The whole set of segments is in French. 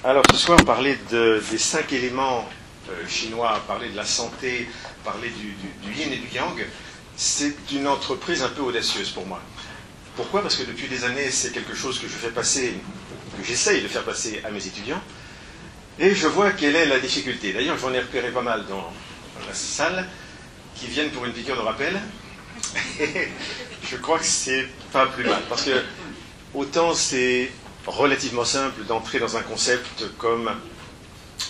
Alors ce soir, on parlait des 5 éléments chinois, parler de la santé, parler du yin et du yang. C'est une entreprise un peu audacieuse pour moi. Pourquoi? Parce que depuis des années, c'est quelque chose que je fais passer, que j'essaye de faire passer à mes étudiants, et je vois quelle est la difficulté. D'ailleurs, j'en ai repéré pas mal dans la salle, qui viennent pour une piqûre de rappel, et je crois que c'est pas plus mal, parce que autant c'est relativement simple d'entrer dans un concept comme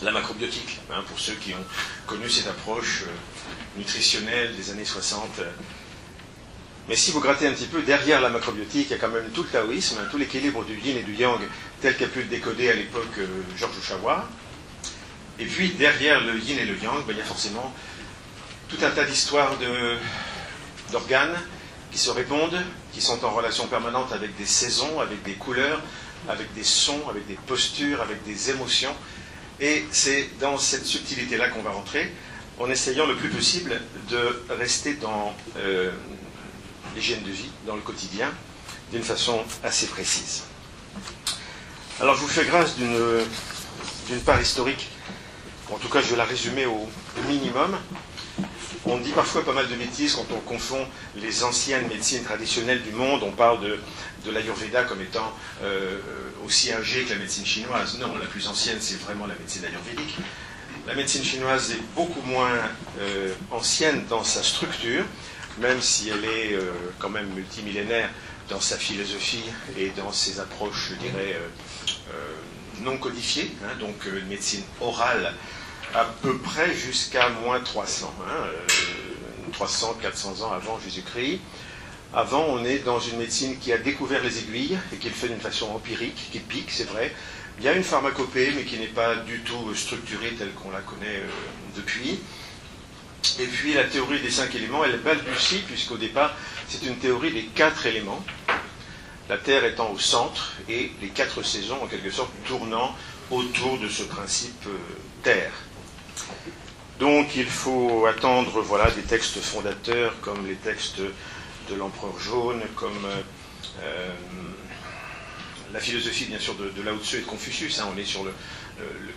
la macrobiotique, hein, pour ceux qui ont connu cette approche nutritionnelle des années 60. Mais si vous grattez un petit peu, derrière la macrobiotique, il y a quand même tout le taoïsme, tout l'équilibre du yin et du yang, tel qu'a pu le décoder à l'époque Georges Chawa. Et puis, derrière le yin et le yang, il y a forcément tout un tas d'histoires d'organes qui se répondent, qui sont en relation permanente avec des saisons, avec des couleurs, avec des sons, avec des postures, avec des émotions. Et c'est dans cette subtilité-là qu'on va rentrer, en essayant le plus possible de rester dans l'hygiène de vie, dans le quotidien, d'une façon assez précise. Alors je vous fais grâce d'une part historique, en tout cas je vais la résumer au minimum. On dit parfois pas mal de bêtises quand on confond les anciennes médecines traditionnelles du monde. On parle de l'Ayurveda comme étant aussi âgée que la médecine chinoise. Non, la plus ancienne, c'est vraiment la médecine ayurvédique. La médecine chinoise est beaucoup moins ancienne dans sa structure, même si elle est quand même multimillénaire dans sa philosophie et dans ses approches, je dirais, non codifiées. Hein, donc une médecine orale à peu près jusqu'à moins 300, 300-400 ans avant Jésus-Christ. Avant, on est dans une médecine qui a découvert les aiguilles et qui le fait d'une façon empirique, qui pique, c'est vrai. Il y a une pharmacopée, mais qui n'est pas du tout structurée telle qu'on la connaît depuis. Et puis la théorie des 5 éléments, elle balbutie, puisqu'au départ, c'est une théorie des 4 éléments. La Terre étant au centre et les 4 saisons, en quelque sorte, tournant autour de ce principe Terre. Donc il faut attendre voilà, des textes fondateurs comme les textes de l'Empereur Jaune, comme la philosophie bien sûr de Lao Tzu et de Confucius. Hein, on est sur le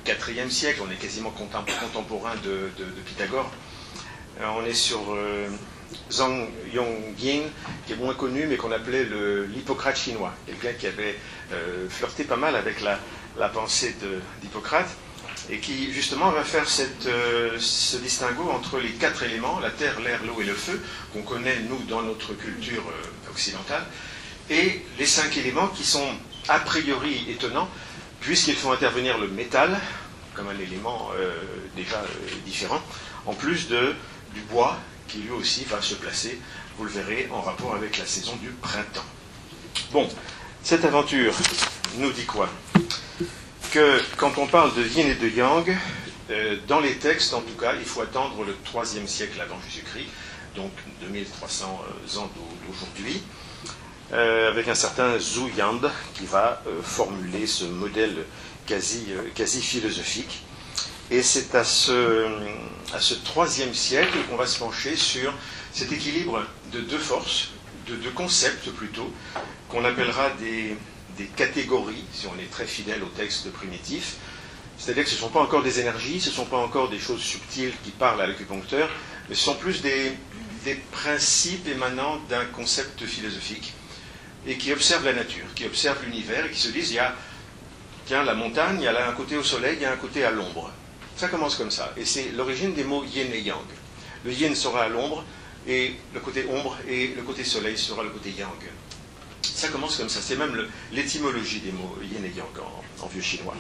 4e siècle, on est quasiment contemporain de Pythagore. On est sur Zhang Yongying, qui est moins connu, mais qu'on appelait l'Hippocrate chinois. Quelqu'un qui avait flirté pas mal avec la pensée d'Hippocrate, et qui justement va faire ce distinguo entre les 4 éléments, la terre, l'air, l'eau et le feu, qu'on connaît nous dans notre culture occidentale, et les 5 éléments qui sont a priori étonnants, puisqu'ils font intervenir le métal, comme un élément déjà différent, en plus du bois, qui lui aussi va se placer, vous le verrez, en rapport avec la saison du printemps. Bon, cette aventure nous dit quoi? Que quand on parle de yin et de yang, dans les textes en tout cas, il faut attendre le 3e siècle avant Jésus-Christ, donc 2300 ans d'aujourd'hui, avec un certain Zhu Yan qui va formuler ce modèle quasi philosophique. Et c'est à ce 3e siècle qu'on va se pencher sur cet équilibre de 2 forces, de 2 concepts plutôt, qu'on appellera des catégories, si on est très fidèle au texte primitif, c'est-à-dire que ce ne sont pas encore des énergies, ce ne sont pas encore des choses subtiles qui parlent à l'acupuncteur, mais ce sont plus des principes émanant d'un concept philosophique et qui observent la nature, qui observent l'univers et qui se disent, il y a tiens, la montagne, il y a là un côté au soleil, il y a un côté à l'ombre. Ça commence comme ça, et c'est l'origine des mots yin et yang. Le yin sera à l'ombre, et le côté ombre, et le côté soleil sera le côté yang. Ça commence comme ça, c'est même l'étymologie des mots yin et yang en vieux chinois.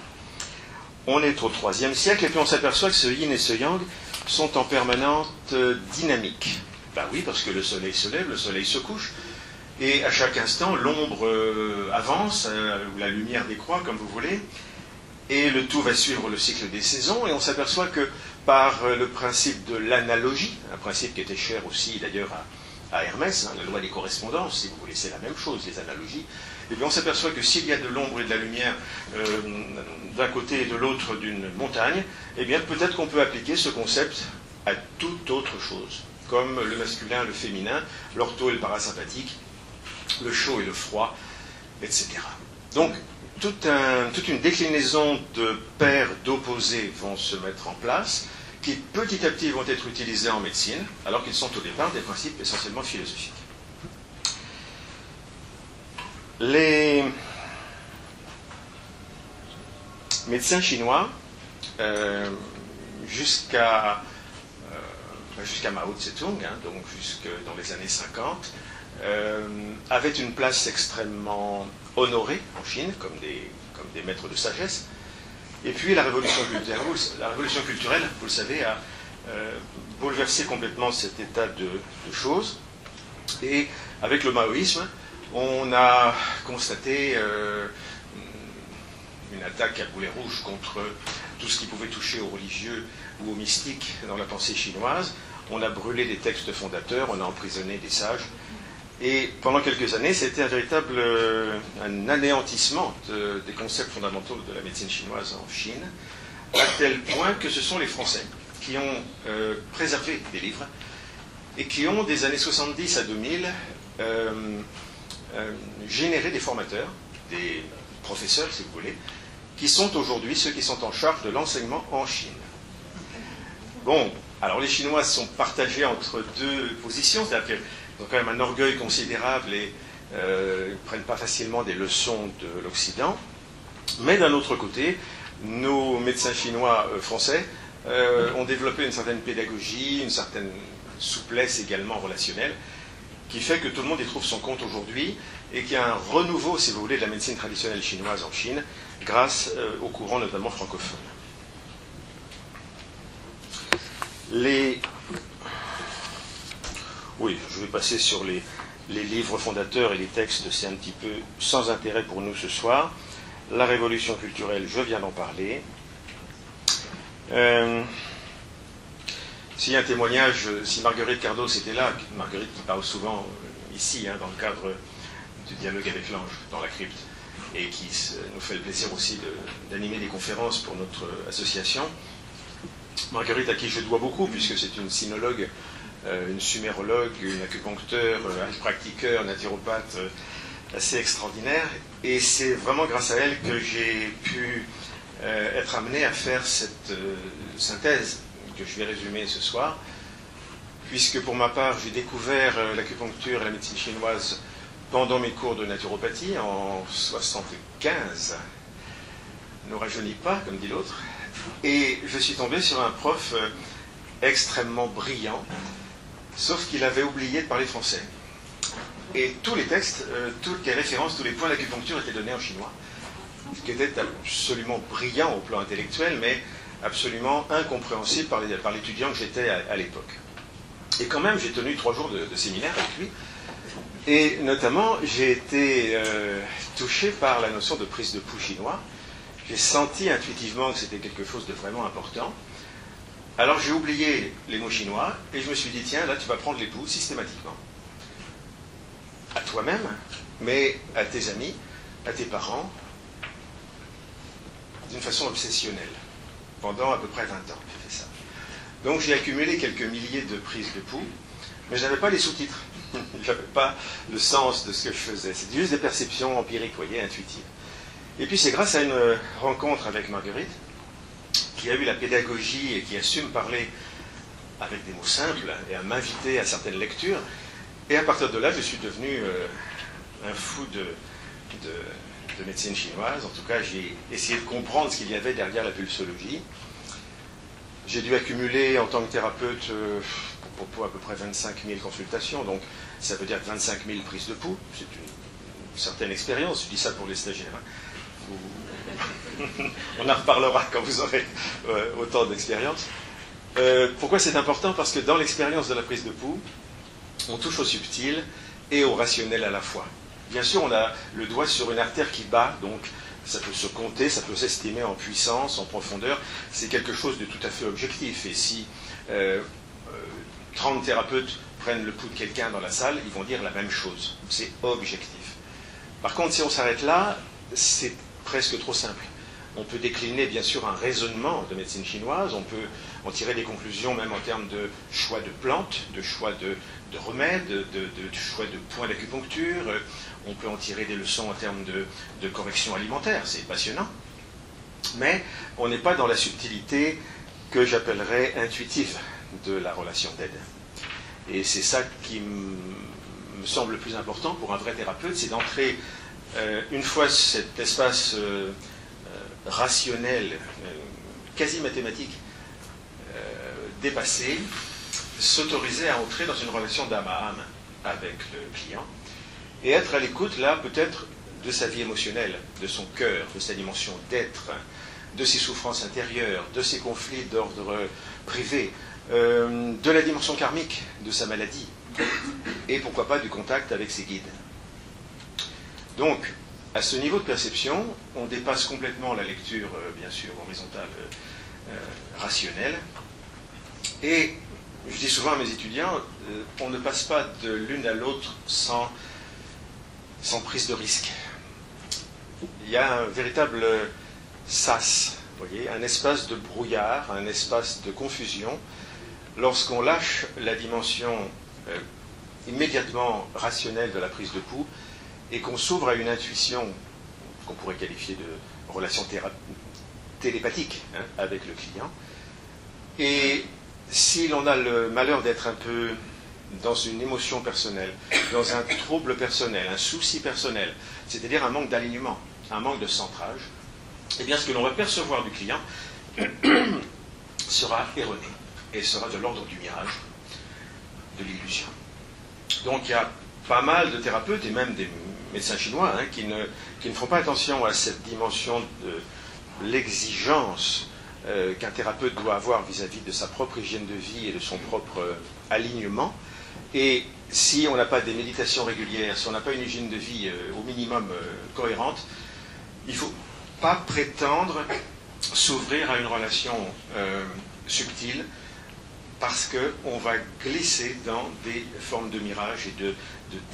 On est au 3e siècle, et puis on s'aperçoit que ce yin et ce yang sont en permanente dynamique. Ben oui, parce que le soleil se lève, le soleil se couche, et à chaque instant, l'ombre avance, ou la lumière décroît, comme vous voulez, et le tout va suivre le cycle des saisons, et on s'aperçoit que par le principe de l'analogie, un principe qui était cher aussi d'ailleurs à Hermès, hein, la loi des correspondances, si vous voulez, c'est la même chose, les analogies, et bien on s'aperçoit que s'il y a de l'ombre et de la lumière d'un côté et de l'autre d'une montagne, eh bien peut-être qu'on peut appliquer ce concept à toute autre chose, comme le masculin, le féminin, l'ortho et le parasympathique, le chaud et le froid, etc. Donc, toute une déclinaison de paires d'opposés vont se mettre en place, qui petit à petit vont être utilisés en médecine, alors qu'ils sont au départ des principes essentiellement philosophiques. Les médecins chinois, jusqu'à Mao Tse-tung, donc jusque dans les années 50, avaient une place extrêmement honorée en Chine, comme des maîtres de sagesse. Et puis la révolution culturelle, vous le savez, a bouleversé complètement cet état de choses. Et avec le maoïsme, on a constaté une attaque à boulet rouge contre tout ce qui pouvait toucher aux religieux ou aux mystiques dans la pensée chinoise. On a brûlé des textes fondateurs, on a emprisonné des sages. Et pendant quelques années, c'était un véritable anéantissement des concepts fondamentaux de la médecine chinoise en Chine, à tel point que ce sont les Français qui ont préservé des livres et qui ont, des années 70 à 2000, généré des formateurs, des professeurs, si vous voulez, qui sont aujourd'hui ceux qui sont en charge de l'enseignement en Chine. Bon, alors les Chinois sont partagés entre deux positions, c'est-à-dire qu'ils ont quand même un orgueil considérable et ne prennent pas facilement des leçons de l'Occident. Mais d'un autre côté, nos médecins chinois français ont développé une certaine pédagogie, une certaine souplesse également relationnelle, qui fait que tout le monde y trouve son compte aujourd'hui et qu'il y a un renouveau, si vous voulez, de la médecine traditionnelle chinoise en Chine, grâce au courant notamment francophone. Oui, je vais passer sur les livres fondateurs et les textes, c'est un petit peu sans intérêt pour nous ce soir. La révolution culturelle, je viens d'en parler. S'il y a un témoignage, si Marguerite Cardos était là, Marguerite qui parle souvent ici, dans le cadre du dialogue avec l'ange, dans la crypte, et qui nous fait le plaisir aussi d'animer des conférences pour notre association. Marguerite, à qui je dois beaucoup, puisque c'est une sinologue, une sumérologue, une acupuncteur, un pratiqueur, naturopathe assez extraordinaire. Et c'est vraiment grâce à elle que j'ai pu être amené à faire cette synthèse que je vais résumer ce soir, puisque pour ma part, j'ai découvert l'acupuncture et la médecine chinoise pendant mes cours de naturopathie en 1975. Ne rajeunis pas, comme dit l'autre. Et je suis tombé sur un prof extrêmement brillant, sauf qu'il avait oublié de parler français. Et tous les textes, toutes les références, tous les points d'acupuncture étaient donnés en chinois, ce qui était absolument brillant au plan intellectuel, mais absolument incompréhensible par l'étudiant que j'étais à l'époque. Et quand même, j'ai tenu 3 jours de séminaire avec lui, et notamment, j'ai été touché par la notion de prise de pouls chinois. J'ai senti intuitivement que c'était quelque chose de vraiment important. Alors j'ai oublié les mots chinois et je me suis dit, tiens, là tu vas prendre les pouls systématiquement. À toi-même, mais à tes amis, à tes parents, d'une façon obsessionnelle. Pendant à peu près 20 ans, j'ai fait ça. Donc j'ai accumulé quelques milliers de prises de pouls, mais je n'avais pas les sous-titres. Je n'avais pas le sens de ce que je faisais. C'était juste des perceptions empiriques, vous voyez, intuitives. Et puis c'est grâce à une rencontre avec Marguerite, qui a eu la pédagogie et qui a su me parler avec des mots simples et à m'inviter à certaines lectures. Et à partir de là, je suis devenu un fou de médecine chinoise. En tout cas, j'ai essayé de comprendre ce qu'il y avait derrière la pulsologie. J'ai dû accumuler en tant que thérapeute pour à peu près 25 000 consultations, donc ça veut dire 25 000 prises de pouls. C'est une certaine expérience, je dis ça pour les stagiaires. On en reparlera quand vous aurez autant d'expérience. Pourquoi c'est important? Parce que dans l'expérience de la prise de pouls, on touche au subtil et au rationnel à la fois. Bien sûr, on a le doigt sur une artère qui bat, donc ça peut se compter, ça peut s'estimer en puissance, en profondeur. C'est quelque chose de tout à fait objectif. Et si 30 thérapeutes prennent le pouls de quelqu'un dans la salle, ils vont dire la même chose. C'est objectif. Par contre, si on s'arrête là, c'est presque trop simple. On peut décliner bien sûr un raisonnement de médecine chinoise, on peut en tirer des conclusions même en termes de choix de plantes, de choix de remèdes, de choix de points d'acupuncture, on peut en tirer des leçons en termes de correction alimentaire, c'est passionnant. Mais on n'est pas dans la subtilité que j'appellerais intuitive de la relation d'aide. Et c'est ça qui me semble le plus important pour un vrai thérapeute, c'est d'entrer, une fois cet espace rationnel, quasi mathématique, dépassé, s'autoriser à entrer dans une relation d'âme à âme avec le client et être à l'écoute, là, peut-être de sa vie émotionnelle, de son cœur, de sa dimension d'être, de ses souffrances intérieures, de ses conflits d'ordre privé, de la dimension karmique de sa maladie, et pourquoi pas du contact avec ses guides. Donc, à ce niveau de perception, on dépasse complètement la lecture, bien sûr, horizontale, rationnelle, et je dis souvent à mes étudiants, on ne passe pas de l'une à l'autre sans prise de risque. Il y a un véritable sas, vous voyez, un espace de brouillard, un espace de confusion, lorsqu'on lâche la dimension immédiatement rationnelle de la prise de pouls et qu'on s'ouvre à une intuition qu'on pourrait qualifier de relation télépathique, hein, avec le client. Et si l'on a le malheur d'être un peu dans une émotion personnelle, dans un trouble personnel, un souci personnel, c'est-à-dire un manque d'alignement, un manque de centrage, eh bien ce que l'on va percevoir du client sera erroné et sera de l'ordre du mirage, de l'illusion. Donc il y a pas mal de thérapeutes et même des médecins chinois, hein, qui ne font pas attention à cette dimension de l'exigence qu'un thérapeute doit avoir vis-à-vis de sa propre hygiène de vie et de son propre alignement. Et si on n'a pas des méditations régulières, si on n'a pas une hygiène de vie au minimum cohérente, il ne faut pas prétendre s'ouvrir à une relation subtile, parce qu'on va glisser dans des formes de mirage et de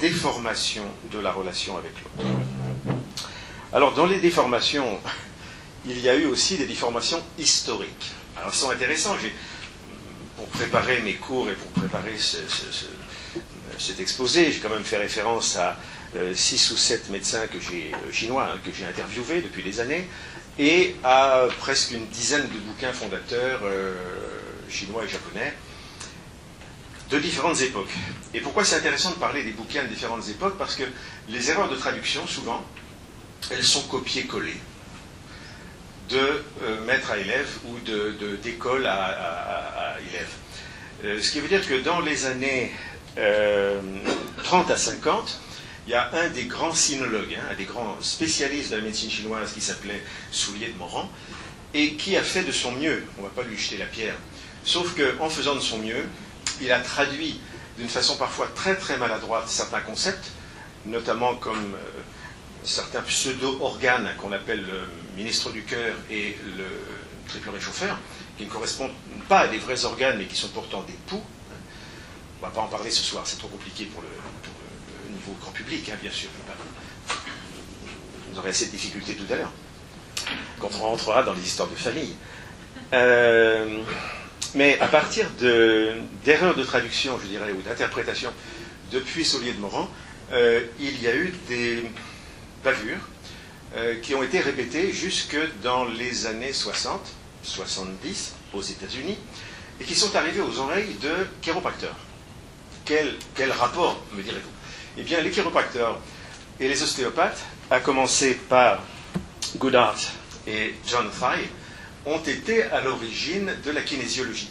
déformation de la relation avec l'autre. Alors, dans les déformations, il y a eu aussi des déformations historiques. Alors, elles sont intéressantes. Pour préparer mes cours et pour préparer cet exposé, j'ai quand même fait référence à 6 ou 7 médecins chinois, hein, que j'ai interviewés depuis des années, et à presque une dizaine de bouquins fondateurs chinois et japonais de différentes époques. Et pourquoi c'est intéressant de parler des bouquins de différentes époques? Parce que les erreurs de traduction, souvent, elles sont copiées-collées de maître à élève ou d'école à élève. Ce qui veut dire que dans les années 30 à 50, il y a un des grands sinologues, hein, un des grands spécialistes de la médecine chinoise qui s'appelait Soulier de Moran, et qui a fait de son mieux. On ne va pas lui jeter la pierre. Sauf qu'en faisant de son mieux, il a traduit d'une façon parfois très très maladroite certains concepts, notamment comme certains pseudo-organes qu'on appelle le ministre du cœur et le triple réchauffeur, qui ne correspondent pas à des vrais organes mais qui sont pourtant des poux. On ne va pas en parler ce soir, c'est trop compliqué pour le niveau grand public, hein, bien sûr. Vous aurez assez de difficultés tout à l'heure, quand on rentrera dans les histoires de famille. Mais à partir d'erreurs de traduction, je dirais, ou d'interprétation, depuis Soulier de Moran, il y a eu des bavures qui ont été répétées jusque dans les années 60, 70 aux États-Unis, et qui sont arrivées aux oreilles de chiropracteurs. Quel rapport, me direz-vous? Eh bien, les chiropracteurs et les ostéopathes, à commencer par Goodhart et John Thye, ont été à l'origine de la kinésiologie.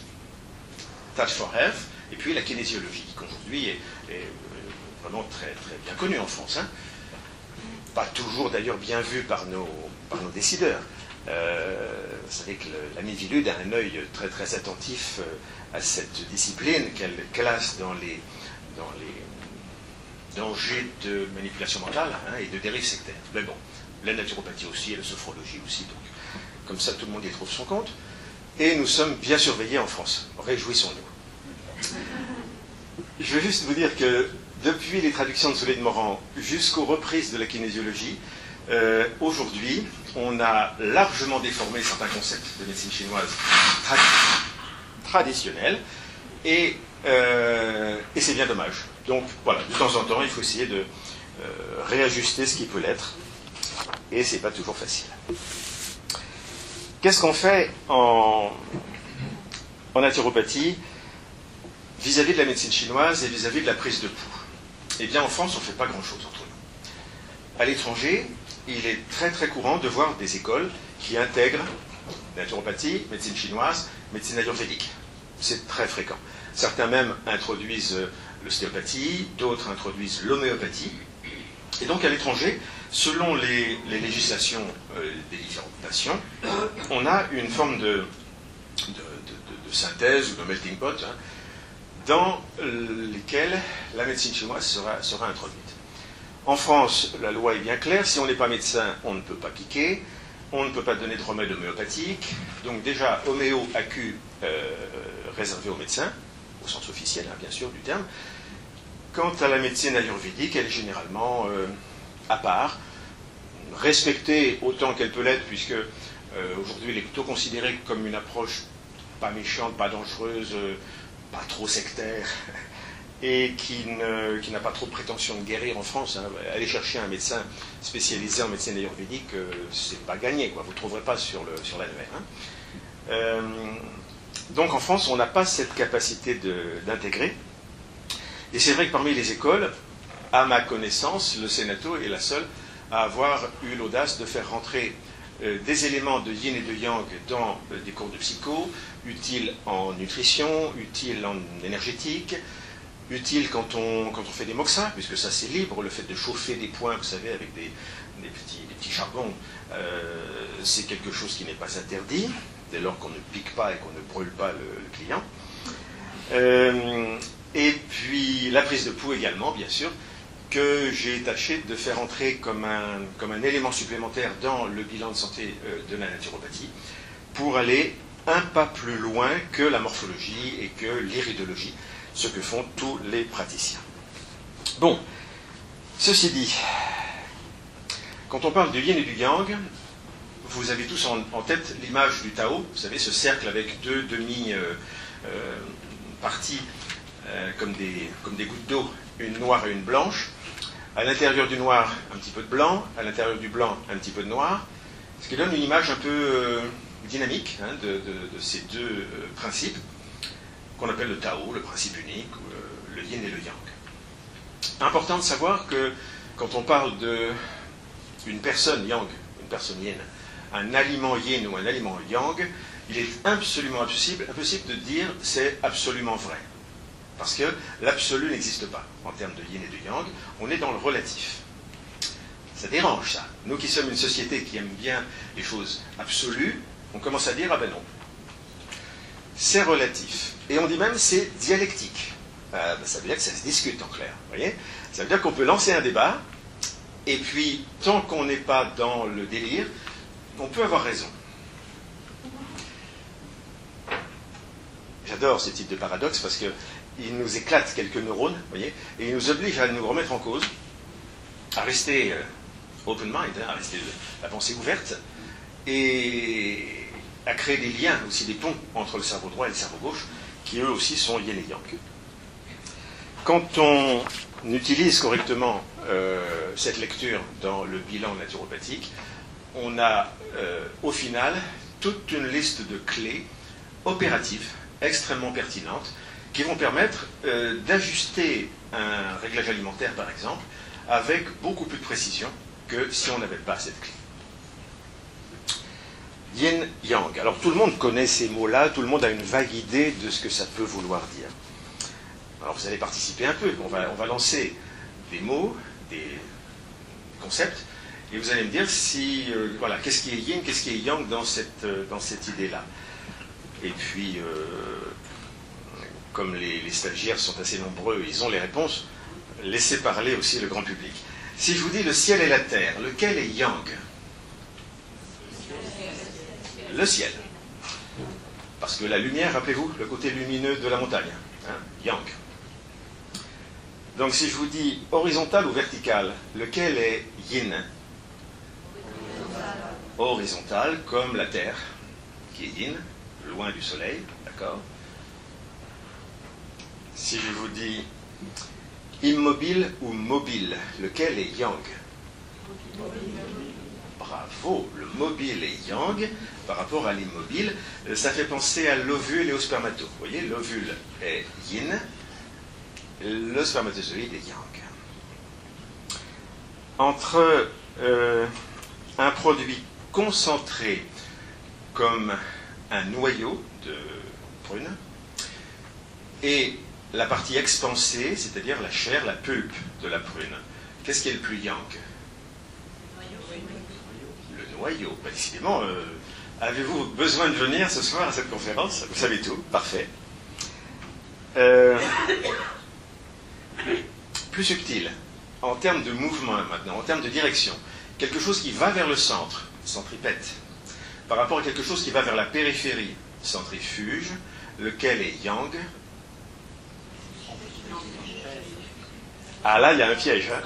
Touch for Health, et puis la kinésiologie, qui aujourd'hui est vraiment très, très bien connue en France. Hein. Pas toujours d'ailleurs bien vue par nos décideurs. Vous savez que l'ami Vilude a un œil très très attentif à cette discipline qu'elle classe dans les dangers de manipulation mentale, hein, et de dérive sectaire. Mais bon, la naturopathie aussi et la sophrologie aussi, donc comme ça tout le monde y trouve son compte. Et nous sommes bien surveillés en France. Réjouissons-nous. Je veux juste vous dire que depuis les traductions de Soulier de Moran jusqu'aux reprises de la kinésiologie, Aujourd'hui, on a largement déformé certains concepts de médecine chinoise traditionnelle, et c'est bien dommage. Donc voilà, de temps en temps, il faut essayer de réajuster ce qui peut l'être, et c'est pas toujours facile. Qu'est-ce qu'on fait en naturopathie vis-à-vis de la médecine chinoise et vis-à-vis de la prise de pouls? Eh bien, en France, on ne fait pas grand-chose entre nous. À l'étranger, il est très très courant de voir des écoles qui intègrent naturopathie, médecine chinoise, médecine ayurvédique. C'est très fréquent. Certains même introduisent l'ostéopathie, d'autres introduisent l'homéopathie. Et donc à l'étranger, selon les législations des différentes nations, on a une forme de synthèse ou de melting pot, hein, dans lesquelles la médecine chinoise sera introduite. En France, la loi est bien claire, si on n'est pas médecin, on ne peut pas piquer, on ne peut pas donner de remède homéopathique, donc déjà homéo AQ réservé aux médecins, au sens officiel, hein, bien sûr, du terme. Quant à la médecine ayurvédique, elle est généralement à part, respectée autant qu'elle peut l'être, puisque aujourd'hui elle est plutôt considérée comme une approche pas méchante, pas dangereuse, pas trop sectaire, et qui n'a pas trop de prétention de guérir en France. Hein. Aller chercher un médecin spécialisé en médecine ayurvédique, c'est pas gagné, quoi. Vous ne le trouverez pas sur l'annuaire. Hein. Donc en France, on n'a pas cette capacité d'intégrer. Et c'est vrai que parmi les écoles, à ma connaissance, le Sénato est la seule à avoir eu l'audace de faire rentrer des éléments de yin et de yang dans des cours de psycho, utiles en nutrition, utiles en énergétique, utile quand on fait des moxas, puisque ça c'est libre, le fait de chauffer des points, vous savez, avec des petits charbons, c'est quelque chose qui n'est pas interdit, dès lors qu'on ne pique pas et qu'on ne brûle pas le client. Et puis la prise de pouls également, bien sûr, que j'ai tâché de faire entrer comme un élément supplémentaire dans le bilan de santé de la naturopathie, pour aller un pas plus loin que la morphologie et que l'iridologie, ce que font tous les praticiens. Bon, ceci dit, quand on parle du yin et du yang, vous avez tous en tête l'image du Tao, vous savez, ce cercle avec deux demi-parties comme des gouttes d'eau, une noire et une blanche. À l'intérieur du noir, un petit peu de blanc, à l'intérieur du blanc, un petit peu de noir, ce qui donne une image un peu dynamique, hein, de ces deux principes, qu'on appelle le Tao, le principe unique, ou le yin et le yang. Important de savoir que quand on parle d'une personne yang, une personne yin, un aliment yin ou un aliment yang, il est absolument impossible de dire c'est absolument vrai. Parce que l'absolu n'existe pas en termes de yin et de yang, on est dans le relatif. Ça dérange ça. Nous qui sommes une société qui aime bien les choses absolues, on commence à dire ah ben non. C'est relatif. Et on dit même c'est dialectique. Ça veut dire que ça se discute en clair. Vous voyez ? Ça veut dire qu'on peut lancer un débat, et puis tant qu'on n'est pas dans le délire, on peut avoir raison. J'adore ce type de paradoxe parce qu'il nous éclate quelques neurones, vous voyez, et il nous oblige à nous remettre en cause, à rester open mind, hein, à rester la pensée ouverte, et à créer des liens, aussi des ponts entre le cerveau droit et le cerveau gauche, qui eux aussi sont yin et yang. Quand on utilise correctement cette lecture dans le bilan naturopathique, on a au final toute une liste de clés opératives extrêmement pertinentes qui vont permettre d'ajuster un réglage alimentaire, par exemple, avec beaucoup plus de précision que si on n'avait pas cette clé. Yin, yang. Alors tout le monde connaît ces mots-là, tout le monde a une vague idée de ce que ça peut vouloir dire. Alors vous allez participer un peu, on va lancer des mots, des concepts, et vous allez me dire si, voilà, qu'est-ce qui est yin, qu'est-ce qui est yang dans cette idée-là. Et puis, comme les stagiaires sont assez nombreux, ils ont les réponses, laissez parler aussi le grand public. Si je vous dis le ciel et la terre, lequel est yang ? Le ciel. Parce que la lumière, rappelez-vous, le côté lumineux de la montagne. Hein, yang. Donc si je vous dis horizontal ou vertical, lequel est yin ? horizontale, comme la Terre, qui est yin, loin du Soleil, d'accord? Si je vous dis immobile ou mobile, lequel est yang? Bravo, le mobile est yang par rapport à l'immobile. Ça fait penser à l'ovule et au spermato. Vous voyez, l'ovule est yin, le spermatozoïde est yang. Entre un produit concentré comme un noyau de prune et la partie expansée, c'est-à-dire la chair, la pulpe de la prune, qu'est-ce qui est le plus yang? Le noyau. Ben, décidément, avez-vous besoin de venir ce soir à cette conférence? Vous savez tout, parfait. Plus subtil, en termes de mouvement maintenant, en termes de direction, quelque chose qui va vers le centre, centripète, par rapport à quelque chose qui va vers la périphérie, centrifuge, lequel est yang? Ah là, il y a un piège. Hein?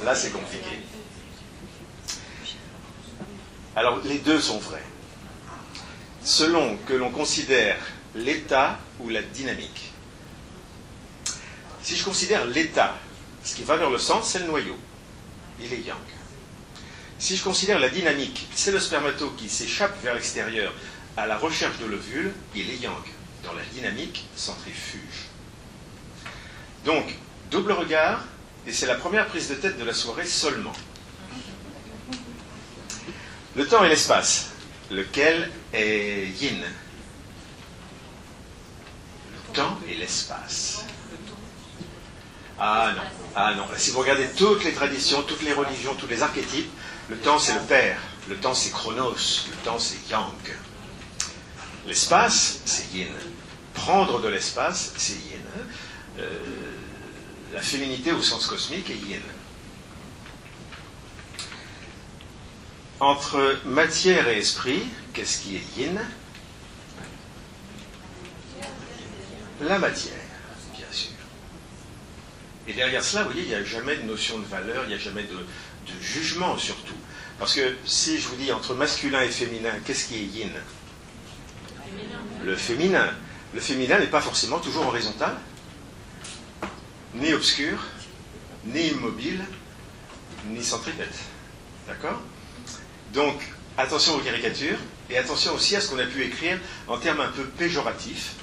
Là, c'est compliqué. Alors, les deux sont vrais. Selon que l'on considère l'état ou la dynamique. Si je considère l'état, ce qui va vers le centre, c'est le noyau. Il est yang. Si je considère la dynamique, c'est le spermato qui s'échappe vers l'extérieur à la recherche de l'ovule, il est yang. Dans la dynamique centrifuge. Donc, double regard, et c'est la première prise de tête de la soirée seulement. Le temps et l'espace, lequel est yin? Le temps et l'espace. Ah non. Si vous regardez toutes les traditions, toutes les religions, tous les archétypes, le temps c'est le père, le temps c'est chronos, le temps c'est yang. L'espace, c'est yin. Prendre de l'espace, c'est yin. La féminité au sens cosmique est yin. Entre matière et esprit, qu'est-ce qui est yin? La matière, bien sûr. Et derrière cela, vous voyez, il n'y a jamais de notion de valeur, il n'y a jamais de jugement surtout. Parce que si je vous dis entre masculin et féminin, qu'est-ce qui est yin? Le féminin. Le féminin n'est pas forcément toujours horizontal, ni obscur, ni immobile, ni centripète. D'accord? Donc, attention aux caricatures, et attention aussi à ce qu'on a pu écrire en termes un peu péjoratifs,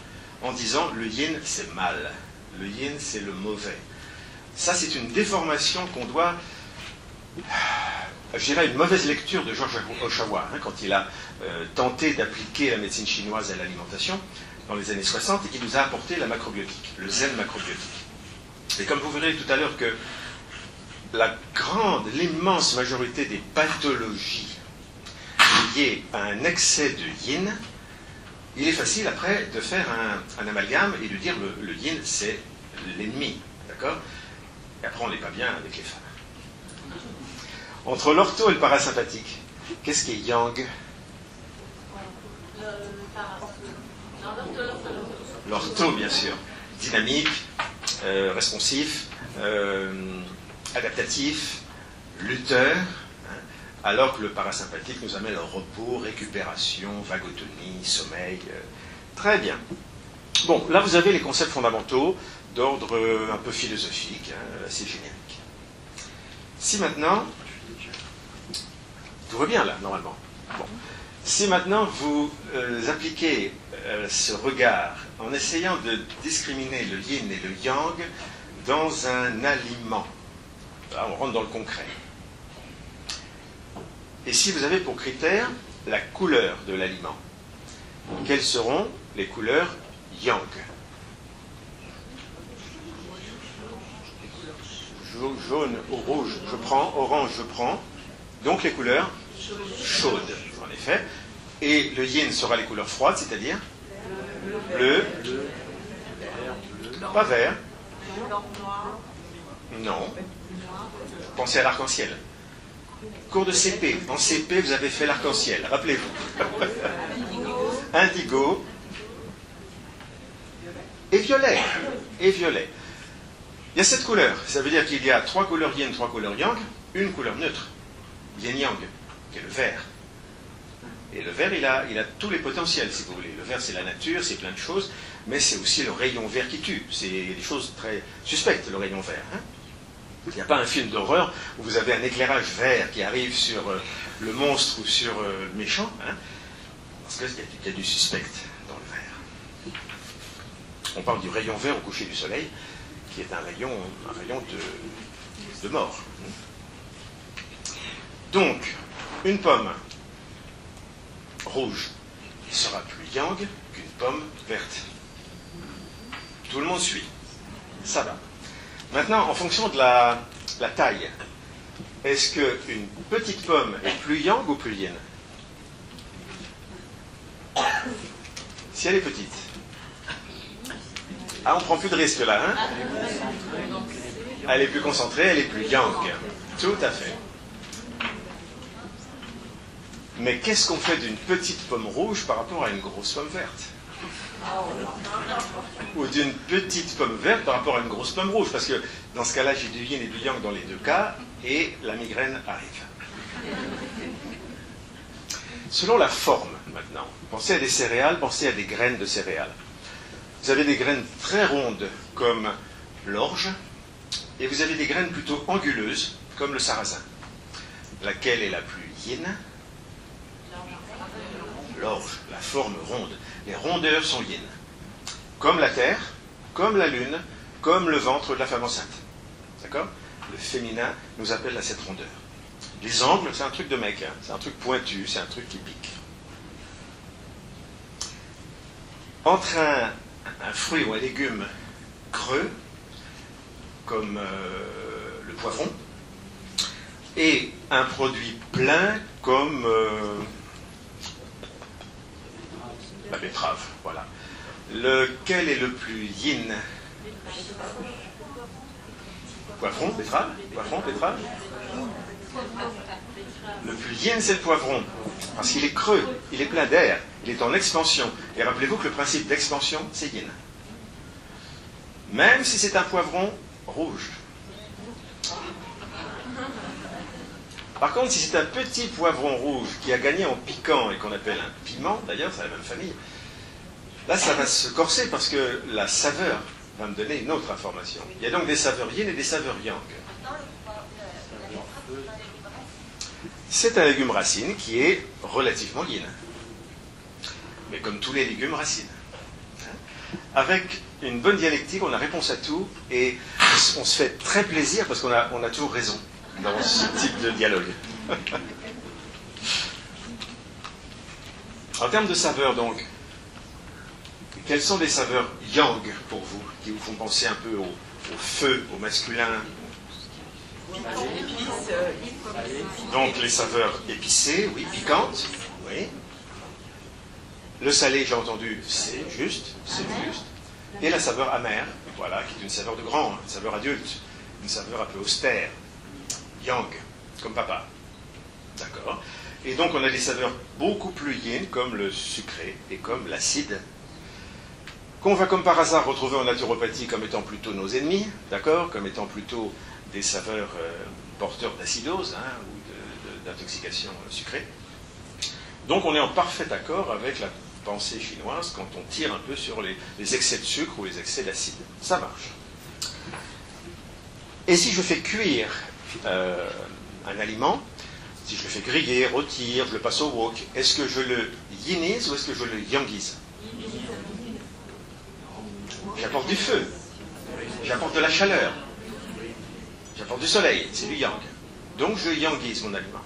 en disant le yin c'est mal, le yin c'est le mauvais. Ça c'est une déformation qu'on doit, je dirais, une mauvaise lecture de George Ohsawa, quand il a tenté d'appliquer la médecine chinoise à l'alimentation dans les années 60 et qui nous a apporté la macrobiotique, le zen macrobiotique. Et comme vous verrez tout à l'heure que l'immense majorité des pathologies liées à un excès de yin, il est facile après de faire un amalgame et de dire le yin c'est l'ennemi, d'accord? Et après on n'est pas bien avec les femmes. Entre l'ortho et le parasympathique, qu'est-ce qui est yang? L'ortho, bien sûr. Dynamique, responsif, adaptatif, lutteur, alors que le parasympathique nous amène au repos, récupération, vagotonie, sommeil. Très bien. Bon, là vous avez les concepts fondamentaux d'ordre un peu philosophique, assez générique. Si maintenant, tout va bien là, normalement. Bon. Si maintenant vous appliquez ce regard en essayant de discriminer le yin et le yang dans un aliment, là on rentre dans le concret. Et si vous avez pour critère la couleur de l'aliment, quelles seront les couleurs yang? Jaune ou rouge, je prends, orange, je prends. Donc les couleurs chaudes, en effet. Et le yin sera les couleurs froides, c'est-à-dire bleu, pas vert. Non. Pensez à l'arc-en-ciel. Cours de CP. En CP, vous avez fait l'arc-en-ciel. Rappelez-vous. Indigo et violet. Et violet. Il y a 7 couleurs. Ça veut dire qu'il y a 3 couleurs yin, 3 couleurs yang, une couleur neutre. Yin-yang, qui est le vert. Et le vert, il a tous les potentiels, si vous voulez. Le vert, c'est la nature, c'est plein de choses, mais c'est aussi le rayon vert qui tue. C'est des choses très suspectes, le rayon vert. Hein. Il n'y a pas un film d'horreur où vous avez un éclairage vert qui arrive sur le monstre ou sur le méchant, hein, parce qu'il y a du suspect dans le vert. On parle du rayon vert au coucher du soleil, qui est un rayon de mort. Donc, une pomme rouge sera plus yang qu'une pomme verte. Tout le monde suit. Ça va. Maintenant, en fonction de la taille, est-ce qu'une petite pomme est plus yang ou plus yin? Si elle est petite. Ah, on ne prend plus de risque là, hein? Elle est plus concentrée, elle est plus yang. Tout à fait. Mais qu'est-ce qu'on fait d'une petite pomme rouge par rapport à une grosse pomme verte? Ou d'une petite pomme verte par rapport à une grosse pomme rouge? Parce que dans ce cas-là, j'ai du yin et du yang dans les deux cas, et la migraine arrive. Selon la forme, maintenant, pensez à des céréales, pensez à des graines de céréales. Vous avez des graines très rondes, comme l'orge, et vous avez des graines plutôt anguleuses, comme le sarrasin. Laquelle est la plus yin? L'orge, la forme ronde. Les rondeurs sont yin. Comme la terre, comme la lune, comme le ventre de la femme enceinte. D'accord? Le féminin nous appelle à cette rondeur. Les angles, c'est un truc de mec, hein. C'est un truc pointu, c'est un truc qui pique. Entre un fruit ou un légume creux, comme le poivron, et un produit plein, comme la betterave, voilà. Lequel est le plus yin? Poivron, betterave? Poivron, betterave? Le plus yin, c'est le poivron. Parce qu'il est creux, il est plein d'air, il est en expansion. Et rappelez-vous que le principe d'expansion, c'est yin. Même si c'est un poivron rouge. Par contre, si c'est un petit poivron rouge qui a gagné en piquant et qu'on appelle un piment, d'ailleurs, c'est la même famille, là, ça va se corser parce que la saveur va me donner une autre information. Il y a donc des saveurs yin et des saveurs yang. C'est un légume racine qui est relativement yin. Mais comme tous les légumes racines. Avec une bonne dialectique, on a réponse à tout et on se fait très plaisir parce qu'on a toujours raison dans ce type de dialogue. En termes de saveurs, donc, quelles sont les saveurs yang pour vous, qui vous font penser un peu au feu, au masculin? Donc les saveurs épicées, oui, piquantes, oui. Le salé, j'ai entendu, c'est juste. Et la saveur amère, voilà, qui est une saveur de grand, une saveur adulte, une saveur un peu austère, yang, comme papa. D'accord. Et donc on a des saveurs beaucoup plus yin, comme le sucré et comme l'acide, qu'on va comme par hasard retrouver en naturopathie comme étant plutôt nos ennemis, d'accord, comme étant plutôt des saveurs porteurs d'acidose, hein, ou d'intoxication sucrée. Donc on est en parfait accord avec la pensée chinoise quand on tire un peu sur les excès de sucre ou les excès d'acide. Ça marche. Et si je fais cuire un aliment, si je le fais griller, rôtir, je le passe au wok, est-ce que je le yinise ou est-ce que je le yangise? J'apporte du feu, j'apporte de la chaleur, j'apporte du soleil, c'est du yang. Donc je yangise mon aliment.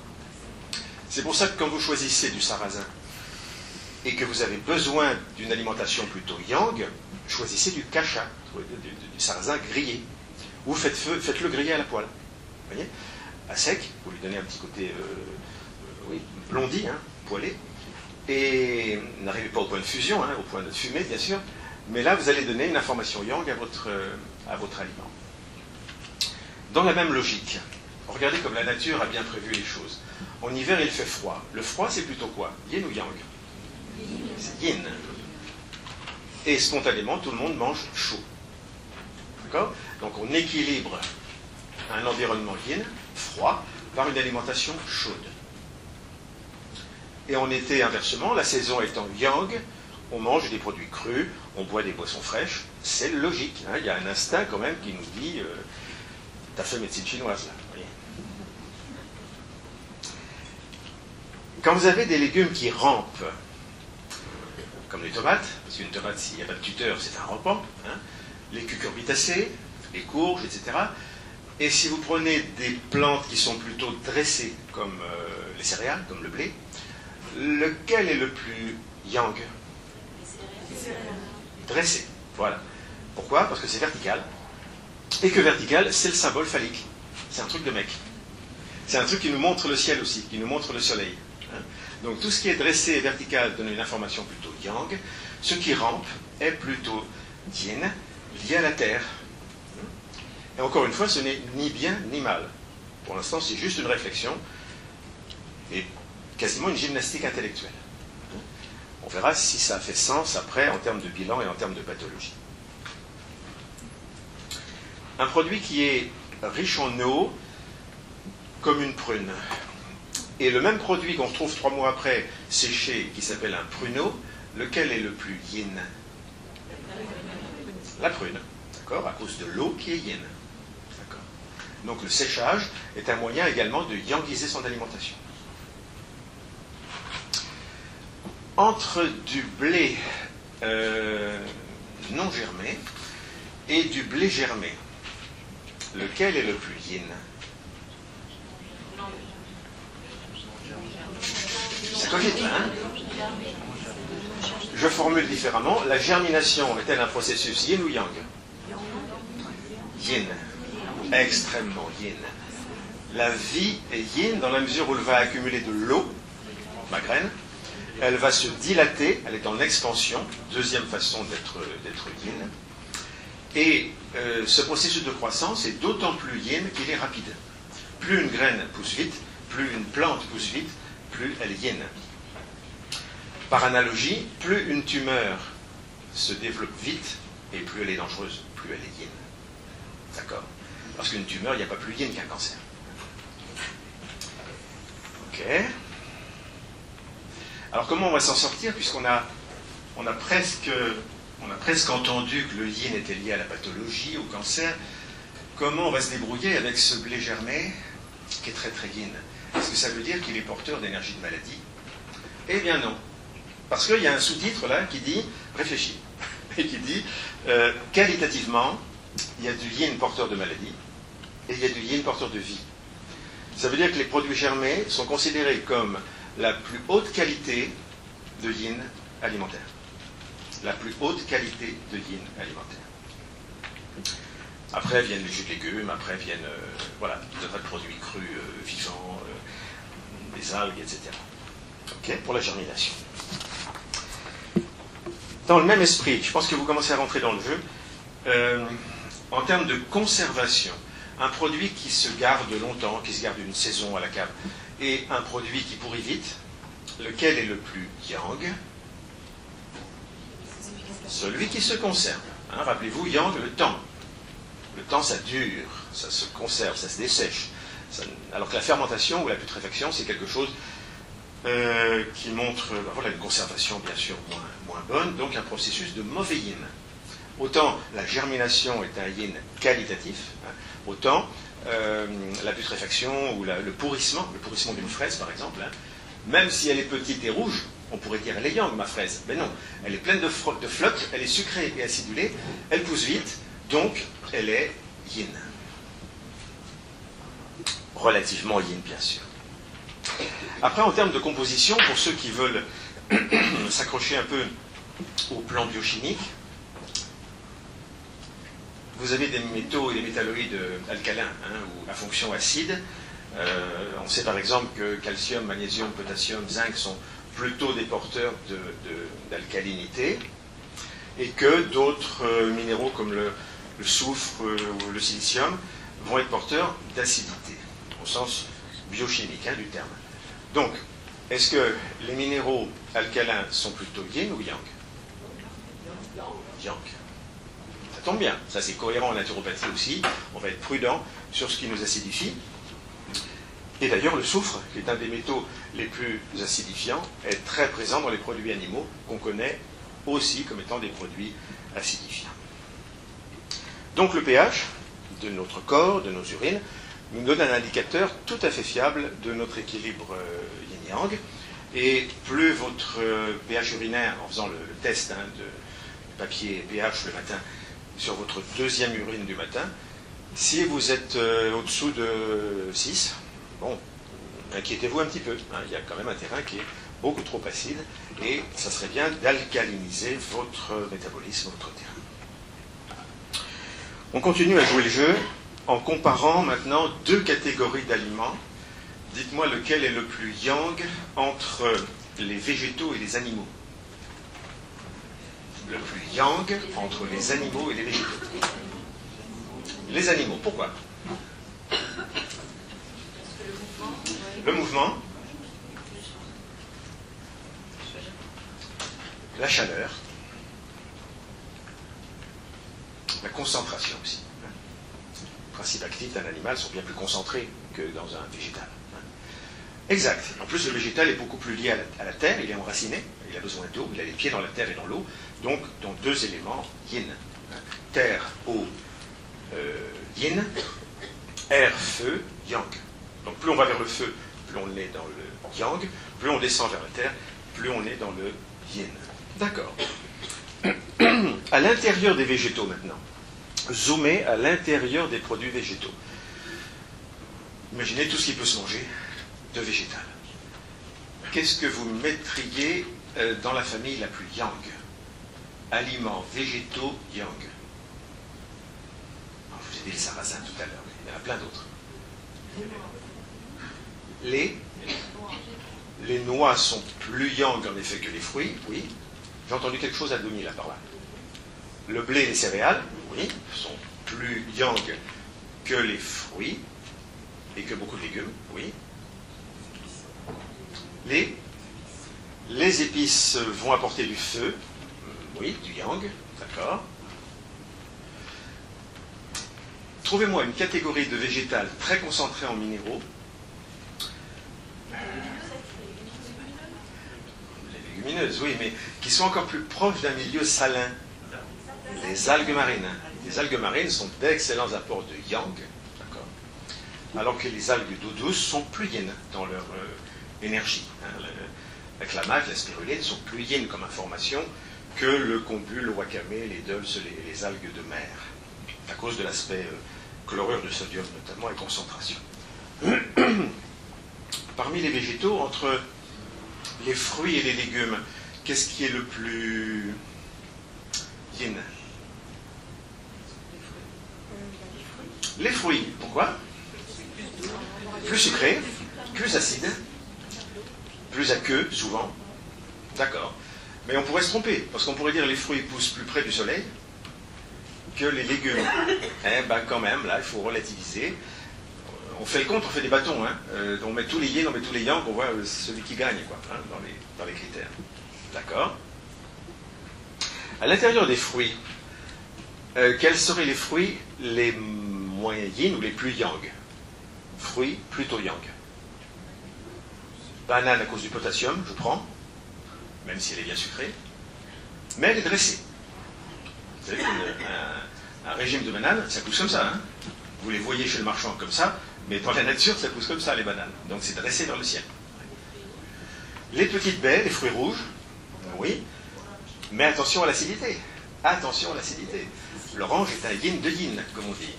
C'est pour ça que quand vous choisissez du sarrasin et que vous avez besoin d'une alimentation plutôt yang, choisissez du kasha, du sarrasin grillé. Ou faites-le griller à la poêle. Vous voyez? À sec, vous lui donnez un petit côté blondi, hein, poêlé. Et n'arrivez pas au point de fusion, hein, au point de fumée, bien sûr. Mais là, vous allez donner une information yang à votre aliment. Dans la même logique, regardez comme la nature a bien prévu les choses. En hiver, il fait froid. Le froid, c'est plutôt quoi? Yin ou yang? C'est yin. Et spontanément, tout le monde mange chaud. D'accord? Donc on équilibre un environnement yin, froid, par une alimentation chaude. Et en été, inversement, la saison étant yang, on mange des produits crus, on boit des boissons fraîches. C'est logique. Hein. Il y a un instinct quand même qui nous dit t'as fait médecine chinoise là. Voyez. Quand vous avez des légumes qui rampent, comme les tomates, parce qu'une tomate, s'il n'y a pas de tuteur, c'est un rampant, hein, les cucurbitacées, les courges, etc. Et si vous prenez des plantes qui sont plutôt dressées, comme les céréales, comme le blé, lequel est le plus yang? Dressé, voilà. Pourquoi? Parce que c'est vertical. Et que vertical, c'est le symbole phallique. C'est un truc de mec. C'est un truc qui nous montre le ciel aussi, qui nous montre le soleil. Hein. Donc tout ce qui est dressé et vertical donne une information plutôt yang. Ce qui rampe est plutôt yin, lié à la terre. Et encore une fois, ce n'est ni bien ni mal. Pour l'instant, c'est juste une réflexion et quasiment une gymnastique intellectuelle. On verra si ça fait sens après en termes de bilan et en termes de pathologie. Un produit qui est riche en eau, comme une prune. Et le même produit qu'on retrouve 3 mois après séché, qui s'appelle un pruneau, lequel est le plus yin? La prune, d'accord, à cause de l'eau qui est yin. D'accord. Donc le séchage est un moyen également de yangiser son alimentation. Entre du blé non germé et du blé germé, lequel est le plus yin? Ça cogite là, hein? Je formule différemment. La germination est-elle un processus yin ou yang? Yin. Extrêmement yin. La vie est yin dans la mesure où elle va accumuler de l'eau, ma graine. Elle va se dilater, elle est en expansion, deuxième façon d'être yin. Et ce processus de croissance est d'autant plus yin qu'il est rapide. Plus une graine pousse vite, plus une plante pousse vite, plus elle est yin. Par analogie, plus une tumeur se développe vite, et plus elle est dangereuse, plus elle est yin. D'accord? Parce qu'une tumeur, il n'y a pas plus yin qu'un cancer. Ok. Alors comment on va s'en sortir, puisqu'on a presque entendu que le yin était lié à la pathologie, au cancer. Comment on va se débrouiller avec ce blé germé qui est très très yin? Est-ce que ça veut dire qu'il est porteur d'énergie de maladie? Eh bien non. Parce qu'il y a un sous-titre là qui dit, réfléchis, et qui dit, qualitativement, il y a du yin porteur de maladie, et il y a du yin porteur de vie. Ça veut dire que les produits germés sont considérés comme la plus haute qualité de yin alimentaire. La plus haute qualité de yin alimentaire. Après viennent les jus de légumes, après viennent voilà, tout un tas de produits crus, vivants, des algues, etc. Ok, pour la germination. Dans le même esprit, je pense que vous commencez à rentrer dans le jeu, en termes de conservation, un produit qui se garde longtemps, qui se garde une saison à la cave, et un produit qui pourrit vite, lequel est le plus yang? Celui qui se conserve. Hein, rappelez-vous, yang, le temps. Le temps, ça dure, ça se conserve, ça se dessèche. Alors que la fermentation ou la putréfaction, c'est quelque chose qui montre voilà, une conservation bien sûr moins bonne, donc un processus de mauvais yin. Autant la germination est un yin qualitatif, hein, autant la putréfaction ou le pourrissement d'une fraise par exemple, hein, même si elle est petite et rouge, on pourrait dire elle est yang ma fraise, mais non, elle est pleine de flotte, elle est sucrée et acidulée, elle pousse vite, donc elle est yin. Relativement yin bien sûr. Après, en termes de composition, pour ceux qui veulent s'accrocher un peu au plan biochimique, vous avez des métaux et des métalloïdes alcalins, hein, ou à fonction acide. On sait par exemple que calcium, magnésium, potassium, zinc sont plutôt des porteurs d'alcalinité, et que d'autres minéraux comme le soufre ou le silicium vont être porteurs d'acidité, au sens biochimique hein, du terme. Donc, est-ce que les minéraux alcalins sont plutôt yin ou yang? Yang. Ça tombe bien, ça c'est cohérent en naturopathie aussi, on va être prudent sur ce qui nous acidifie. Et d'ailleurs, le soufre, qui est un des métaux les plus acidifiants, est très présent dans les produits animaux qu'on connaît aussi comme étant des produits acidifiants. Donc le pH de notre corps, de nos urines, nous donne un indicateur tout à fait fiable de notre équilibre yin-yang. Et plus votre pH urinaire, en faisant le test de papier pH le matin, sur votre deuxième urine du matin, si vous êtes au-dessous de 6, bon, inquiétez-vous un petit peu. Il y a quand même un terrain qui est beaucoup trop acide et ça serait bien d'alcaliniser votre métabolisme, votre terrain. On continue à jouer le jeu en comparant maintenant deux catégories d'aliments. Dites-moi lequel est le plus yang entre les végétaux et les animaux. Le plus yang entre les animaux et les végétaux. Les animaux, pourquoi? Le mouvement, la chaleur, la concentration aussi. Les principes actifs d'un animal sont bien plus concentrés que dans un végétal. Exact. En plus, le végétal est beaucoup plus lié à la terre, il est enraciné, il a besoin d'eau, il a les pieds dans la terre et dans l'eau, donc dans deux éléments yin. Terre, eau, yin, air, feu, yang. Donc plus on va vers le feu, plus on est dans le yang, plus on descend vers la terre, plus on est dans le yin. D'accord. À l'intérieur des végétaux maintenant, zoomer à l'intérieur des produits végétaux. Imaginez tout ce qui peut se manger de végétal. Qu'est-ce que vous mettriez dans la famille la plus yang? Aliments végétaux yang. Alors, je vous ai dit les sarrasins tout à l'heure, mais il y en a plein d'autres. Les noix sont plus yang en effet que les fruits, oui. J'ai entendu quelque chose à demi là par là. Le blé et les céréales, oui, sont plus yang que les fruits et que beaucoup de légumes, oui. Les épices vont apporter du feu, oui, du yang, d'accord. Trouvez-moi une catégorie de végétal très concentrée en minéraux. Les légumineuses, oui, mais qui sont encore plus proches d'un milieu salin. Les algues marines. Les algues marines sont d'excellents apports de yang, d'accord, alors que les algues d'eau douce sont plus yin dans leur énergie. La clamaque, la spiruline sont plus yin comme information que le kombu, le wakame, les dulses, les algues de mer, à cause de l'aspect chlorure de sodium notamment et concentration. Parmi les végétaux, entre les fruits et les légumes, qu'est-ce qui est le plus yin? Les fruits. Pourquoi? Plus sucré, plus acide, plus aqueux, souvent. D'accord. Mais on pourrait se tromper, parce qu'on pourrait dire que les fruits poussent plus près du soleil que les légumes. Eh ben quand même, là, il faut relativiser. On fait le compte, on fait des bâtons. On met tous les yin, on met tous les yang, on voit celui qui gagne, quoi, dans les critères. D'accord. À l'intérieur des fruits, quels seraient les fruits les moins yin ou les plus yang? Fruits plutôt yang. Banane à cause du potassium, je prends, même si elle est bien sucrée, mais elle est dressée. Vous savez qu'un régime de bananes, ça pousse comme ça. Vous les voyez chez le marchand comme ça, mais dans la nature, ça pousse comme ça, les bananes. Donc c'est dressé vers le ciel. Les petites baies, les fruits rouges, oui, mais attention à l'acidité. Attention à l'acidité. L'orange est un yin de yin, comme on dit.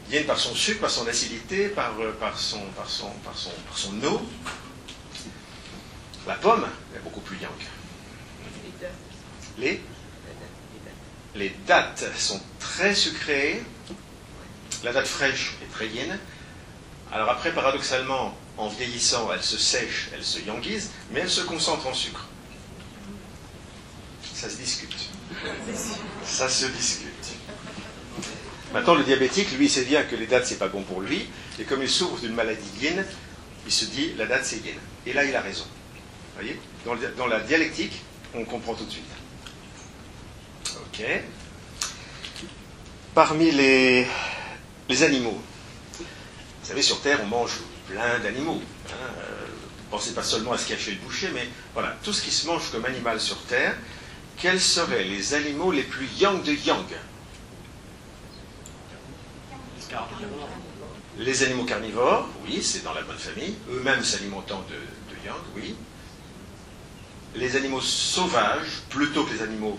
Yin par son sucre, par son acidité, par son eau. La pomme est beaucoup plus yang. Les dattes sont très sucrées. La date fraîche est très yin. Alors après, paradoxalement, en vieillissant, elle se sèche, elle se yanguise, mais elle se concentre en sucre. Ça se discute. Ça se discute. Maintenant, le diabétique, lui, sait bien que les dattes, c'est pas bon pour lui, et comme il souffre d'une maladie yin, il se dit, la date, c'est yin. Et là, il a raison. Vous voyez, dans la dialectique, on comprend tout de suite. Ok. Parmi les animaux, vous savez, sur Terre, on mange plein d'animaux. Hein. Pensez pas seulement à ce qu'a fait le boucher, mais voilà, tout ce qui se mange comme animal sur Terre, quels seraient les animaux les plus yang de yang? Les animaux carnivores, oui, c'est dans la bonne famille, eux-mêmes s'alimentant de yang, oui. Les animaux sauvages, plutôt que les animaux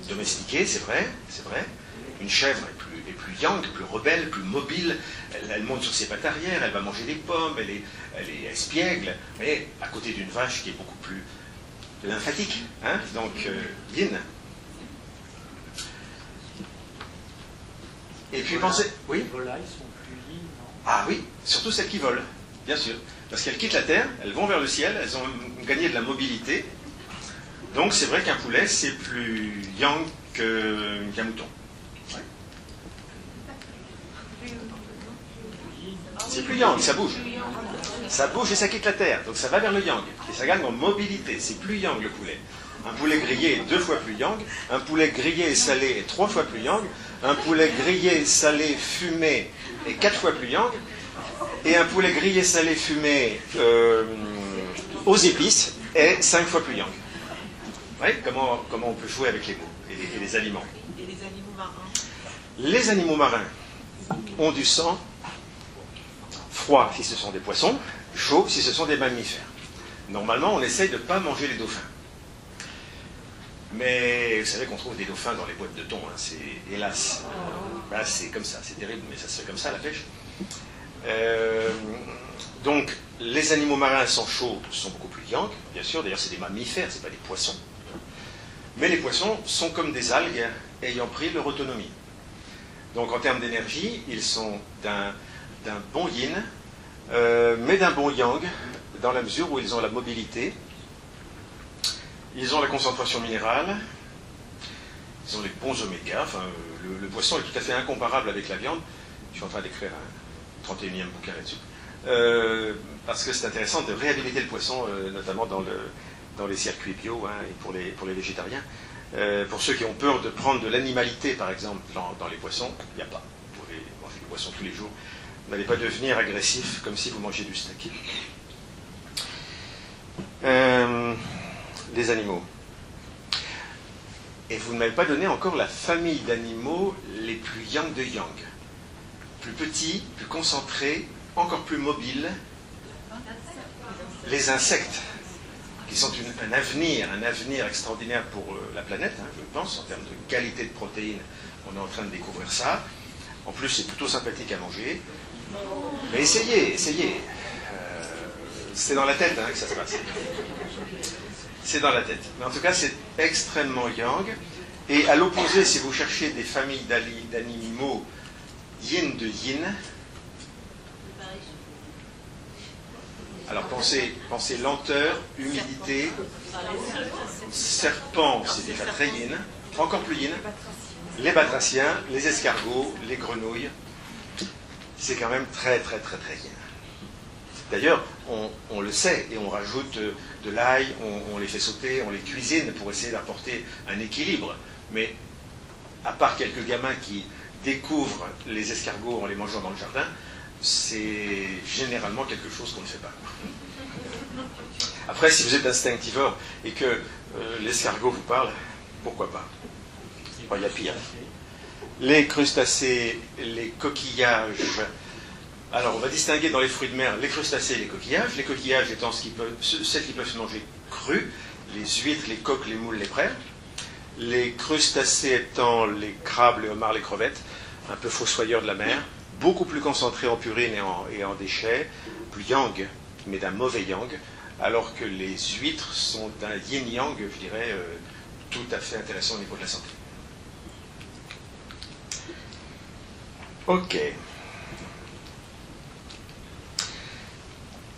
domestiqués, c'est vrai, c'est vrai. Une chèvre est plus yang, plus rebelle, plus mobile, elle monte sur ses pattes arrière, elle va manger des pommes, elle est espiègle, mais à côté d'une vache qui est beaucoup plus lymphatique, hein, donc yin. Et puis pensez, oui. Les volailles sont plus yin, non? Ah oui, surtout celles qui volent, bien sûr. Parce qu'elles quittent la terre, elles vont vers le ciel, elles ont gagné de la mobilité. Donc c'est vrai qu'un poulet, c'est plus yang qu'un mouton. Ouais. C'est plus yang, ça bouge. Ça bouge et ça quitte la terre, donc ça va vers le yang. Et ça gagne en mobilité, c'est plus yang le poulet. Un poulet grillé est 2 fois plus yang, un poulet grillé et salé est 3 fois plus yang, un poulet grillé, salé, fumé est 4 fois plus yang, et un poulet grillé, salé, fumé aux épices est 5 fois plus yang. Vous voyez comment on peut jouer avec les mots et les aliments. Et les animaux marins? Les animaux marins ont du sang froid si ce sont des poissons, chaud si ce sont des mammifères. Normalement, on essaye de ne pas manger les dauphins. Mais vous savez qu'on trouve des dauphins dans les boîtes de thon, hein, c'est hélas. Bah, c'est comme ça, c'est terrible, mais ça se fait comme ça la pêche. Donc, les animaux marins sont chauds, sont beaucoup plus yang, bien sûr, d'ailleurs c'est des mammifères, c'est pas des poissons. Mais les poissons sont comme des algues ayant pris leur autonomie. Donc en termes d'énergie, ils sont d'un bon yin, mais d'un bon yang, dans la mesure où ils ont la mobilité, ils ont la concentration minérale, ils ont les bons oméga, enfin, le poisson est tout à fait incomparable avec la viande. Je suis en train d'écrire un 31e bouquin là-dessus. Parce que c'est intéressant de réhabiliter le poisson, notamment dans les circuits bio, hein, et pour les végétariens. Pour ceux qui ont peur de prendre de l'animalité, par exemple, dans les poissons, il n'y a pas. Vous pouvez manger du poisson tous les jours. Vous n'allez pas devenir agressif comme si vous mangez du steak. Les animaux. Et vous ne m'avez pas donné encore la famille d'animaux les plus yang de yang. Plus petits, plus concentrés, encore plus mobiles. Les insectes, qui sont un avenir extraordinaire pour la planète, hein, je pense, en termes de qualité de protéines. On est en train de découvrir ça. En plus, c'est plutôt sympathique à manger. Mais essayez. C'est dans la tête, hein, que ça se passe. C'est dans la tête. Mais en tout cas, c'est extrêmement yang. Et à l'opposé, si vous cherchez des familles d'animaux yin de yin, alors pensez lenteur, humidité, serpent, c'est déjà très yin, encore plus yin, les batraciens, les escargots, les grenouilles, c'est quand même très yin. D'ailleurs, on le sait, et on rajoute de l'ail, on les fait sauter, on les cuisine pour essayer d'apporter un équilibre. Mais à part quelques gamins qui découvrent les escargots en les mangeant dans le jardin, c'est généralement quelque chose qu'on ne fait pas. Après, si vous êtes instinctivore et que l'escargot vous parle, pourquoi pas? Bon, il y a pire. Les crustacés, les coquillages. Alors, on va distinguer dans les fruits de mer les crustacés et les coquillages. Les coquillages étant celles qui peuvent se manger crues, les huîtres, les coques, les moules, les prairies. Les crustacés étant les crabes, les homards, les crevettes, un peu fossoyeurs de la mer, beaucoup plus concentrés en purine et en déchets, plus yang, mais d'un mauvais yang, alors que les huîtres sont d'un yin-yang, je dirais, tout à fait intéressant au niveau de la santé. Ok.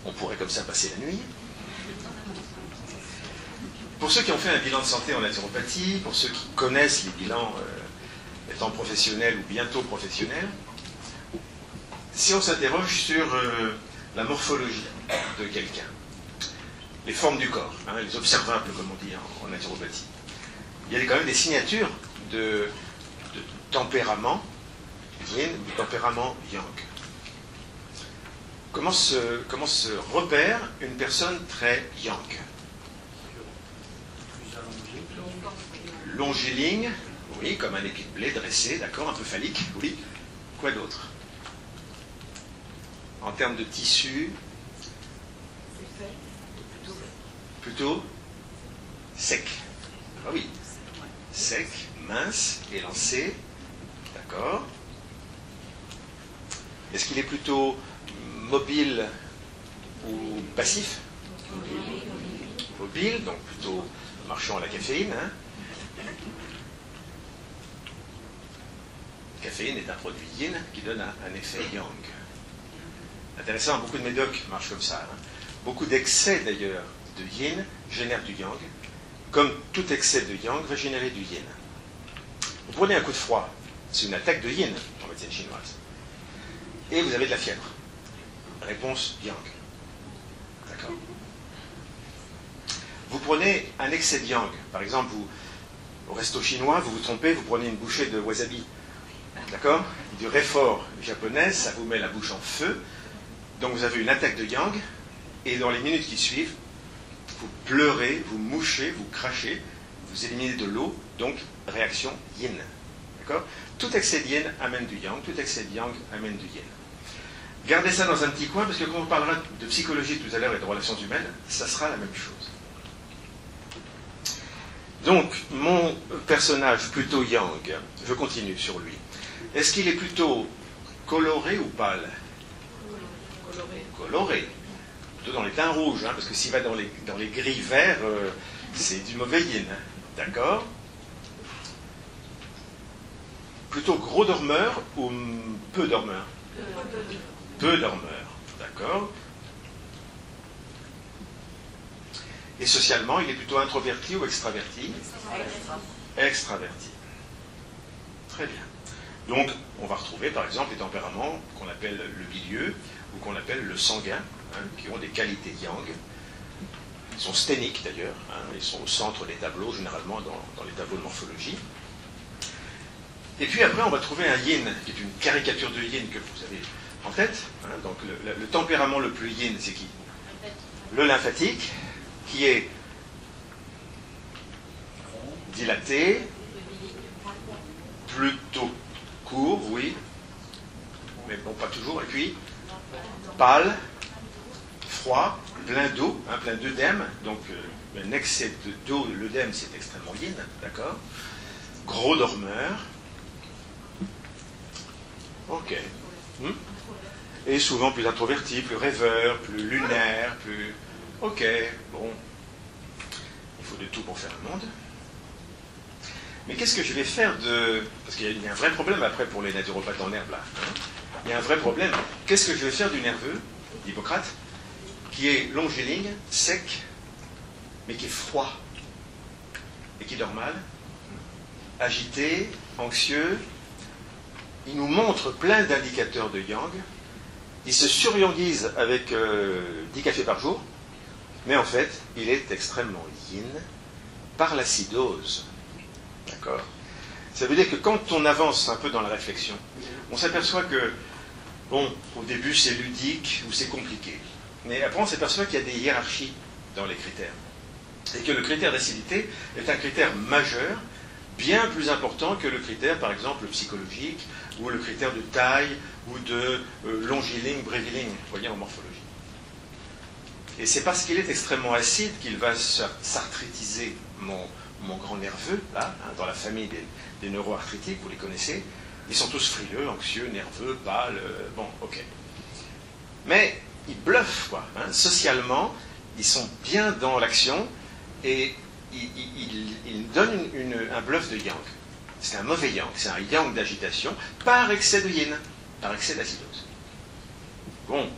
On pourrait comme ça passer la nuit. Pour ceux qui ont fait un bilan de santé en naturopathie, pour ceux qui connaissent les bilans étant professionnels ou bientôt professionnels, si on s'interroge sur la morphologie de quelqu'un, les formes du corps, hein, les observables comme on dit en naturopathie, il y a quand même des signatures de tempérament yin, du tempérament yang. comment se repère une personne très yang? Plus allongé. Longiligne, oui, comme un épi de blé dressé, d'accord, un peu phallique, oui. Quoi d'autre? En termes de tissu, plutôt sec. Ah oui, sec, mince, élancé, d'accord. Est-ce qu'il est plutôt mobile ou passif? Mobile, donc plutôt marchant à la caféine. Hein. La caféine est un produit yin qui donne un effet yang. Intéressant, beaucoup de médocs marchent comme ça. Hein. Beaucoup d'excès d'ailleurs de yin génèrent du yang, comme tout excès de yang va générer du yin. Vous prenez un coup de froid, c'est une attaque de yin en médecine chinoise. Et vous avez de la fièvre. Réponse yang. D'accord. Vous prenez un excès de yang. Par exemple, vous, au resto chinois, vous vous trompez, vous prenez une bouchée de wasabi. D'accord? Du réfort japonais, ça vous met la bouche en feu. Donc vous avez une attaque de yang. Et dans les minutes qui suivent, vous pleurez, vous mouchez, vous crachez, vous éliminez de l'eau. Donc, réaction yin. D'accord? Tout excès de yin amène du yang. Tout excès de yang amène du yin. Gardez ça dans un petit coin, parce que quand on parlera de psychologie tout à l'heure et de relations humaines, ça sera la même chose. Donc, mon personnage plutôt yang, je continue sur lui. Est-ce qu'il est plutôt coloré ou pâle? Coloré. Plutôt dans les teints rouges, hein, parce que s'il va dans les gris verts, c'est du mauvais yin. Hein, d'accord? Plutôt gros dormeur ou peu dormeur? Peu dormeur, d'accord. Et socialement, il est plutôt introverti ou extraverti? Extraverti. Très bien. Donc, on va retrouver par exemple les tempéraments qu'on appelle le milieu ou qu'on appelle le sanguin, hein, qui ont des qualités yang. Ils sont sténiques d'ailleurs, hein, ils sont au centre des tableaux, généralement dans les tableaux de morphologie. Et puis après, on va trouver un yin, qui est une caricature de yin que vous avez en tête. Hein, donc le tempérament le plus yin, c'est qui? Le lymphatique, qui est dilaté, plutôt court, oui, mais bon, pas toujours, et puis pâle, froid, plein d'eau, hein, plein d'œdème, donc un excès d'eau, l'œdème c'est extrêmement yin, d'accord. Gros dormeur, ok. Et souvent plus introverti, plus rêveur, plus lunaire, plus... Ok, bon. Il faut de tout pour faire le monde. Mais qu'est-ce que je vais faire de... Parce qu'il y a un vrai problème après pour les naturopathes en herbe, là. Hein. Il y a un vrai problème. Qu'est-ce que je vais faire du nerveux, d'Hippocrate, qui est longiligne, sec, mais qui est froid, et qui dort mal, agité, anxieux. Il nous montre plein d'indicateurs de yang. Il se suryanguise avec 10 cafés par jour, mais en fait, il est extrêmement yin par l'acidose. D'accord? Ça veut dire que quand on avance un peu dans la réflexion, on s'aperçoit que, bon, au début c'est ludique ou c'est compliqué, mais après on s'aperçoit qu'il y a des hiérarchies dans les critères. Et que le critère d'acidité est un critère majeur, bien plus important que le critère, par exemple, psychologique, ou le critère de taille, ou de longiligne, bréviligne, vous voyez, en morphologie. Et c'est parce qu'il est extrêmement acide qu'il va s'arthritiser mon grand nerveux, là, hein, dans la famille des neuroarthritiques, vous les connaissez. Ils sont tous frileux, anxieux, nerveux, pâles, bon, ok. Mais ils bluffent, quoi. Hein. Socialement, ils sont bien dans l'action, et ils donnent un bluff de yang. C'est un mauvais yang, c'est un yang d'agitation, par excès de yin, par excès d'acidose. Bon.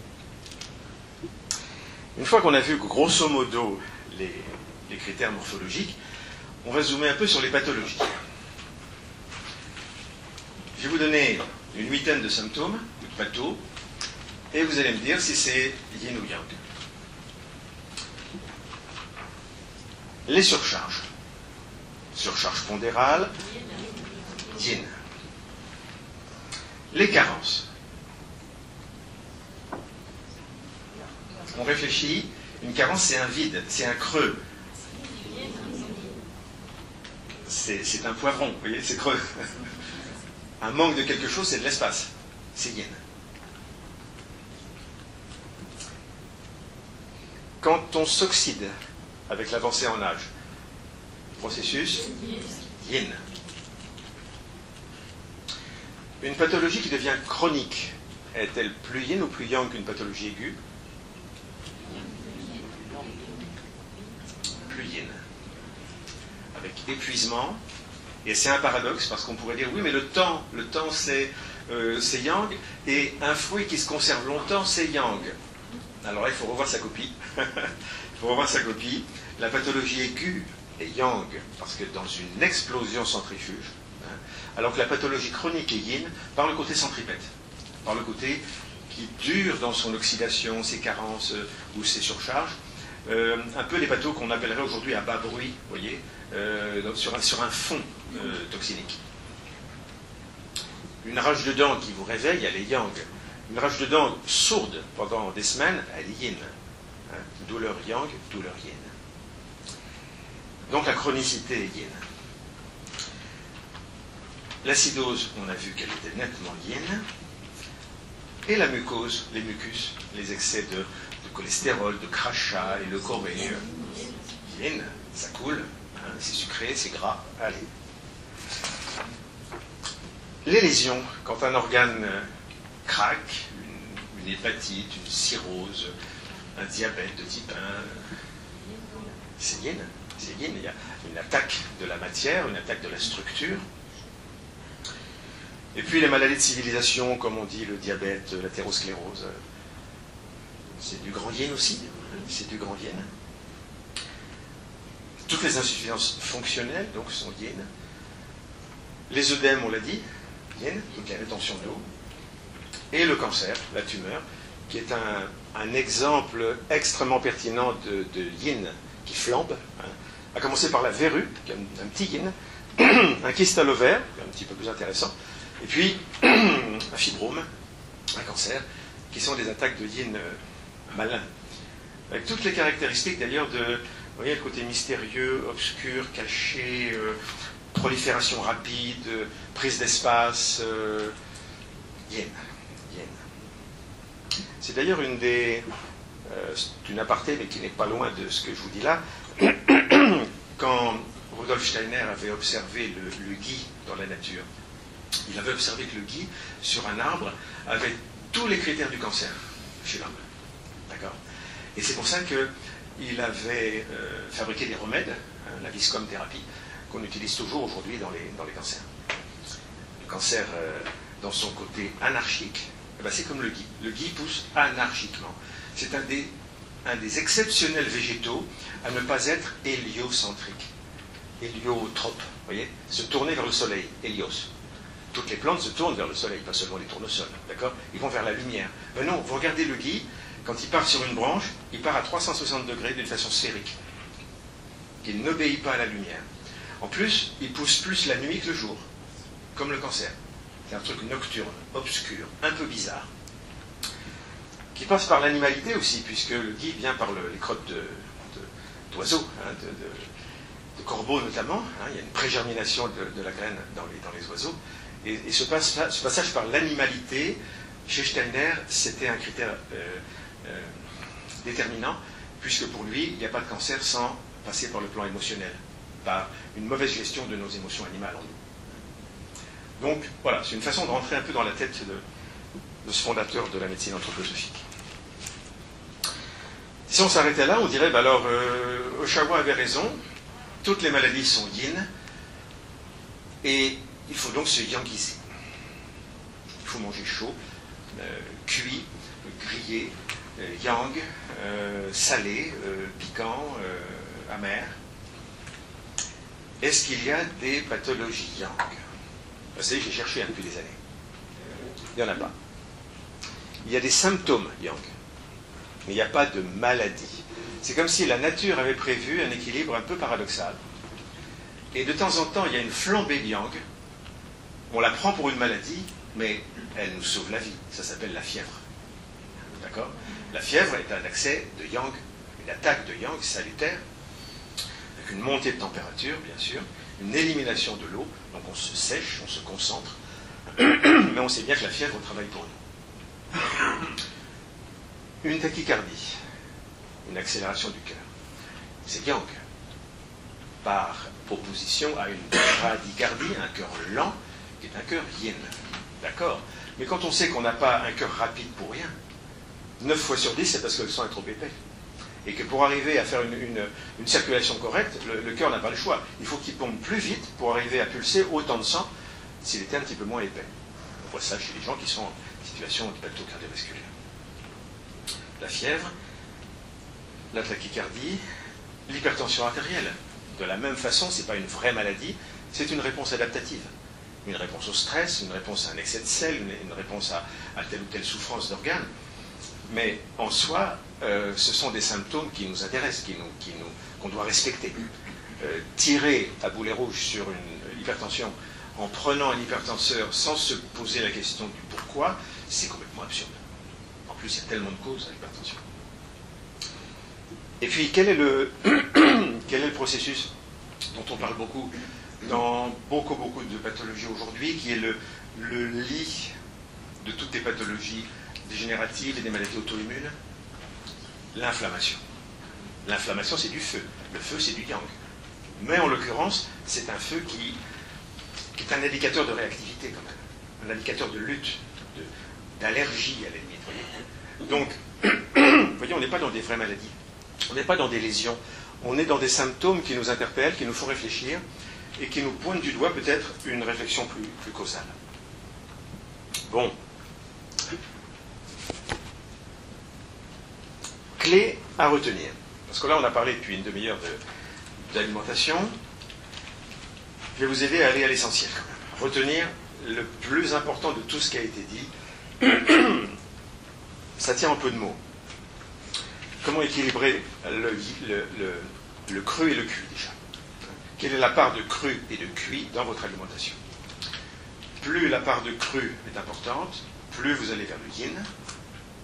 Une fois qu'on a vu grosso modo les critères morphologiques, on va zoomer un peu sur les pathologies. Je vais vous donner une huitaine de symptômes, de pathos, et vous allez me dire si c'est yin ou yang. Les surcharges. Surcharge pondérale, yin. Les carences. On réfléchit, une carence c'est un vide, c'est un creux. C'est un poivron, vous voyez, c'est creux. Un manque de quelque chose, c'est de l'espace. C'est yin. Quand on s'oxyde avec l'avancée en âge, processus yin. Une pathologie qui devient chronique, est-elle plus yin ou plus yang qu'une pathologie aiguë? Plus yin. Avec épuisement, et c'est un paradoxe parce qu'on pourrait dire oui mais le temps c'est yang, et un fruit qui se conserve longtemps c'est yang. Alors là il faut revoir sa copie. Il faut revoir sa copie. La pathologie aiguë est yang, parce que dans une explosion centrifuge, alors que la pathologie chronique est yin par le côté centripète, par le côté qui dure dans son oxydation, ses carences ou ses surcharges, un peu les pathos qu'on appellerait aujourd'hui à bas bruit, vous voyez, sur un fond toxinique. Une rage de dents qui vous réveille, elle est yang. Une rage de dents sourde pendant des semaines, elle est yin. Douleur yang, douleur yin. Donc la chronicité est yin. L'acidose, on a vu qu'elle était nettement yin. Et la mucose, les mucus, les excès de cholestérol, de crachat et le corée, yin, ça coule, hein, c'est sucré, c'est gras, allez. Les lésions, quand un organe craque, une hépatite, une cirrhose, un diabète de type 1, c'est yin. C'est yin, il y a une attaque de la matière, une attaque de la structure. Et puis les maladies de civilisation, comme on dit, le diabète, l'athérosclérose, c'est du grand yin aussi, c'est du grand yin. Toutes les insuffisances fonctionnelles, donc, sont yin. Les œdèmes, on l'a dit, yin, donc la rétention d'eau. Et le cancer, la tumeur, qui est un exemple extrêmement pertinent de yin qui flambe, hein, à commencer par la verrue, qui est un petit yin, un kyste à l'ovaire, un petit peu plus intéressant, et puis un fibrome, un cancer, qui sont des attaques de yin malin, avec toutes les caractéristiques d'ailleurs de, vous voyez, le côté mystérieux, obscur, caché, prolifération rapide, prise d'espace, yin. C'est d'ailleurs une des... c'est une aparté, mais qui n'est pas loin de ce que je vous dis là. Quand Rudolf Steiner avait observé le gui dans la nature, il avait observé que le gui, sur un arbre, avait tous les critères du cancer chez l'homme. D'accord? Et c'est pour ça qu'il avait fabriqué des remèdes, hein, la viscome thérapie, qu'on utilise toujours aujourd'hui dans les cancers. Le cancer, dans son côté anarchique, eh ben, c'est comme le gui. Le gui pousse anarchiquement. C'est un des exceptionnels végétaux à ne pas être héliocentrique. Héliotrope, vous voyez, se tourner vers le soleil, hélios. Toutes les plantes se tournent vers le soleil, pas seulement les tournesols, d'accord? Ils vont vers la lumière. Ben non, vous regardez le gui, quand il part sur une branche, il part à 360 degrés d'une façon sphérique. Il n'obéit pas à la lumière. En plus, il pousse plus la nuit que le jour, comme le cancer. C'est un truc nocturne, obscur, un peu bizarre, qui passe par l'animalité aussi, puisque le gui vient par les crottes d'oiseaux, hein, de corbeaux notamment. Hein, il y a une prégermination de la graine dans les oiseaux. Et ce passage par l'animalité, chez Steiner, c'était un critère déterminant, puisque pour lui, il n'y a pas de cancer sans passer par le plan émotionnel, par une mauvaise gestion de nos émotions animales en nous. Donc, voilà, c'est une façon de rentrer un peu dans la tête de ce fondateur de la médecine anthroposophique. Si on s'arrêtait là, on dirait, bah alors, Oshawa avait raison, toutes les maladies sont yin, et il faut donc se yangiser. Il faut manger chaud, cuit, grillé, yang, salé, piquant, amer. Est-ce qu'il y a des pathologies yang? Vous savez, j'ai cherché depuis des années. Il n'y en a pas. Il y a des symptômes yang, mais il n'y a pas de maladie. C'est comme si la nature avait prévu un équilibre un peu paradoxal. Et de temps en temps, il y a une flambée de yang. On la prend pour une maladie, mais elle nous sauve la vie. Ça s'appelle la fièvre. D'accord? La fièvre est un accès de yang, une attaque de yang salutaire, avec une montée de température, bien sûr, une élimination de l'eau, donc on se sèche, on se concentre, mais on sait bien que la fièvre travaille pour nous. Une tachycardie, une accélération du cœur, c'est yang, par opposition à une bradycardie, un cœur lent, qui est un cœur yin. D'accord? Mais quand on sait qu'on n'a pas un cœur rapide pour rien, 9 fois sur 10, c'est parce que le sang est trop épais. Et que pour arriver à faire une circulation correcte, le cœur n'a pas le choix. Il faut qu'il pompe plus vite pour arriver à pulser autant de sang s'il était un petit peu moins épais. On voit ça chez les gens qui sont en situation de plateau cardiovasculaire. La fièvre, la tachycardie, l'hypertension artérielle. De la même façon, ce n'est pas une vraie maladie, c'est une réponse adaptative. Une réponse au stress, une réponse à un excès de sel, une réponse à telle ou telle souffrance d'organes. Mais en soi, ce sont des symptômes qui nous intéressent, qu'on doit respecter. Tirer à boulet rouge sur une hypertension en prenant un hypertenseur sans se poser la question du pourquoi, c'est complètement absurde. En plus, il y a tellement de causes à l'hypertension. Et puis, quel est le processus dont on parle beaucoup dans beaucoup de pathologies aujourd'hui, qui est le lit de toutes les pathologies dégénératives et des maladies auto-immunes? L'inflammation. L'inflammation, c'est du feu. Le feu, c'est du yang. Mais en l'occurrence, c'est un feu qui est un indicateur de réactivité quand même. Un indicateur de lutte, d'allergie à la limite. Donc, vous voyez, on n'est pas dans des vraies maladies. On n'est pas dans des lésions. On est dans des symptômes qui nous interpellent, qui nous font réfléchir et qui nous pointent du doigt peut-être une réflexion plus causale. Bon. Clés à retenir. Parce que là, on a parlé depuis une demi-heure d'alimentation. Je vais vous aider à aller à l'essentiel quand même. Retenir le plus important de tout ce qui a été dit. Ça tient en peu de mots. Comment équilibrer le cru et le cuit déjà? Quelle est la part de cru et de cuit dans votre alimentation? Plus la part de cru est importante, plus vous allez vers le yin,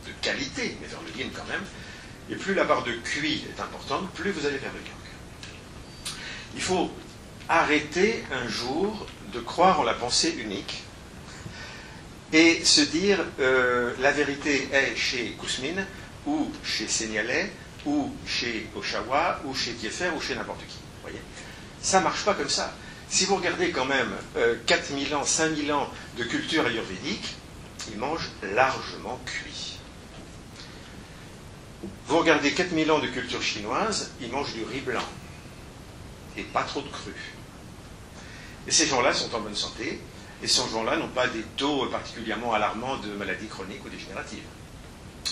de qualité, mais vers le yin quand même, et plus la part de cuit est importante, plus vous allez vers le yang. Il faut arrêter un jour de croire en la pensée unique et se dire la vérité est chez Kousmine, ou chez Seignalais, ou chez Oshawa, ou chez Kieffer, ou chez n'importe qui. Voyez, ça ne marche pas comme ça. Si vous regardez quand même 4000 ans, 5000 ans de culture ayurvédique, ils mangent largement cuit. Vous regardez 4000 ans de culture chinoise, ils mangent du riz blanc. Et pas trop de cru. Et ces gens-là sont en bonne santé, et ces gens-là n'ont pas des taux particulièrement alarmants de maladies chroniques ou dégénératives.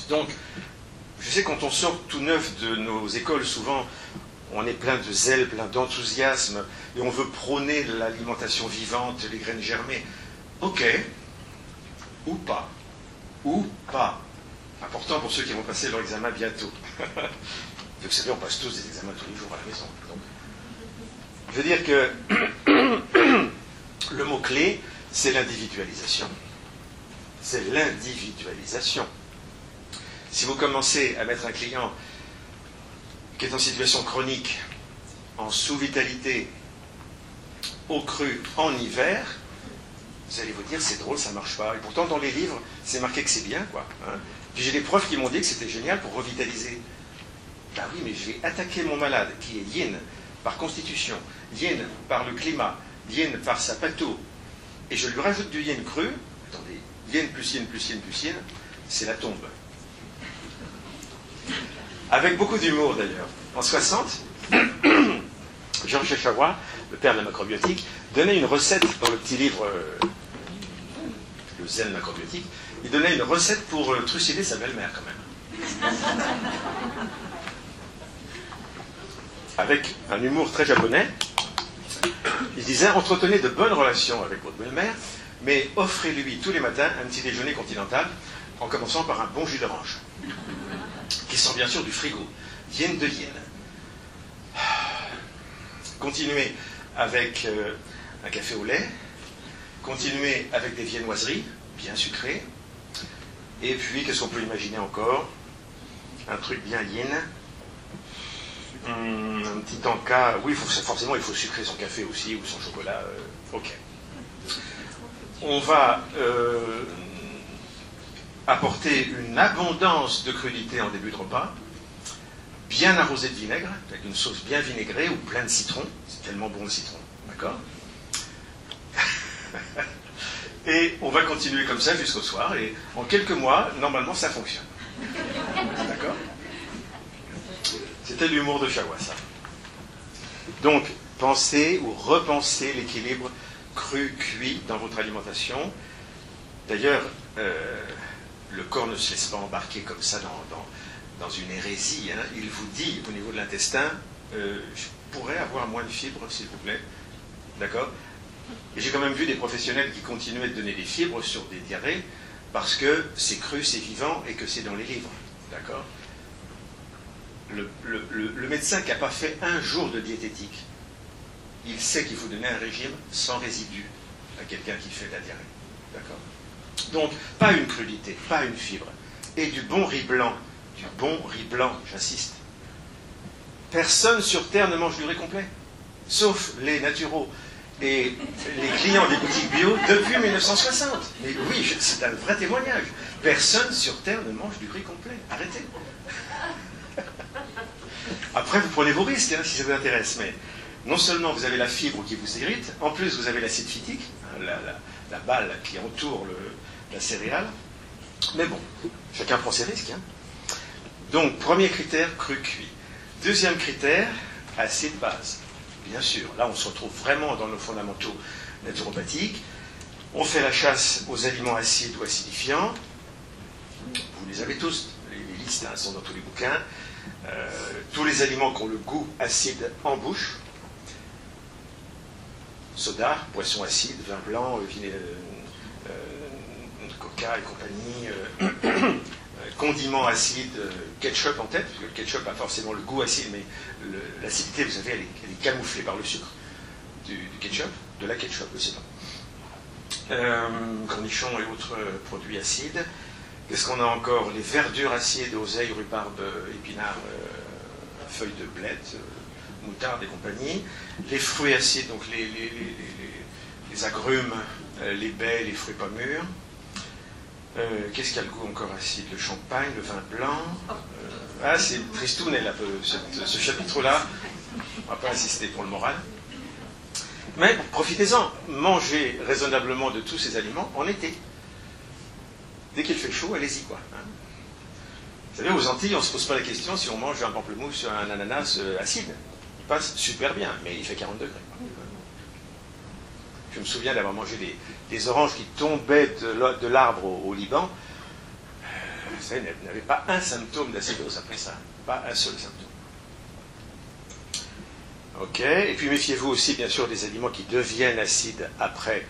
Donc, je sais quand on sort tout neuf de nos écoles, souvent on est plein de zèle, plein d'enthousiasme, et on veut prôner l'alimentation vivante, les graines germées. Ok, ou pas. Ou pas. Important pour ceux qui vont passer leur examen bientôt. Vous savez, on passe tous des examens tous les jours à la maison. Donc, je veux dire que le mot-clé, c'est l'individualisation. C'est l'individualisation. Si vous commencez à mettre un client qui est en situation chronique, en sous-vitalité, au cru, en hiver, vous allez vous dire, c'est drôle, ça ne marche pas. Et pourtant, dans les livres, c'est marqué que c'est bien, quoi. Hein. Puis j'ai des profs qui m'ont dit que c'était génial pour revitaliser. Ben oui, mais je vais attaquer mon malade, qui est yin par constitution, yin par le climat, yin par sa patho, et je lui rajoute du yin cru. Attendez, yin plus yin plus yin plus yin, c'est la tombe. Avec beaucoup d'humour d'ailleurs. En 60, Georges Oshawa, le père de la macrobiotique, donnait une recette dans le petit livre Le Zen macrobiotique. Il donnait une recette pour trucider sa belle-mère quand même. Avec un humour très japonais. Il disait, entretenez de bonnes relations avec votre belle-mère, mais offrez-lui tous les matins un petit déjeuner continental, en commençant par un bon jus d'orange, qui sort bien sûr du frigo, yin de yin. Continuez avec un café au lait, continuez avec des viennoiseries bien sucrées, Et puis, qu'est-ce qu'on peut imaginer encore? Un truc bien yin. Un petit encas. Oui, forcément, il faut sucrer son café aussi, ou son chocolat. Ok. On va apporter une abondance de crudité en début de repas, bien arrosé de vinaigre, avec une sauce bien vinaigrée ou plein de citron. C'est tellement bon le citron. D'accord? Et on va continuer comme ça jusqu'au soir. Et en quelques mois, normalement, ça fonctionne. D'accord? C'était l'humour de Chawa, ça. Donc, pensez ou repensez l'équilibre cru-cuit dans votre alimentation. D'ailleurs, le corps ne se laisse pas embarquer comme ça dans une hérésie. Hein. Il vous dit, au niveau de l'intestin, je pourrais avoir moins de fibres, s'il vous plaît. D'accord? Et j'ai quand même vu des professionnels qui continuaient de donner des fibres sur des diarrhées parce que c'est cru, c'est vivant et que c'est dans les livres. D'accord? Le médecin qui n'a pas fait un jour de diététique, il sait qu'il faut donner un régime sans résidus à quelqu'un qui fait de la diarrhée. D'accord? Donc, pas une crudité, pas une fibre. Et du bon riz blanc, j'insiste. Personne sur Terre ne mange du riz complet, sauf les naturaux et les clients des boutiques bio depuis 1960. Mais oui, c'est un vrai témoignage. Personne sur Terre ne mange du riz complet. Arrêtez. Après, vous prenez vos risques, hein, si ça vous intéresse, mais non seulement vous avez la fibre qui vous irrite, en plus vous avez l'acide phytique, hein, la balle qui entoure la céréale. Mais bon, chacun prend ses risques. Hein. Donc, premier critère, cru-cuit. Deuxième critère, acide-base. Bien sûr, là on se retrouve vraiment dans nos fondamentaux naturopathiques. On fait la chasse aux aliments acides ou acidifiants. Vous les avez tous, les listes hein, sont dans tous les bouquins. Tous les aliments qui ont le goût acide en bouche. Soda, boisson acide, vin blanc, coca et compagnie, condiments acides, ketchup en tête, parce que le ketchup a forcément le goût acide, mais l'acidité, vous savez, elle est camouflée par le sucre du ketchup, de la ketchup, c'est pas. Cornichons et autres produits acides. Qu'est-ce qu'on a encore? Les verdures acides, oseille, rhubarbe, épinards, feuilles de blette, moutarde et compagnie. Les fruits acides, donc les agrumes, les baies, les fruits pas mûrs. Qu'est-ce qui a le goût encore acide? Le champagne, le vin blanc. C'est tristoun, ce chapitre-là. On ne va pas insister pour le moral. Mais profitez-en. Mangez raisonnablement de tous ces aliments en été. Dès qu'il fait chaud, allez-y, quoi. Vous savez, aux Antilles, on ne se pose pas la question si on mange un pamplemousse ou un ananas acide. Il passe super bien, mais il fait 40 degrés. Je me souviens d'avoir mangé des oranges qui tombaient de l'arbre au Liban. Vous savez, n'avait pas un symptôme d'acidose après ça. Pas un seul symptôme. Ok. Et puis méfiez-vous aussi, bien sûr, des aliments qui deviennent acides après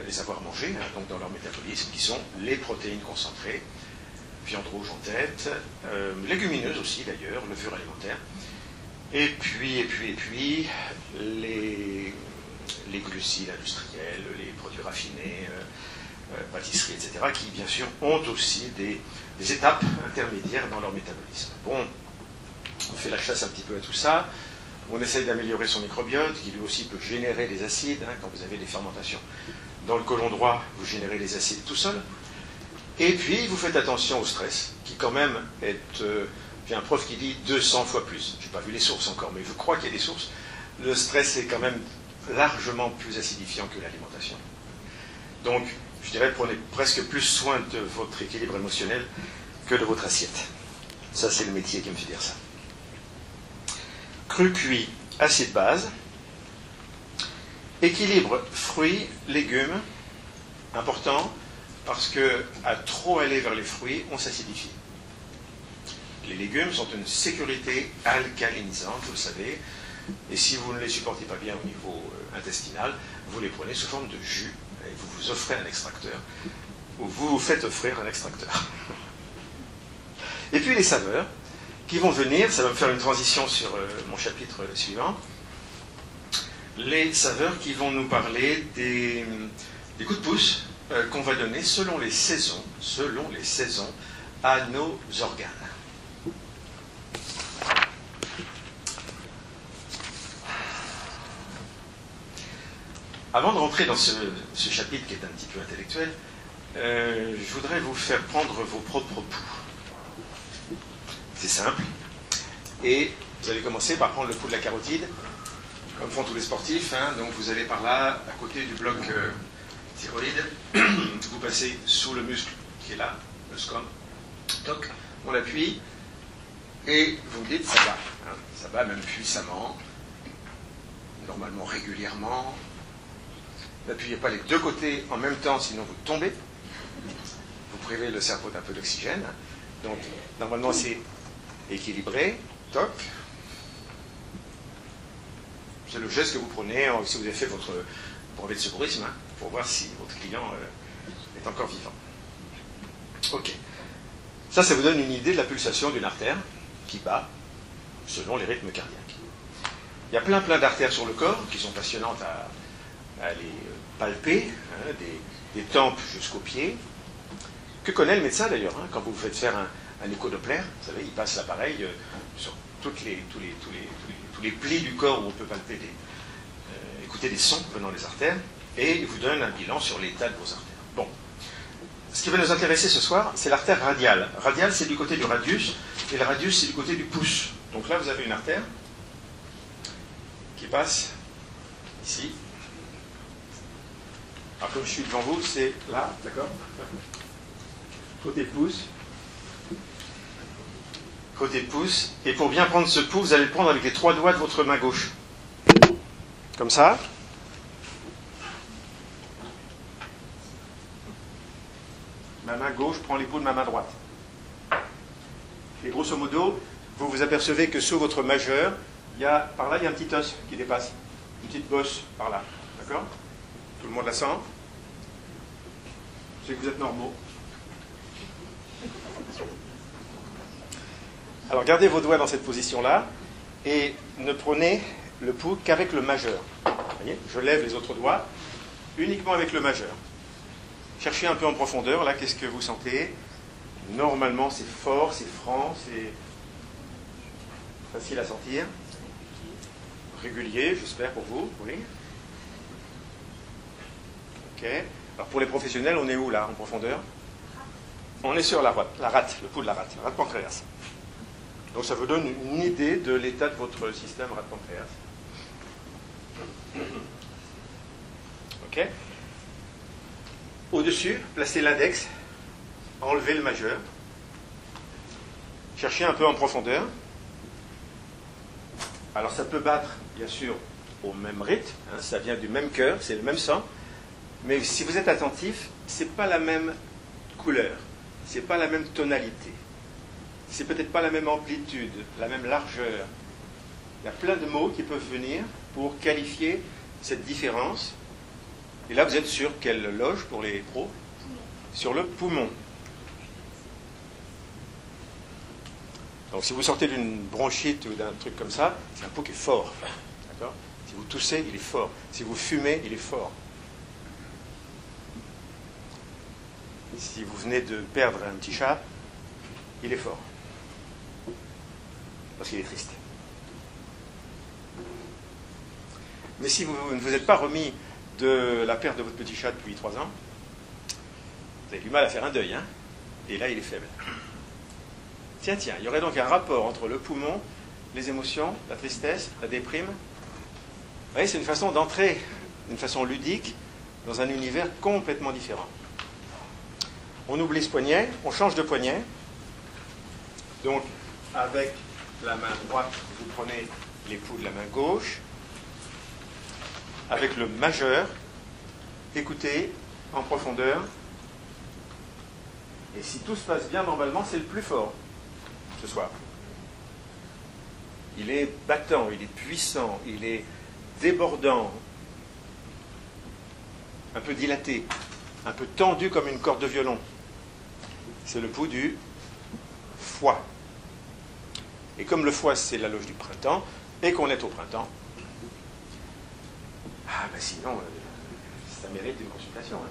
les avoir mangés, hein, donc dans leur métabolisme, qui sont les protéines concentrées, viande rouge en tête, légumineuses aussi d'ailleurs, levure alimentaire, et puis les glucides industriels, les produits raffinés, pâtisseries, etc., qui bien sûr ont aussi des étapes intermédiaires dans leur métabolisme. Bon, on fait la chasse un petit peu à tout ça. On essaye d'améliorer son microbiote, qui lui aussi peut générer des acides. Hein, quand vous avez des fermentations dans le côlon droit, vous générez des acides tout seul. Et puis, vous faites attention au stress, qui quand même est... j'ai un prof qui dit 200 fois plus. Je n'ai pas vu les sources encore, mais je crois qu'il y a des sources. Le stress est quand même largement plus acidifiant que l'alimentation. Donc, je dirais, prenez presque plus soin de votre équilibre émotionnel que de votre assiette. Ça, c'est le métier qui me fait dire ça. Cru cuit, acide base. Équilibre fruits, légumes. Important, parce que à trop aller vers les fruits, on s'acidifie. Les légumes sont une sécurité alcalinisante, vous le savez, et si vous ne les supportez pas bien au niveau intestinal, vous les prenez sous forme de jus, et vous vous offrez un extracteur, ou vous vous faites offrir un extracteur. Et puis les saveurs, qui vont venir, ça va me faire une transition sur mon chapitre suivant, les saveurs qui vont nous parler des coups de pouce qu'on va donner selon les saisons à nos organes. Avant de rentrer dans ce chapitre qui est un petit peu intellectuel, je voudrais vous faire prendre vos propres pouls. C'est simple. Et vous allez commencer par prendre le pouls de la carotide, comme font tous les sportifs. Hein. Donc vous allez par là, à côté du bloc thyroïde, vous passez sous le muscle qui est là, le scom. Toc, on l'appuie, et vous me dites ça va. Hein. Ça va même puissamment, normalement régulièrement. N'appuyez pas les deux côtés en même temps, sinon vous tombez. Vous privez le cerveau d'un peu d'oxygène. Donc, normalement, c'est équilibré. Toc. C'est le geste que vous prenez si vous avez fait votre brevet de secourisme, hein, pour voir si votre client est encore vivant. Ok. Ça vous donne une idée de la pulsation d'une artère qui bat selon les rythmes cardiaques. Il y a plein d'artères sur le corps qui sont passionnantes à les palper, hein, des tempes jusqu'aux pieds, que connaît le médecin d'ailleurs, hein, quand vous faites faire un écho-doppler, vous savez, il passe l'appareil sur tous les plis du corps où on peut palper écouter des sons venant des artères, et il vous donne un bilan sur l'état de vos artères. Bon. Ce qui va nous intéresser ce soir, c'est l'artère radiale. Radiale, c'est du côté du radius, et le radius, c'est du côté du pouce. Donc là, vous avez une artère qui passe ici. Alors comme je suis devant vous, c'est là, d'accord? Côté pouce. Côté pouce. Et pour bien prendre ce pouls, vous allez le prendre avec les 3 doigts de votre main gauche. Comme ça. Ma main gauche prend l'épaule de ma main droite. Et grosso modo, vous vous apercevez que sous votre majeur, par là, il y a un petit os qui dépasse. Une petite bosse par là. D'accord? Tout le monde la sent? C'est que vous êtes normaux. Alors gardez vos doigts dans cette position-là et ne prenez le pouls qu'avec le majeur. Vous voyez, je lève les autres doigts uniquement avec le majeur. Cherchez un peu en profondeur, là, qu'est-ce que vous sentez? Normalement, c'est fort, c'est franc, c'est facile à sentir. Régulier, j'espère pour vous, oui. Ok. Alors pour les professionnels, on est où là, en profondeur? On est sur la rate, le pouls de la rate pancréas. Donc ça vous donne une idée de l'état de votre système rate pancréas. Ok. Au-dessus, placez l'index, enlevez le majeur. Cherchez un peu en profondeur. Alors ça peut battre, bien sûr, au même rythme, hein, ça vient du même cœur, c'est le même sang, mais si vous êtes attentif, c'est pas la même couleur, c'est pas la même tonalité, c'est peut-être pas la même amplitude, la même largeur. Il y a plein de mots qui peuvent venir pour qualifier cette différence. Et là, vous êtes sur quelle loge pour les pros? Sur le poumon. Donc si vous sortez d'une bronchite ou d'un truc comme ça, c'est un pouls qui est fort. D'accord? Si vous toussez, il est fort. Si vous fumez, il est fort. Si vous venez de perdre un petit chat, il est fort. Parce qu'il est triste. Mais si vous ne vous êtes pas remis de la perte de votre petit chat depuis 3 ans, vous avez du mal à faire un deuil, hein? Et là, il est faible. Tiens, il y aurait donc un rapport entre le poumon, les émotions, la tristesse, la déprime. Vous voyez, c'est une façon d'entrer, d'une façon ludique, dans un univers complètement différent. On oublie ce poignet, on change de poignet. Donc, avec la main droite, vous prenez les pouls de la main gauche. Avec le majeur, écoutez en profondeur. Et si tout se passe bien, normalement, c'est le plus fort ce soir. Il est battant, il est puissant, il est débordant, un peu dilaté, un peu tendu comme une corde de violon. C'est le pouls du foie. Et comme le foie, c'est la loge du printemps, et qu'on est au printemps, ah ben sinon, ça mérite une consultation. Hein.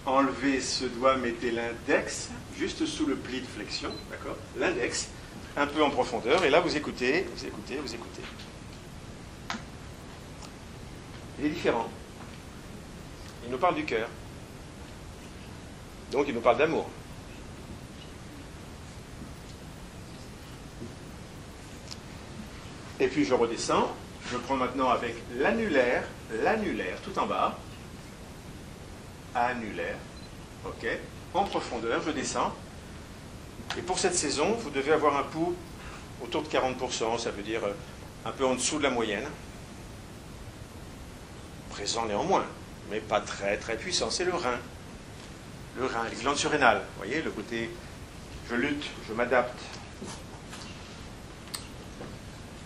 Enlevez ce doigt, mettez l'index juste sous le pli de flexion, d'accord? L'index, un peu en profondeur, et là vous écoutez, vous écoutez, vous écoutez. Il est différent. Il nous parle du cœur. Donc il nous parle d'amour. Et puis je redescends, je prends maintenant avec l'annulaire, tout en bas, annulaire, ok, en profondeur, je descends, et pour cette saison, vous devez avoir un pouls autour de 40%, ça veut dire un peu en dessous de la moyenne, présent néanmoins, mais pas très très puissant, c'est le rein, les glandes surrénales, vous voyez, le côté, je lutte, je m'adapte.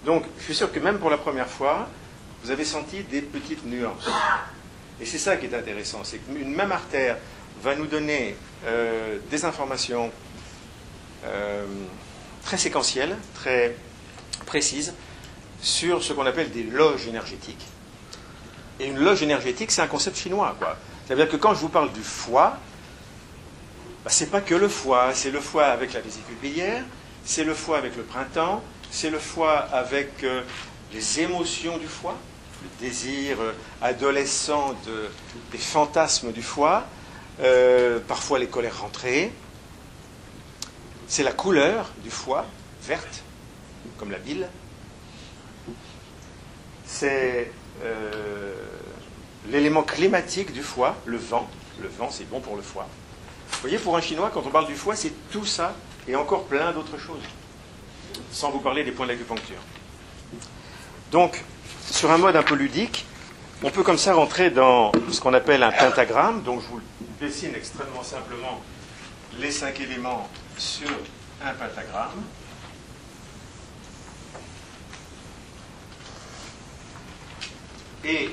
Donc, je suis sûr que même pour la première fois, vous avez senti des petites nuances. Et c'est ça qui est intéressant, c'est qu'une même artère va nous donner des informations très séquentielles, très précises, sur ce qu'on appelle des loges énergétiques. Et une loge énergétique, c'est un concept chinois, quoi. C'est-à-dire que quand je vous parle du foie, bah, c'est pas que le foie, c'est le foie avec la vésicule biliaire, c'est le foie avec le printemps, c'est le foie avec les émotions du foie, le désir adolescent des fantasmes du foie, parfois les colères rentrées. C'est la couleur du foie, verte, comme la bile. C'est l'élément climatique du foie, le vent. Le vent, c'est bon pour le foie. Vous voyez, pour un Chinois, quand on parle du foie, c'est tout ça et encore plein d'autres choses, sans vous parler des points d'acupuncture. Donc, sur un mode un peu ludique, on peut comme ça rentrer dans ce qu'on appelle un pentagramme. Donc, je vous dessine extrêmement simplement les 5 éléments sur un pentagramme. Et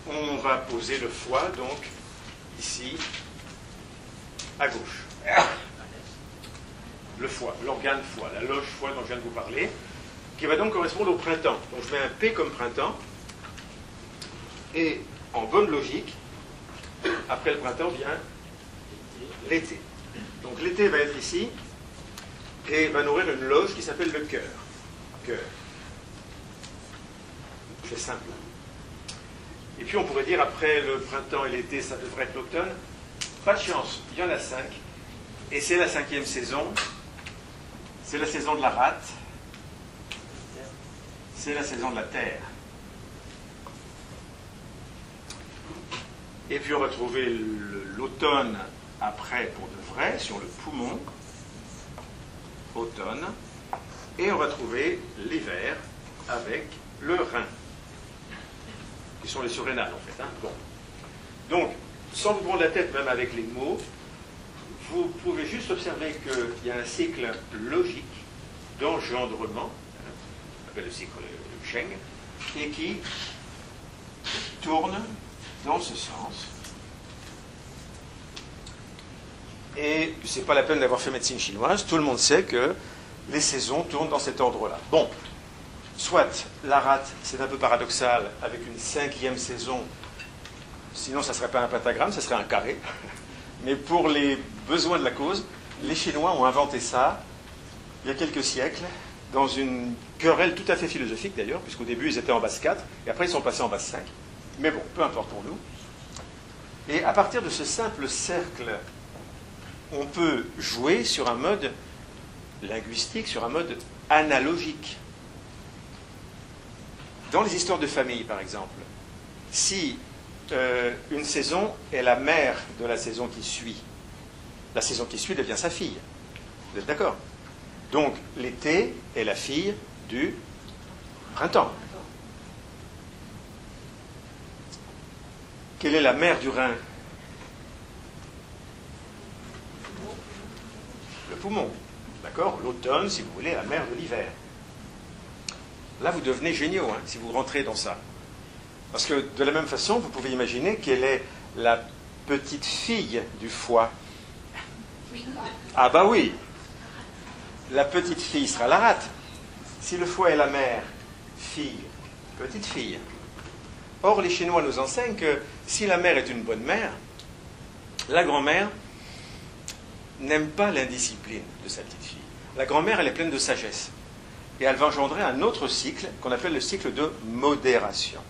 on va poser le foie, donc, ici, à gauche. Le foie, l'organe foie, la loge foie dont je viens de vous parler, qui va donc correspondre au printemps. Donc je mets un P comme printemps, et en bonne logique, après le printemps vient l'été. Donc l'été va être ici, et va nourrir une loge qui s'appelle le cœur. Cœur. C'est simple. Et puis on pourrait dire, après le printemps et l'été, ça devrait être l'automne. Pas de chance, il y en a 5. Et c'est la 5e saison. C'est la saison de la rate. C'est la saison de la terre. Et puis on va trouver l'automne après pour de vrai, sur le poumon. Automne. Et on va trouver l'hiver avec le rein, qui sont les surrénales en fait. Hein. Bon. Donc, sans vous prendre la tête même avec les mots, vous pouvez juste observer qu'il y a un cycle logique d'engendrement, on appelle le cycle Sheng, et qui tourne dans ce sens. Et c'est pas la peine d'avoir fait médecine chinoise, tout le monde sait que les saisons tournent dans cet ordre-là. Bon, soit la rate, c'est un peu paradoxal, avec une 5e saison, sinon ça ne serait pas un pentagramme, ça serait un carré. Mais pour les besoins de la cause, les Chinois ont inventé ça il y a quelques siècles, dans une querelle tout à fait philosophique d'ailleurs, puisqu'au début ils étaient en base 4, et après ils sont passés en base 5. Mais bon, peu importe pour nous. Et à partir de ce simple cercle, on peut jouer sur un mode linguistique, sur un mode analogique. Dans les histoires de famille, par exemple, si une saison est la mère de la saison qui suit devient sa fille. Vous êtes d'accord? Donc, l'été est la fille du printemps. Quelle est la mère du rein? Le poumon. D'accord? L'automne, si vous voulez, la mère de l'hiver. Là, vous devenez géniaux, hein, si vous rentrez dans ça. Parce que, de la même façon, vous pouvez imaginer quelle est la petite fille du foie. Ah bah oui! La petite fille sera la rate. Si le foie est la mère, fille, petite fille. Or, les Chinois nous enseignent que si la mère est une bonne mère, la grand-mère n'aime pas l'indiscipline de sa petite fille. La grand-mère, elle est pleine de sagesse. Et elle va engendrer un autre cycle qu'on appelle le cycle de modération.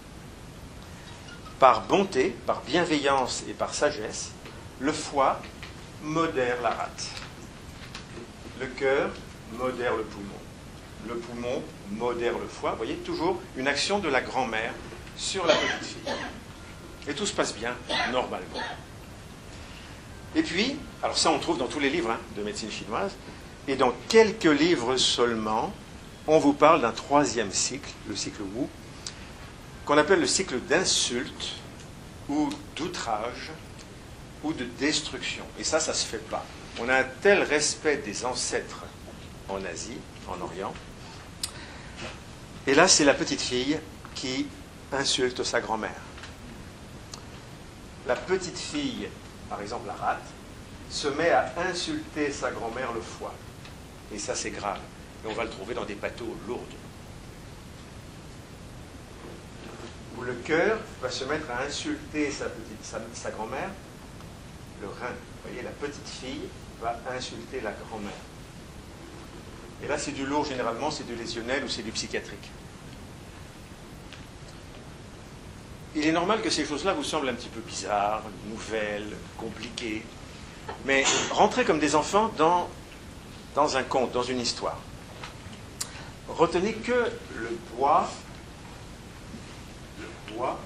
Par bonté, par bienveillance et par sagesse, le foie modère la rate. Le cœur modère le poumon. Le poumon modère le foie. Vous voyez, toujours une action de la grand-mère sur la petite fille. Et tout se passe bien, normalement. Et puis, alors ça on trouve dans tous les livres de médecine chinoise, et dans quelques livres seulement, on vous parle d'un troisième cycle, le cycle Wu, qu'on appelle le cycle d'insulte, ou d'outrage, ou de destruction. Et ça se fait pas. On a un tel respect des ancêtres en Asie, en Orient. Et là, c'est la petite fille qui insulte sa grand-mère. La petite fille, par exemple la rate, se met à insulter sa grand-mère le foie. Et ça, c'est grave. Et on va le trouver dans des pâteaux lourdes. Où le cœur va se mettre à insulter sa grand-mère, le rein. Vous voyez, la petite fille va insulter la grand-mère. Et là, c'est du lourd, généralement, c'est du lésionnel ou c'est du psychiatrique. Il est normal que ces choses-là vous semblent un petit peu bizarres, nouvelles, compliquées. Mais rentrez comme des enfants dans un conte, dans une histoire. Retenez que le bois,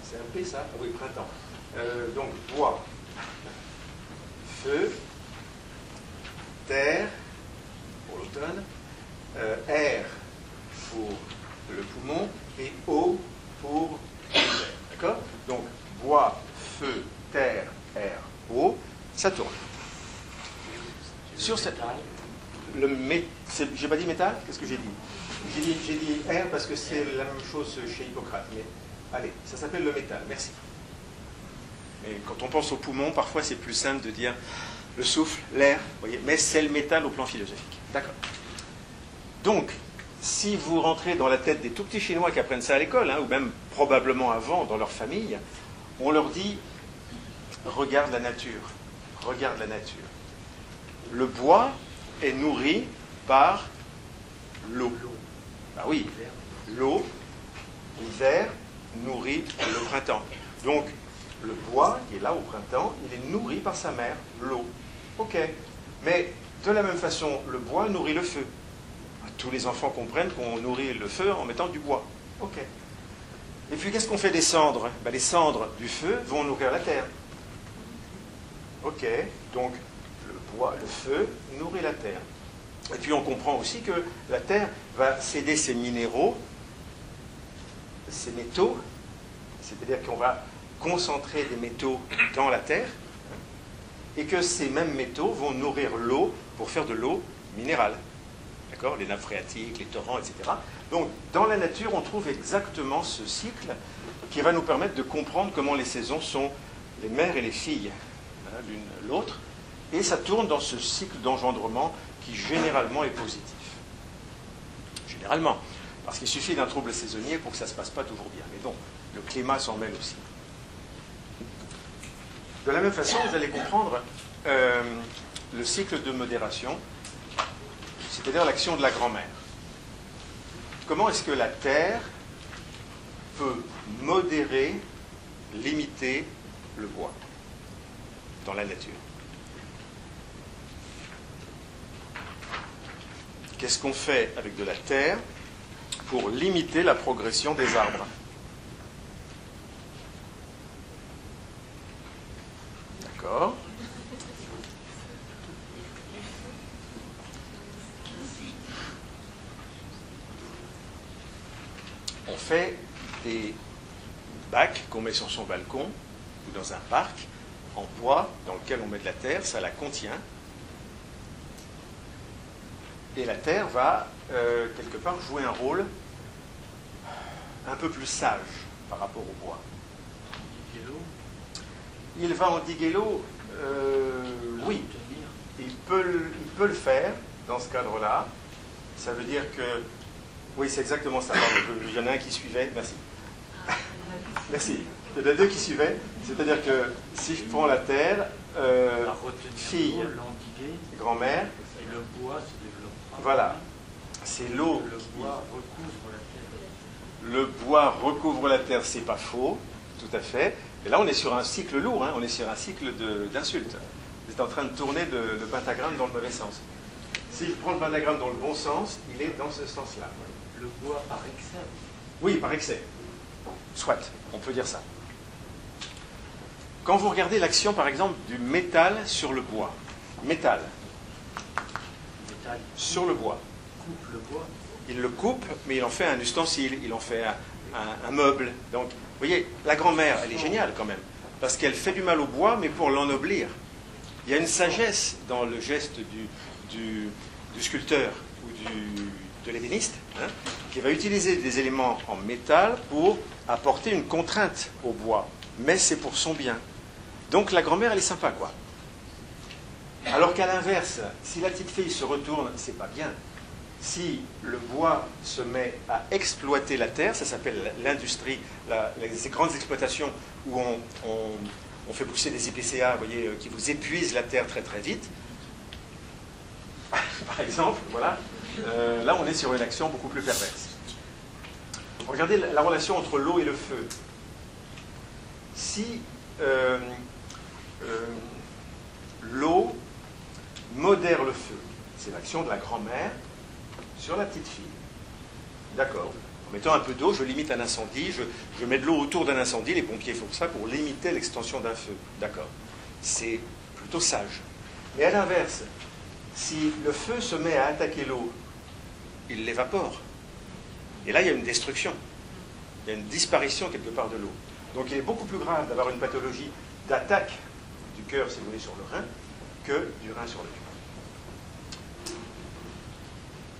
c'est un P ça? Ah oui, printemps. Donc bois, feu, terre pour l'automne, air pour le poumon et eau pour l'hiver. D'accord? Donc bois, feu, terre, air, eau, ça tourne. Sur cette... J'ai pas dit métal? Qu'est-ce que j'ai dit? J'ai dit air parce que c'est la même chose chez Hippocrate. Mais allez, ça s'appelle le métal. Merci. Mais quand on pense au poumon, parfois c'est plus simple de dire le souffle, l'air, voyez, mais c'est le métal au plan philosophique. D'accord. Donc, si vous rentrez dans la tête des tout petits Chinois qui apprennent ça à l'école, ou même probablement avant dans leur famille, on leur dit regarde la nature, regarde la nature. Le bois est nourri par l'eau. Ah oui, l'eau, l'hiver, nourrit le printemps. Donc, le bois, qui est là au printemps, il est nourri par sa mère, l'eau. Ok. Mais, de la même façon, le bois nourrit le feu. Tous les enfants comprennent qu'on nourrit le feu en mettant du bois. Ok. Et puis, qu'est-ce qu'on fait des cendres? Les cendres du feu vont nourrir la terre. Ok. Donc, le feu nourrit la terre. Et puis on comprend aussi que la terre va céder ses minéraux, ses métaux, c'est-à-dire qu'on va concentrer des métaux dans la terre, et que ces mêmes métaux vont nourrir l'eau pour faire de l'eau minérale. D'accord? Les nappes phréatiques, les torrents, etc. Donc dans la nature, on trouve exactement ce cycle qui va nous permettre de comprendre comment les saisons sont les mères et les filles l'une l'autre. Et ça tourne dans ce cycle d'engendrement qui généralement est positif. Généralement. Parce qu'il suffit d'un trouble saisonnier pour que ça ne se passe pas toujours bien. Mais bon, le climat s'en mêle aussi. De la même façon, vous allez comprendre le cycle de modération, c'est-à-dire l'action de la grand-mère. Comment est-ce que la terre peut modérer, limiter le bois dans la nature? Qu'est-ce qu'on fait avec de la terre pour limiter la progression des arbres? D'accord. On fait des bacs qu'on met sur son balcon ou dans un parc en bois dans lequel on met de la terre, ça la contient. Et la terre va, quelque part, jouer un rôle un peu plus sage par rapport au bois. Il va endiguer l'eau, oui. Il peut le faire dans ce cadre-là. Ça veut dire que... Oui, c'est exactement ça. Il y en a un qui suivait. Merci. Merci. Il y en a deux qui suivaient. C'est-à-dire que si je prends la terre, fille, grand-mère, et le bois se développera. voilà. C'est l'eau. Le bois recouvre la terre. Le bois recouvre la terre, c'est pas faux, tout à fait. Et là, on est sur un cycle lourd, hein, on est sur un cycle d'insultes. Vous êtes en train de tourner le pentagramme dans le mauvais sens. Si je prends le pentagramme dans le bon sens, il est dans ce sens-là. Le bois par excès. Oui, par excès. Soit, on peut dire ça. Quand vous regardez l'action, par exemple, du métal sur le bois, métal Le métal sur le bois, coupe le bois. il le coupe, mais il en fait un ustensile, il en fait un meuble. Donc, vous voyez, la grand-mère, elle est géniale quand même, parce qu'elle fait du mal au bois, mais pour l'ennoblir. Il y a une sagesse dans le geste du sculpteur ou de l'ébéniste, hein, qui va utiliser des éléments en métal pour apporter une contrainte au bois. Mais c'est pour son bien. Donc la grand-mère, elle est sympa, quoi. Alors qu'à l'inverse, si la petite fille se retourne, c'est pas bien. Si le bois se met à exploiter la terre, ça s'appelle l'industrie, ces grandes exploitations où on fait pousser des IPCA, vous voyez, qui vous épuisent la terre très très vite. Par exemple, voilà. Là, on est sur une action beaucoup plus perverse. Regardez la relation entre l'eau et le feu. Si l'eau modère le feu, c'est l'action de la grand-mère sur la petite fille. D'accord. En mettant un peu d'eau, je limite un incendie, je mets de l'eau autour d'un incendie, les pompiers font ça pour limiter l'extension d'un feu. D'accord. C'est plutôt sage. Mais à l'inverse, si le feu se met à attaquer l'eau, il l'évapore. Et là, il y a une destruction. Il y a une disparition quelque part de l'eau. Donc il est beaucoup plus grave d'avoir une pathologie d'attaque du cœur, si vous voulez, sur le rein, que du rein sur le cœur.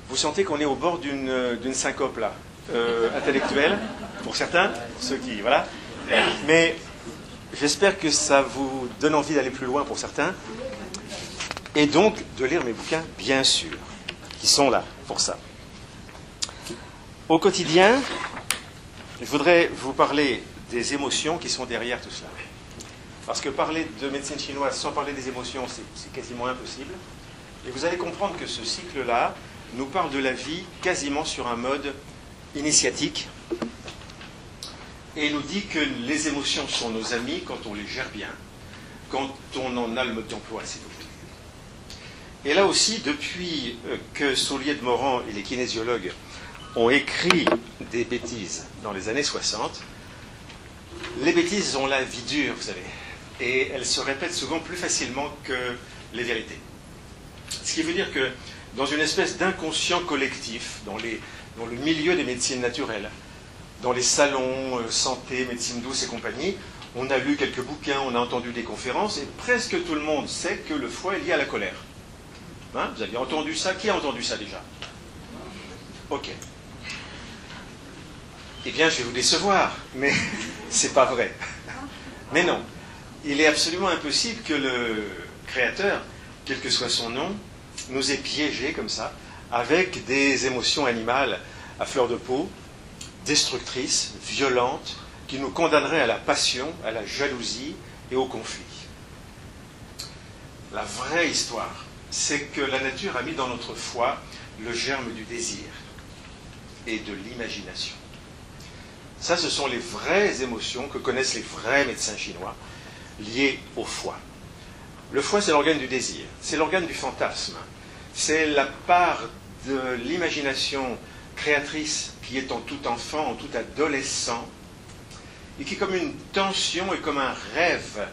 Vous sentez qu'on est au bord d'une syncope, là, intellectuelle, pour certains, pour ceux qui... Voilà. Mais j'espère que ça vous donne envie d'aller plus loin pour certains, et donc de lire mes bouquins, bien sûr, qui sont là pour ça. Au quotidien, je voudrais vous parler des émotions qui sont derrière tout cela. Parce que parler de médecine chinoise sans parler des émotions, c'est quasiment impossible. Et vous allez comprendre que ce cycle-là nous parle de la vie quasiment sur un mode initiatique. Et il nous dit que les émotions sont nos amis quand on les gère bien, quand on en a le mode d'emploi, si vous voulez. Et là aussi, depuis que Saulier de Morand et les kinésiologues ont écrit des bêtises dans les années 60, les bêtises ont la vie dure, vous savez, et elles se répètent souvent plus facilement que les vérités. Ce qui veut dire que dans une espèce d'inconscient collectif, dans le milieu des médecines naturelles, dans les salons santé, médecine douce et compagnie, on a lu quelques bouquins, on a entendu des conférences, et presque tout le monde sait que le foie est lié à la colère. Hein, vous avez entendu ça? Qui a entendu ça déjà? Ok. Eh bien, je vais vous décevoir, mais c'est pas vrai. Mais non, il est absolument impossible que le Créateur, quel que soit son nom, nous ait piégés comme ça, avec des émotions animales à fleur de peau, destructrices, violentes, qui nous condamneraient à la passion, à la jalousie et au conflit. La vraie histoire, c'est que la nature a mis dans notre foi le germe du désir et de l'imagination. Ça, ce sont les vraies émotions que connaissent les vrais médecins chinois, liées au foie. Le foie, c'est l'organe du désir, c'est l'organe du fantasme, c'est la part de l'imagination créatrice qui est en tout enfant, en tout adolescent, et qui est comme une tension et comme un rêve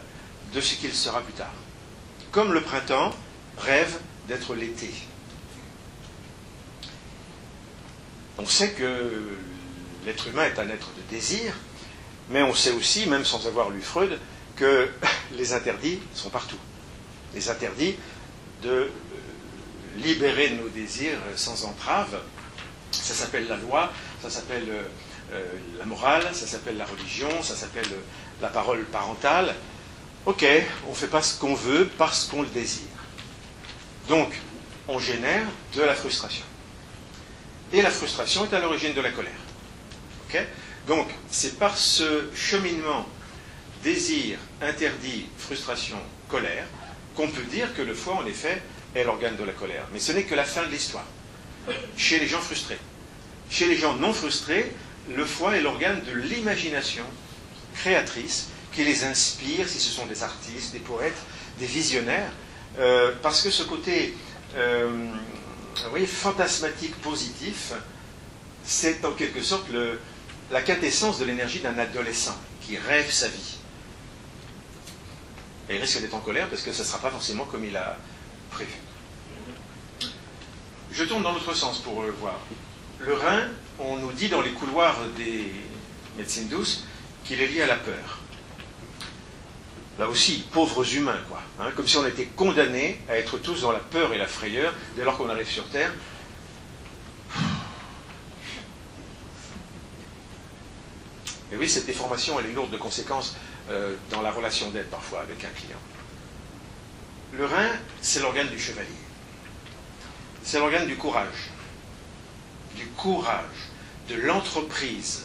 de ce qu'il sera plus tard. Comme le printemps rêve d'être l'été. On sait que l'être humain est un être de désir, mais on sait aussi, même sans avoir lu Freud, que les interdits sont partout. Les interdits de libérer nos désirs sans entrave, ça s'appelle la loi, ça s'appelle la morale, ça s'appelle la religion, ça s'appelle la parole parentale. Ok, on ne fait pas ce qu'on veut parce qu'on le désire. Donc, on génère de la frustration. Et la frustration est à l'origine de la colère. Okay? Donc, c'est par ce cheminement désir, interdit, frustration, colère, qu'on peut dire que le foie, en effet, est l'organe de la colère. Mais ce n'est que la fin de l'histoire, chez les gens frustrés. Chez les gens non frustrés, le foie est l'organe de l'imagination créatrice qui les inspire, si ce sont des artistes, des poètes, des visionnaires, parce que ce côté vous voyez, fantasmatique, positif, c'est en quelque sorte la quintessence de l'énergie d'un adolescent qui rêve sa vie. Et il risque d'être en colère parce que ça ne sera pas forcément comme il a prévu. Je tourne dans l'autre sens pour voir. Le rein, on nous dit dans les couloirs des médecines douces qu'il est lié à la peur. Là aussi, pauvres humains, quoi. Hein, comme si on était condamnés à être tous dans la peur et la frayeur dès lors qu'on arrive sur Terre. Et oui, cette déformation, elle est lourde de conséquences dans la relation d'aide parfois avec un client. Le rein, c'est l'organe du chevalier. C'est l'organe du courage, de l'entreprise,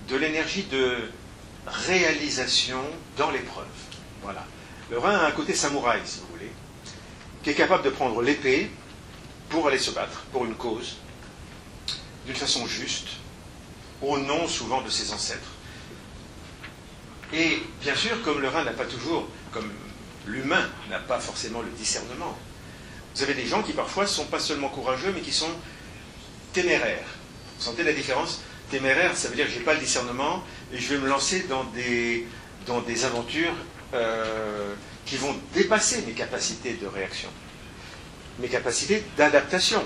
de l'énergie de réalisation dans l'épreuve. Voilà. Le rein a un côté samouraï, si vous voulez, qui est capable de prendre l'épée pour aller se battre pour une cause, d'une façon juste, au nom souvent de ses ancêtres. Et bien sûr, comme le rein n'a pas toujours, comme l'humain n'a pas forcément le discernement, vous avez des gens qui parfois ne sont pas seulement courageux, mais qui sont téméraires. Vous sentez la différence? Téméraire, ça veut dire que je n'ai pas le discernement et je vais me lancer dans des aventures qui vont dépasser mes capacités de réaction, mes capacités d'adaptation.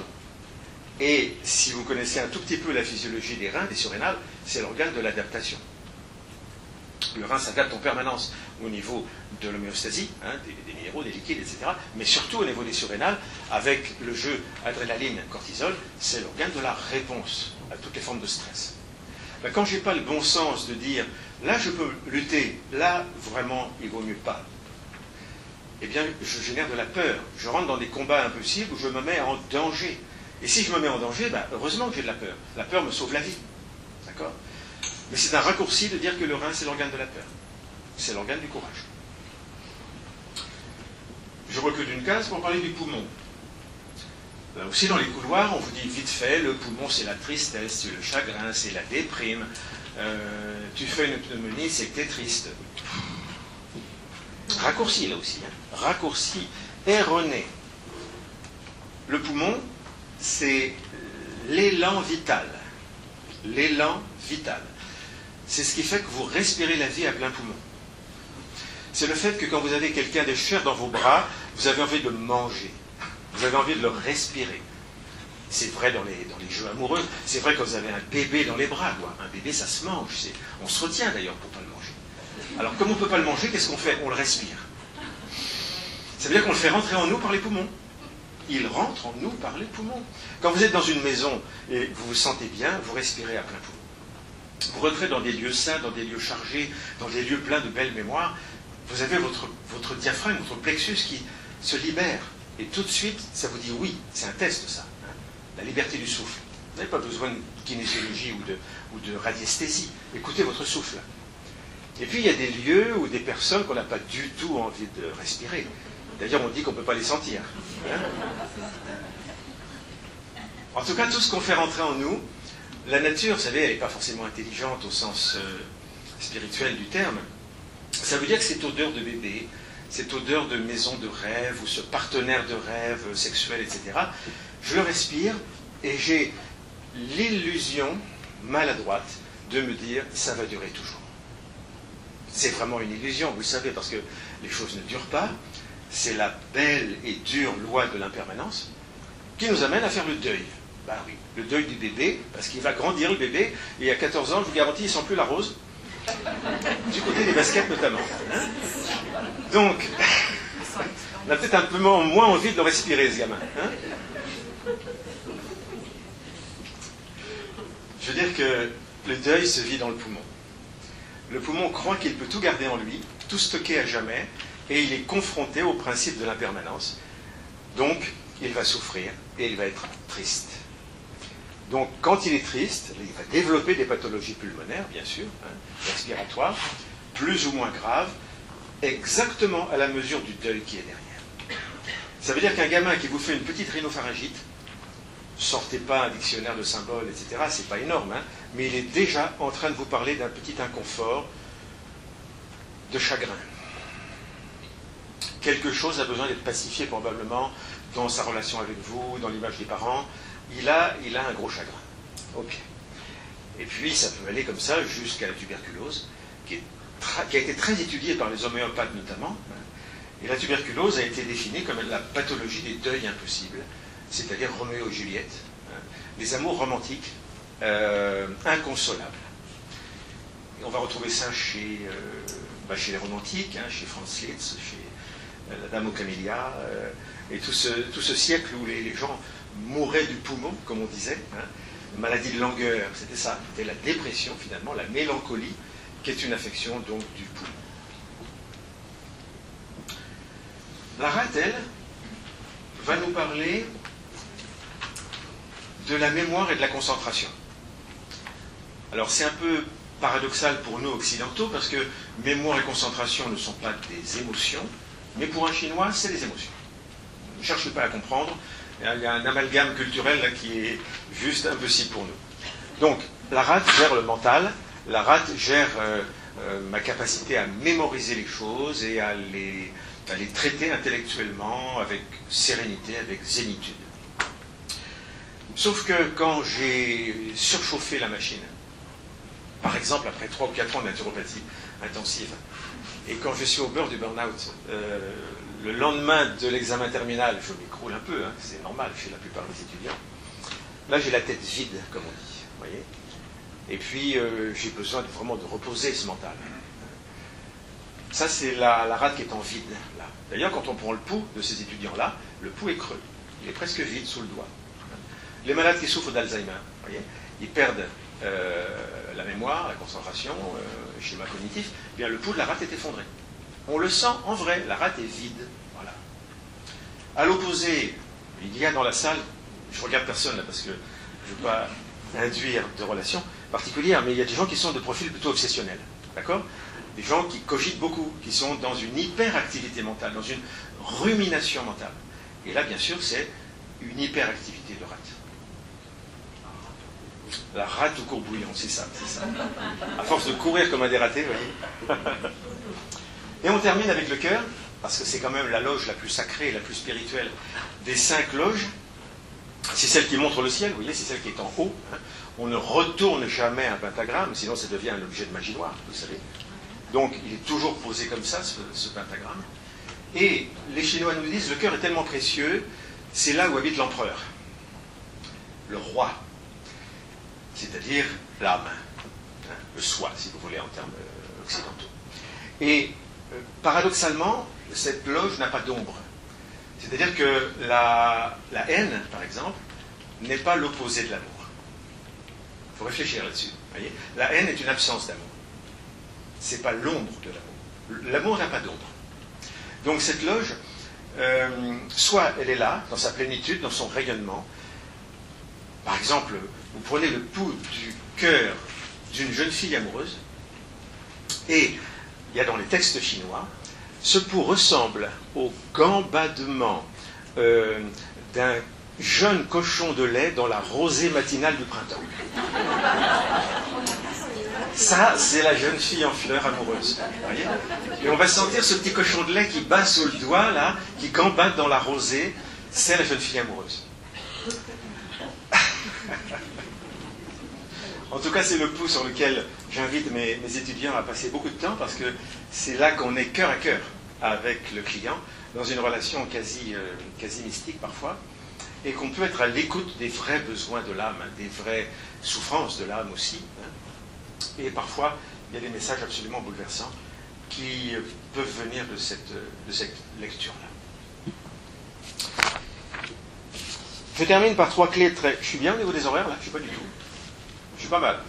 Et si vous connaissez un tout petit peu la physiologie des reins, des surrénales, c'est l'organe de l'adaptation. Le rein s'adapte en permanence au niveau de l'homéostasie, hein, des minéraux, des liquides, etc. Mais surtout au niveau des surrénales, avec le jeu adrénaline, cortisol, c'est l'organe de la réponse à toutes les formes de stress. Ben, quand je n'ai pas le bon sens de dire, là je peux lutter, là vraiment il vaut mieux pas, eh bien je génère de la peur. Je rentre dans des combats impossibles où je me mets en danger. Et si je me mets en danger, ben, heureusement que j'ai de la peur. La peur me sauve la vie. D'accord ? Mais c'est un raccourci de dire que le rein, c'est l'organe de la peur. C'est l'organe du courage. Je recule d'une case pour parler du poumon. Là aussi, dans les couloirs, on vous dit vite fait, le poumon, c'est la tristesse, c'est le chagrin, c'est la déprime. Tu fais une pneumonie, c'est que tu es triste. Raccourci, là aussi. Hein. Raccourci erroné. Le poumon, c'est l'élan vital. L'élan vital. C'est ce qui fait que vous respirez la vie à plein poumon. C'est le fait que quand vous avez quelqu'un de cher dans vos bras, vous avez envie de le manger. Vous avez envie de le respirer. C'est vrai dans les jeux amoureux. C'est vrai quand vous avez un bébé dans les bras. Quoi. Un bébé, ça se mange. On se retient d'ailleurs pour ne pas le manger. Alors comme on ne peut pas le manger, qu'est-ce qu'on fait? On le respire. Ça veut dire qu'on le fait rentrer en nous par les poumons. Il rentre en nous par les poumons. Quand vous êtes dans une maison et vous vous sentez bien, vous respirez à plein poumon. Vous rentrez dans des lieux sains, dans des lieux chargés, dans des lieux pleins de belles mémoires. Vous avez votre diaphragme, votre plexus qui se libère. Et tout de suite, ça vous dit oui. C'est un test, ça. Hein, la liberté du souffle. Vous n'avez pas besoin de kinésiologie ou de radiesthésie. Écoutez votre souffle. Et puis, il y a des lieux ou des personnes qu'on n'a pas du tout envie de respirer. D'ailleurs, on dit qu'on ne peut pas les sentir. Hein. En tout cas, tout ce qu'on fait rentrer en nous, la nature, vous savez, elle n'est pas forcément intelligente au sens spirituel du terme. Ça veut dire que cette odeur de bébé, cette odeur de maison de rêve, ou ce partenaire de rêve sexuel, etc., je le respire et j'ai l'illusion maladroite de me dire ça va durer toujours. C'est vraiment une illusion, vous le savez, parce que les choses ne durent pas. C'est la belle et dure loi de l'impermanence qui nous amène à faire le deuil. Ben oui, le deuil du bébé, parce qu'il va grandir le bébé, et à 14 ans, je vous garantis, il ne sent plus la rose. Du côté des baskets notamment. Hein. Donc, on a peut-être un peu moins envie de le respirer, ce gamin. Hein. Je veux dire que le deuil se vit dans le poumon. Le poumon croit qu'il peut tout garder en lui, tout stocker à jamais, et il est confronté au principe de l'impermanence. Donc, il va souffrir et il va être triste. Donc, quand il est triste, il va développer des pathologies pulmonaires, bien sûr, respiratoires, plus ou moins graves, exactement à la mesure du deuil qui est derrière. Ça veut dire qu'un gamin qui vous fait une petite rhinopharyngite, sortez pas un dictionnaire de symboles, etc., c'est pas énorme, mais il est déjà en train de vous parler d'un petit inconfort, de chagrin. Quelque chose a besoin d'être pacifié probablement dans sa relation avec vous, dans l'image des parents. Il a un gros chagrin. Ok. Et puis ça peut aller comme ça jusqu'à la tuberculose, qui a été très étudiée par les homéopathes notamment. Et la tuberculose a été définie comme la pathologie des deuils impossibles, c'est-à-dire Roméo et Juliette, les amours romantiques inconsolables. Et on va retrouver ça chez les romantiques, chez Franz Liszt, chez la Dame aux Camélias, et tout ce siècle où les gens mouraient du poumon, comme on disait, maladie de langueur, c'était ça, c'était la dépression finalement, la mélancolie, qui est une affection donc du poumon. La rate, elle, va nous parler de la mémoire et de la concentration. Alors c'est un peu paradoxal pour nous occidentaux, parce que mémoire et concentration ne sont pas des émotions, mais pour un Chinois, c'est des émotions. Ne cherchez pas à comprendre, il y a un amalgame culturel là, qui est juste impossible pour nous. Donc, la rate gère le mental, la rate gère ma capacité à mémoriser les choses et à les traiter intellectuellement avec sérénité, avec zénitude. Sauf que quand j'ai surchauffé la machine, par exemple après 3 ou 4 ans de naturopathie intensive, et quand je suis au bord du burn-out, le lendemain de l'examen terminal, je m'écroule un peu, c'est normal chez la plupart des étudiants. Là, j'ai la tête vide, comme on dit, vous voyez. Et puis, j'ai besoin vraiment de reposer ce mental. Ça, c'est la rate qui est en vide, là. D'ailleurs, quand on prend le pouls de ces étudiants-là, le pouls est creux. Il est presque vide sous le doigt. Les malades qui souffrent d'Alzheimer, vous voyez, ils perdent la mémoire, la concentration, le schéma cognitif, eh bien le pouls de la rate est effondré. On le sent en vrai, la rate est vide. Voilà. À l'opposé, il y a dans la salle, je ne regarde personne là parce que je ne veux pas induire de relations particulières, mais il y a des gens qui sont de profil plutôt obsessionnel. D'accord ? Des gens qui cogitent beaucoup, qui sont dans une hyperactivité mentale, dans une rumination mentale. Et là, bien sûr, c'est une hyperactivité de rate. La rate au courbouillon, c'est ça, c'est ça. À force de courir comme un dératé, vous voyez. Et on termine avec le cœur, parce que c'est quand même la loge la plus sacrée, la plus spirituelle des 5 loges. C'est celle qui montre le ciel, vous voyez, c'est celle qui est en haut. On ne retourne jamais un pentagramme, sinon ça devient un objet de magie noire, vous savez. Donc il est toujours posé comme ça, ce pentagramme. Et les Chinois nous disent, le cœur est tellement précieux, c'est là où habite l'empereur, le roi, c'est-à-dire l'âme, le soi, si vous voulez, en termes occidentaux. Et paradoxalement, cette loge n'a pas d'ombre. C'est-à-dire que la haine, par exemple, n'est pas l'opposé de l'amour. Il faut réfléchir là-dessus. Voyez, la haine est une absence d'amour. Ce n'est pas l'ombre de l'amour. L'amour n'a pas d'ombre. Donc cette loge, soit elle est là, dans sa plénitude, dans son rayonnement. Par exemple, vous prenez le pouls du cœur d'une jeune fille amoureuse, et il y a dans les textes chinois, ce pouls ressemble au gambadement d'un jeune cochon de lait dans la rosée matinale du printemps. Ça, c'est la jeune fille en fleurs amoureuse. Voyez, et on va sentir ce petit cochon de lait qui bat sous le doigt, là, qui gambade dans la rosée. C'est la jeune fille amoureuse. En tout cas, c'est le pouls sur lequel j'invite mes étudiants à passer beaucoup de temps, parce que c'est là qu'on est cœur à cœur avec le client, dans une relation quasi mystique parfois, et qu'on peut être à l'écoute des vrais besoins de l'âme, des vraies souffrances de l'âme aussi. Et parfois, il y a des messages absolument bouleversants qui peuvent venir de cette lecture-là. Je termine par 3 clés très... Je suis bien au niveau des horaires, là? Je ne suis pas du tout. Je suis pas mal.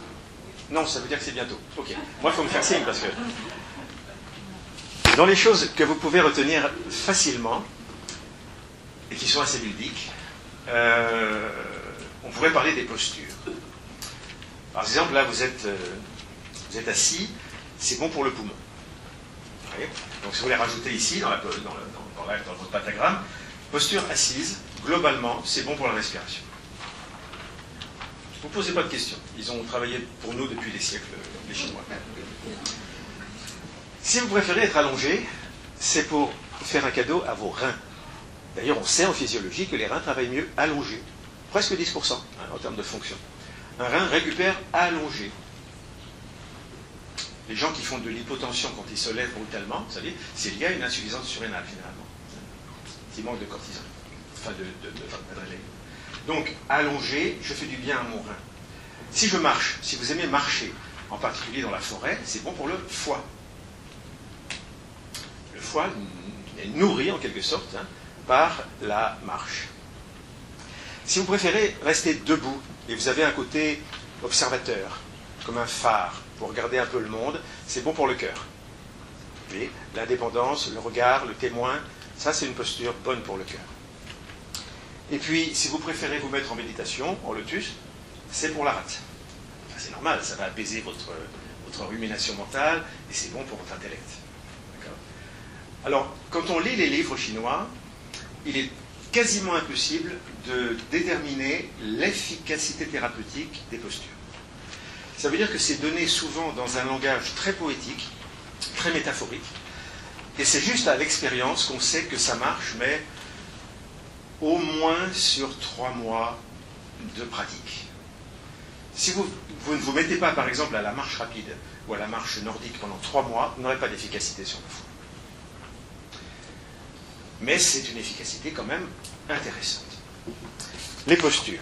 Non, ça veut dire que c'est bientôt. Ok. Moi, il faut me faire signe, parce que... Dans les choses que vous pouvez retenir facilement, et qui sont assez ludiques, on pourrait parler des postures. Par exemple, là, vous êtes assis, c'est bon pour le poumon. Vous voyez? Donc, si vous voulez rajouter ici, dans votre pentagramme, posture assise, globalement, c'est bon pour la respiration. Ne vous posez pas de questions. Ils ont travaillé pour nous depuis des siècles, les Chinois. Si vous préférez être allongé, c'est pour faire un cadeau à vos reins. D'ailleurs, on sait en physiologie que les reins travaillent mieux allongés. Presque 10% en termes de fonction. Un rein récupère allongé. Les gens qui font de l'hypotension quand ils se lèvent brutalement, vous savez, c'est lié à une insuffisance surrénale, finalement. Qui manque de cortisol. Enfin, d'adrénaline. Donc, allongé, je fais du bien à mon rein. Si je marche, si vous aimez marcher, en particulier dans la forêt, c'est bon pour le foie. Le foie est nourri, en quelque sorte, par la marche. Si vous préférez rester debout, et vous avez un côté observateur, comme un phare, pour regarder un peu le monde, c'est bon pour le cœur. Et l'indépendance, le regard, le témoin, ça c'est une posture bonne pour le cœur. Et puis, si vous préférez vous mettre en méditation, en lotus, c'est pour la rate. Enfin, c'est normal, ça va apaiser votre rumination mentale, et c'est bon pour votre intellect. D'accord ? Alors, quand on lit les livres chinois, il est quasiment impossible de déterminer l'efficacité thérapeutique des postures. Ça veut dire que c'est donné souvent dans un langage très poétique, très métaphorique, et c'est juste à l'expérience qu'on sait que ça marche, mais au moins sur 3 mois de pratique. Si vous ne vous mettez pas, par exemple, à la marche rapide ou à la marche nordique pendant 3 mois, vous n'aurez pas d'efficacité sur le foie. Mais c'est une efficacité quand même intéressante. Les postures.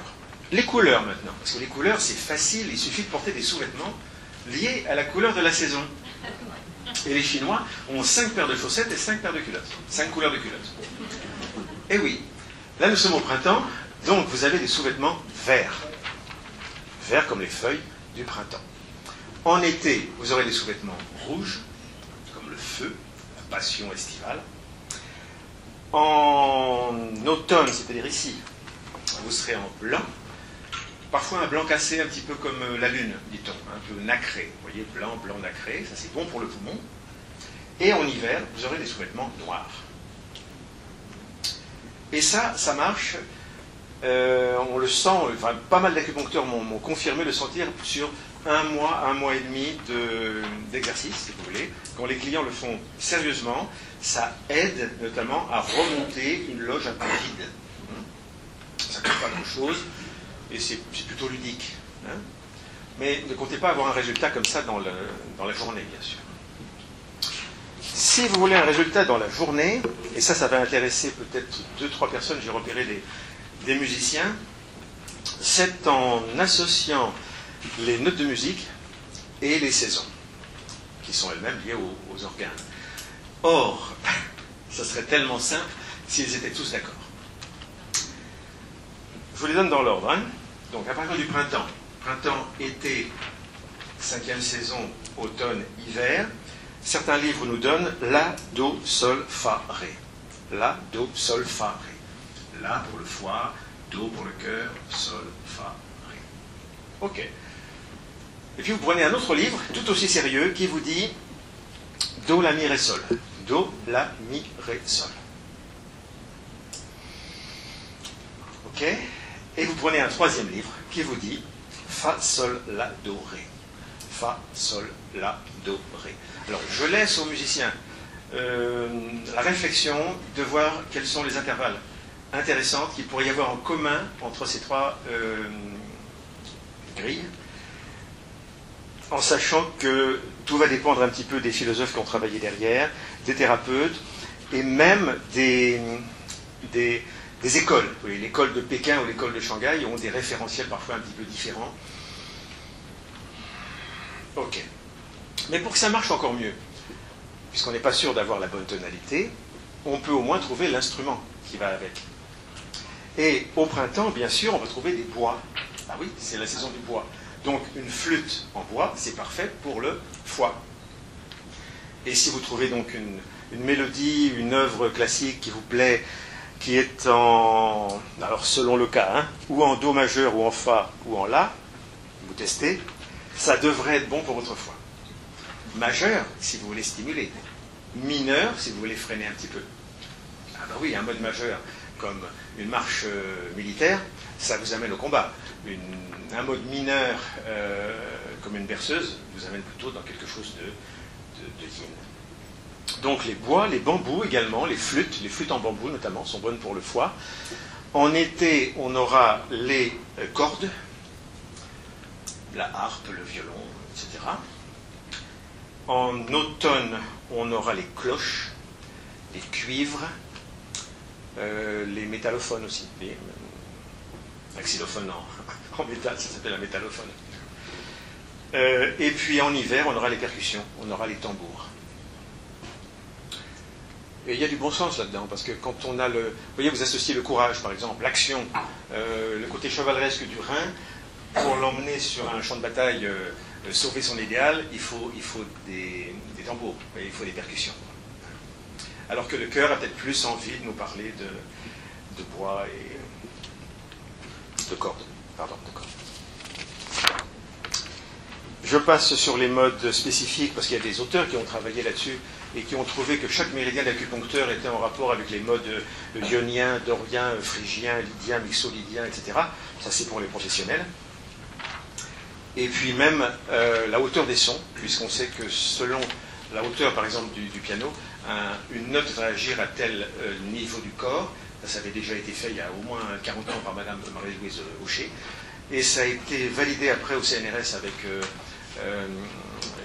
Les couleurs maintenant. Parce que les couleurs, c'est facile, il suffit de porter des sous-vêtements liés à la couleur de la saison. Et les Chinois ont 5 paires de chaussettes et 5 paires de culottes. 5 couleurs de culottes. Et oui, là nous sommes au printemps, donc vous avez des sous-vêtements verts. Verts comme les feuilles du printemps. En été, vous aurez des sous-vêtements rouges, comme le feu, la passion estivale. En automne, c'est-à-dire ici, vous serez en blanc, parfois un blanc cassé, un petit peu comme la lune, dit-on, un peu nacré. Vous voyez, blanc, blanc nacré, ça c'est bon pour le poumon. Et en hiver, vous aurez des sous-vêtements noirs. Et ça marche, on le sent, enfin, pas mal d'acupuncteurs m'ont confirmé le sentir sur un mois et demi d'exercice, si vous voulez. Quand les clients le font sérieusement, ça aide notamment à remonter une loge un peu vide. Ça ne coûte pas grand-chose et c'est plutôt ludique. Mais ne comptez pas avoir un résultat comme ça dans la journée, bien sûr. Si vous voulez un résultat dans la journée, et ça va intéresser peut-être 2-3 personnes, j'ai repéré des musiciens, c'est en associant les notes de musique et les saisons, qui sont elles-mêmes liées aux organes. Or, ça serait tellement simple s'ils étaient tous d'accord. Je vous les donne dans l'ordre. Donc, à partir du printemps, été, 5e saison, automne, hiver, certains livres nous donnent La, Do, Sol, Fa, Ré. La, Do, Sol, Fa, Ré. La pour le foie, Do pour le cœur, Sol, Fa, Ré. Ok. Et puis vous prenez un autre livre, tout aussi sérieux, qui vous dit Do, La, Mi, Ré, Sol. Do, La, Mi, Ré, Sol. Ok. Et vous prenez un 3e livre qui vous dit Fa, Sol, La, Do, Ré. Fa, Sol, La, Do, Ré. Alors, je laisse aux musiciens la réflexion de voir quels sont les intervalles intéressants qu'il pourrait y avoir en commun entre ces 3 grilles, en sachant que tout va dépendre un petit peu des philosophes qui ont travaillé derrière, des thérapeutes, et même des écoles. Oui, l'école de Pékin ou l'école de Shanghai ont des référentiels parfois un petit peu différents. Ok. Mais pour que ça marche encore mieux, puisqu'on n'est pas sûr d'avoir la bonne tonalité, on peut au moins trouver l'instrument qui va avec. Et au printemps, bien sûr, on va trouver des bois. Ah oui, c'est la saison du bois. Donc une flûte en bois, c'est parfait pour le foie. Et si vous trouvez donc une mélodie, une œuvre classique qui vous plaît, qui est en, alors selon le cas, hein, ou en Do majeur, ou en Fa, ou en La, vous testez, ça devrait être bon pour votre foi. Majeur, si vous voulez stimuler. Mineur, si vous voulez freiner un petit peu. Ah ben oui, un mode majeur, comme une marche militaire, ça vous amène au combat. Un mode mineur, comme une berceuse, vous amène plutôt dans quelque chose de yin. Donc les bois, les bambous également, les flûtes en bambou notamment, sont bonnes pour le foie. En été, on aura les cordes, la harpe, le violon, etc. En automne, on aura les cloches, les cuivres, les métallophones aussi. Un xylophone en métal, ça s'appelle un métallophone. Et puis en hiver, on aura les percussions, on aura les tambours. Et il y a du bon sens là-dedans, parce que quand on a le... Vous voyez, vous associez le courage, par exemple, l'action, le côté chevaleresque du Rhin, pour l'emmener sur un champ de bataille, sauver son idéal, il faut des tambours, il faut des percussions. Alors que le cœur a peut-être plus envie de nous parler de bois et de cordes. Pardon, de cordes. Je passe sur les modes spécifiques, parce qu'il y a des auteurs qui ont travaillé là-dessus, et qui ont trouvé que chaque méridien d'acupuncteur était en rapport avec les modes ionien, dorien, phrygien, lydien, mixolydien, etc. Ça, c'est pour les professionnels. Et puis même la hauteur des sons, puisqu'on sait que selon la hauteur, par exemple, du piano, une note va agir à tel niveau du corps. Ça avait déjà été fait il y a au moins 40 ans par Madame Marie-Louise Aucher. Et ça a été validé après au CNRS avec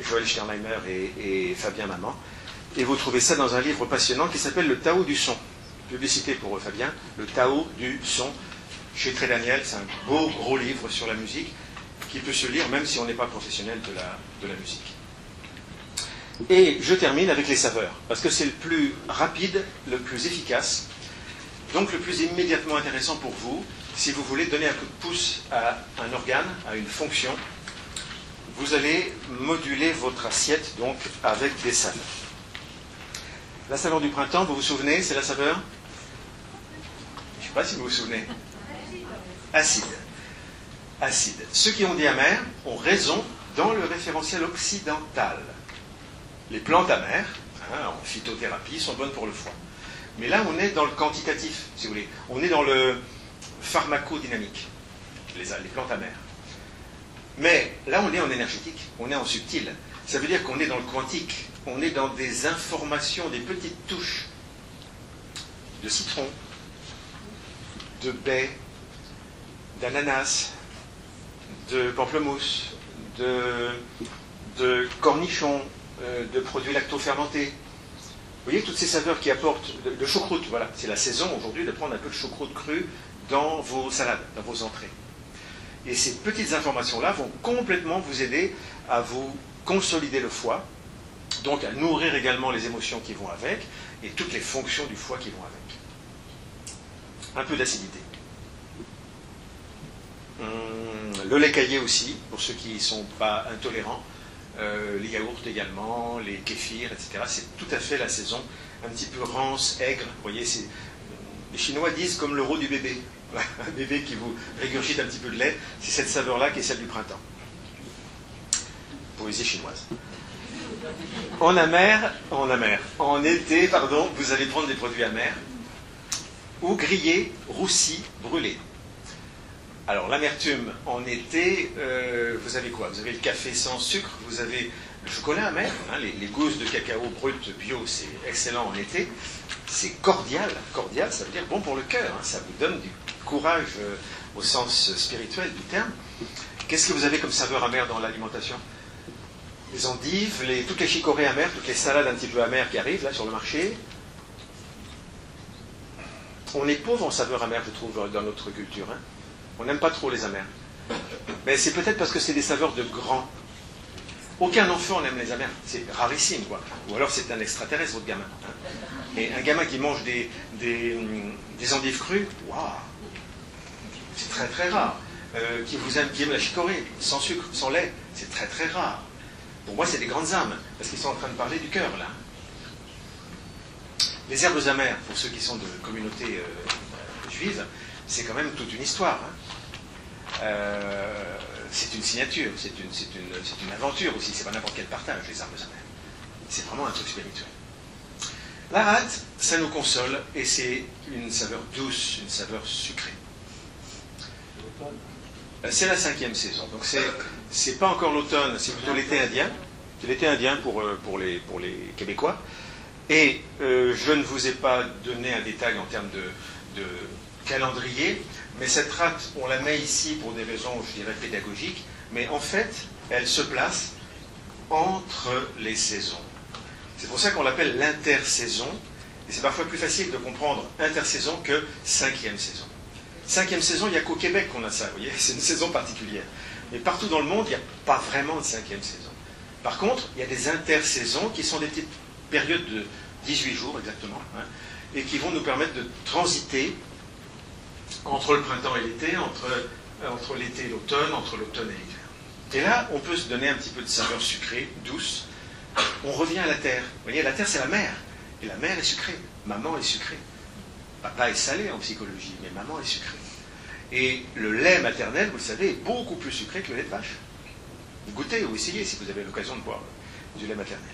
Joël Sternheimer et Fabien Maman. Et vous trouvez ça dans un livre passionnant qui s'appelle Le Tao du son. Publicité pour Fabien, Le Tao du son, chez Tré Daniel. C'est un beau, gros livre sur la musique qui peut se lire même si on n'est pas professionnel de la musique. Et je termine avec les saveurs, parce que c'est le plus rapide, le plus efficace, donc le plus immédiatement intéressant pour vous, si vous voulez donner un coup de pouce à un organe, à une fonction. Vous allez moduler votre assiette donc avec des saveurs. La saveur du printemps, vous vous souvenez, c'est la saveur? Je ne sais pas si vous vous souvenez. Acide. Acide. Ceux qui ont dit amer ont raison dans le référentiel occidental. Les plantes amères, en phytothérapie, sont bonnes pour le foie. Mais là, on est dans le quantitatif, si vous voulez. On est dans le pharmacodynamique, les plantes amères. Mais là, on est en énergétique, on est en subtil. Ça veut dire qu'on est dans le quantique, on est dans des informations, des petites touches de citron, de baie, d'ananas, de pamplemousse, de cornichons, de produits lactofermentés. Vous voyez toutes ces saveurs qui apportent de choucroute, voilà, c'est la saison aujourd'hui de prendre un peu de choucroute crue dans vos salades, dans vos entrées. Et ces petites informations-là vont complètement vous aider à vous consolider le foie, donc à nourrir également les émotions qui vont avec, et toutes les fonctions du foie qui vont avec. Un peu d'acidité. Le lait caillé aussi, pour ceux qui ne sont pas intolérants, les yaourts également, les kéfirs, etc. C'est tout à fait la saison, un petit peu rance, aigre. Vous voyez, les Chinois disent comme le roux du bébé. Un bébé qui vous régurgite un petit peu de lait, c'est cette saveur-là qui est celle du printemps. Poésie chinoise. En été, pardon, vous allez prendre des produits amers ou grillés, roussis, brûlés. Alors l'amertume en été, vous avez quoi? Vous avez le café sans sucre, vous avez le chocolat amer, les gousses de cacao brut bio, c'est excellent en été. C'est cordial, cordial, ça veut dire bon pour le cœur, ça vous donne du courage au sens spirituel du terme. Qu'est-ce que vous avez comme saveur amère dans l'alimentation? Les endives, toutes les chicorées amères, toutes les salades un petit peu amères qui arrivent là sur le marché. On est pauvre en saveurs amères, je trouve, dans notre culture. On n'aime pas trop les amers. Mais c'est peut-être parce que c'est des saveurs de grands. Aucun enfant n'aime les amers. C'est rarissime, quoi. Ou alors c'est un extraterrestre, votre gamin. Et un gamin qui mange des endives crues, waouh, c'est très très rare. Qui aime la chicorée, sans sucre, sans lait, c'est très très rare. Pour moi, c'est des grandes âmes, parce qu'ils sont en train de parler du cœur, là. Les herbes amères, pour ceux qui sont de communauté juive, c'est quand même toute une histoire. Hein. C'est une signature, c'est une aventure aussi, c'est pas n'importe quel partage, les herbes amères. C'est vraiment un truc spirituel. La rate, ça nous console, et c'est une saveur douce, une saveur sucrée. C'est la 5e saison, donc c'est pas encore l'automne, c'est plutôt l'été indien. C'est l'été indien pour les Québécois. Et je ne vous ai pas donné un détail en termes de calendrier, mais cette rate, on la met ici pour des raisons, je dirais, pédagogiques, mais en fait, elle se place entre les saisons. C'est pour ça qu'on l'appelle l'intersaison, et c'est parfois plus facile de comprendre intersaison que 5e saison. 5e saison, il n'y a qu'au Québec qu'on a ça, vous voyez, c'est une saison particulière. Mais partout dans le monde, il n'y a pas vraiment de 5e saison. Par contre, il y a des intersaisons qui sont des petites périodes de 18 jours exactement, hein, et qui vont nous permettre de transiter entre le printemps et l'été, entre l'été et l'automne, entre l'automne et l'hiver. Et là, on peut se donner un petit peu de saveur sucrée, douce. On revient à la terre. Vous voyez, la terre, c'est la mer. Et la mer est sucrée. Maman est sucrée. Papa est salé en psychologie, mais maman est sucrée. Et le lait maternel, vous le savez, est beaucoup plus sucré que le lait de vache. Goûtez ou essayez si vous avez l'occasion de boire du lait maternel.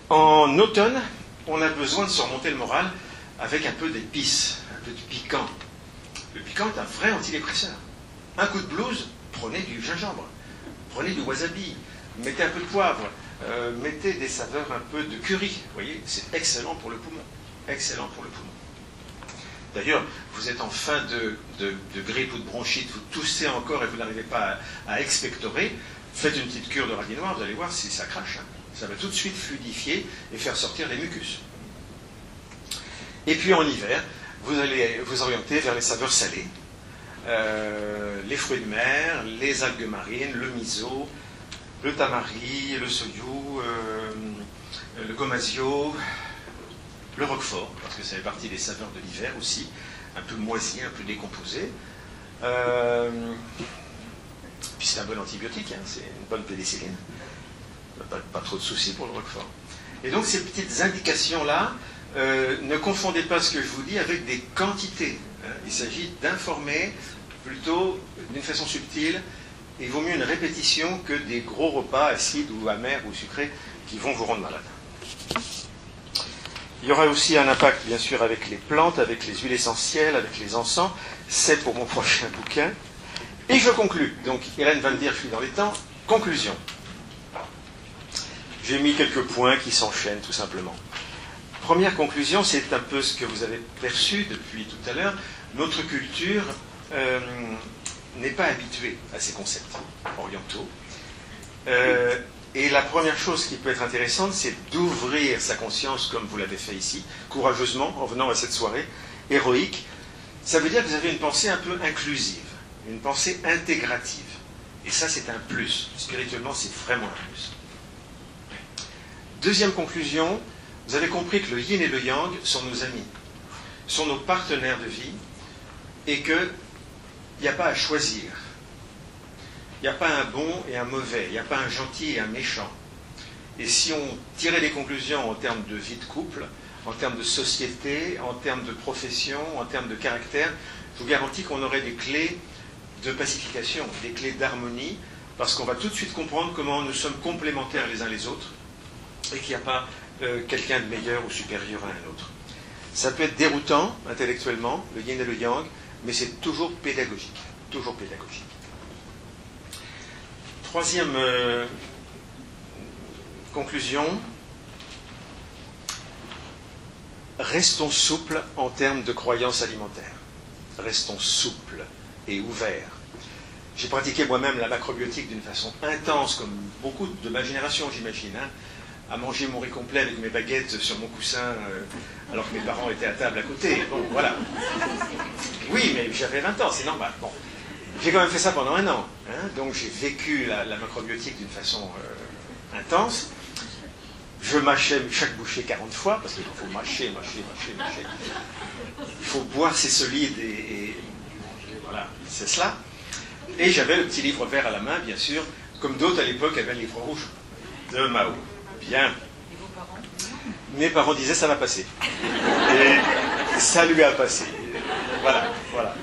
En automne, on a besoin de surmonter le moral avec un peu d'épices, un peu de piquant. Le piquant est un vrai antidépresseur. Un coup de blues, prenez du gingembre, prenez du wasabi, mettez un peu de poivre, mettez des saveurs un peu de curry. Vous voyez, c'est excellent pour le poumon. Excellent pour le poumon. D'ailleurs, vous êtes en fin de grippe ou de bronchite, vous toussez encore et vous n'arrivez pas à expectorer, faites une petite cure de radis noir, vous allez voir si ça crache. Hein. Ça va tout de suite fluidifier et faire sortir les mucus. Et puis en hiver, vous allez vous orienter vers les saveurs salées. Les fruits de mer, les algues marines, le miso, le tamari, le soyou, le gomasio, le roquefort, parce que ça fait partie des saveurs de l'hiver aussi, un peu moisi, un peu décomposé. Puis c'est un bon antibiotique, hein, c'est une bonne pénicilline. Pas trop de soucis pour le roquefort. Et donc ces petites indications-là, ne confondez pas ce que je vous dis avec des quantités. Hein. Il s'agit d'informer plutôt d'une façon subtile. Il vaut mieux une répétition que des gros repas acides ou amers ou sucrés qui vont vous rendre malade. Il y aura aussi un impact, bien sûr, avec les plantes, avec les huiles essentielles, avec les encens. C'est pour mon prochain bouquin. Et je conclus. Donc, Hélène va me dire, je suis dans les temps. Conclusion. J'ai mis quelques points qui s'enchaînent, tout simplement. Première conclusion, c'est un peu ce que vous avez perçu depuis tout à l'heure. Notre culture n'est pas habituée à ces concepts orientaux. Et la première chose qui peut être intéressante, c'est d'ouvrir sa conscience, comme vous l'avez fait ici, courageusement, en venant à cette soirée héroïque. Ça veut dire que vous avez une pensée un peu inclusive, une pensée intégrative. Et ça, c'est un plus. Spirituellement, c'est vraiment un plus. Deuxième conclusion, vous avez compris que le yin et le yang sont nos amis, sont nos partenaires de vie, et qu'il n'y a pas à choisir. Il n'y a pas un bon et un mauvais, il n'y a pas un gentil et un méchant. Et si on tirait des conclusions en termes de vie de couple, en termes de société, en termes de profession, en termes de caractère, je vous garantis qu'on aurait des clés de pacification, des clés d'harmonie, parce qu'on va tout de suite comprendre comment nous sommes complémentaires les uns les autres, et qu'il n'y a pas quelqu'un de meilleur ou supérieur à un autre. Ça peut être déroutant intellectuellement, le yin et le yang, mais c'est toujours pédagogique. Toujours pédagogique. Troisième conclusion, restons souples en termes de croyances alimentaires. Restons souples et ouverts. J'ai pratiqué moi-même la macrobiotique d'une façon intense, comme beaucoup de ma génération, j'imagine, hein, à manger mon riz complet avec mes baguettes sur mon coussin, alors que mes parents étaient à table à côté. Bon, voilà. Oui, mais j'avais 20 ans, c'est normal. Bon. J'ai quand même fait ça pendant 1 an. Hein, donc j'ai vécu la macrobiotique d'une façon intense. Je mâchais chaque bouchée 40 fois, parce qu'il faut mâcher. Il faut boire ses solides et voilà, c'est cela. Et j'avais le petit livre vert à la main, bien sûr, comme d'autres à l'époque avaient le livre rouge de Mao. Bien. Et vos parents? mes parents disaient ça va passer. Et ça lui a passé. Voilà, voilà.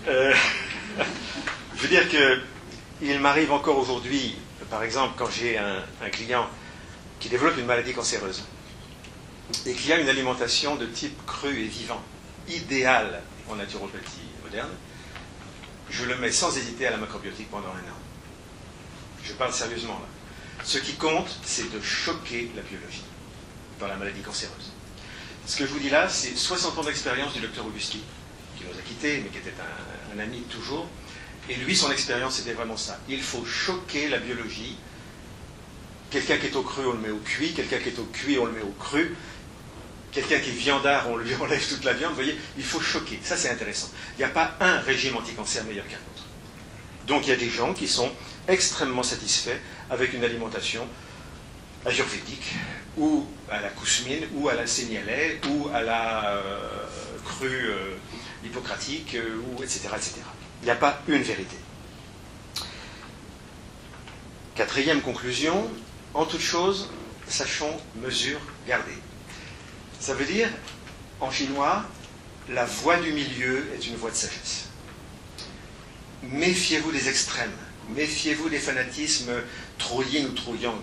Je veux dire que il m'arrive encore aujourd'hui, par exemple, quand j'ai un client qui développe une maladie cancéreuse et qui a une alimentation de type cru et vivant, idéale en naturopathie moderne, je le mets sans hésiter à la macrobiotique pendant 1 an. Je parle sérieusement là. Ce qui compte, c'est de choquer la biologie dans la maladie cancéreuse. Ce que je vous dis là, c'est 60 ans d'expérience du docteur Augustin, qui nous a quittés, mais qui était un ami toujours. Et lui, son expérience, c'était vraiment ça. Il faut choquer la biologie. Quelqu'un qui est au cru, on le met au cuit. Quelqu'un qui est au cuit, on le met au cru. Quelqu'un qui est viandard, on lui enlève toute la viande. Vous voyez, il faut choquer. Ça, c'est intéressant. Il n'y a pas un régime anti-cancer meilleur qu'un autre. Donc, il y a des gens qui sont extrêmement satisfaits avec une alimentation ayurvédique, ou à la cousmine, ou à la sénialais, ou à la crue hippocratique, ou etc., etc. Il n'y a pas une vérité. 4e conclusion, en toute chose, sachons, mesure, garder. Ça veut dire, en chinois, la voie du milieu est une voie de sagesse. Méfiez-vous des extrêmes, méfiez-vous des fanatismes trop yin ou trop yang,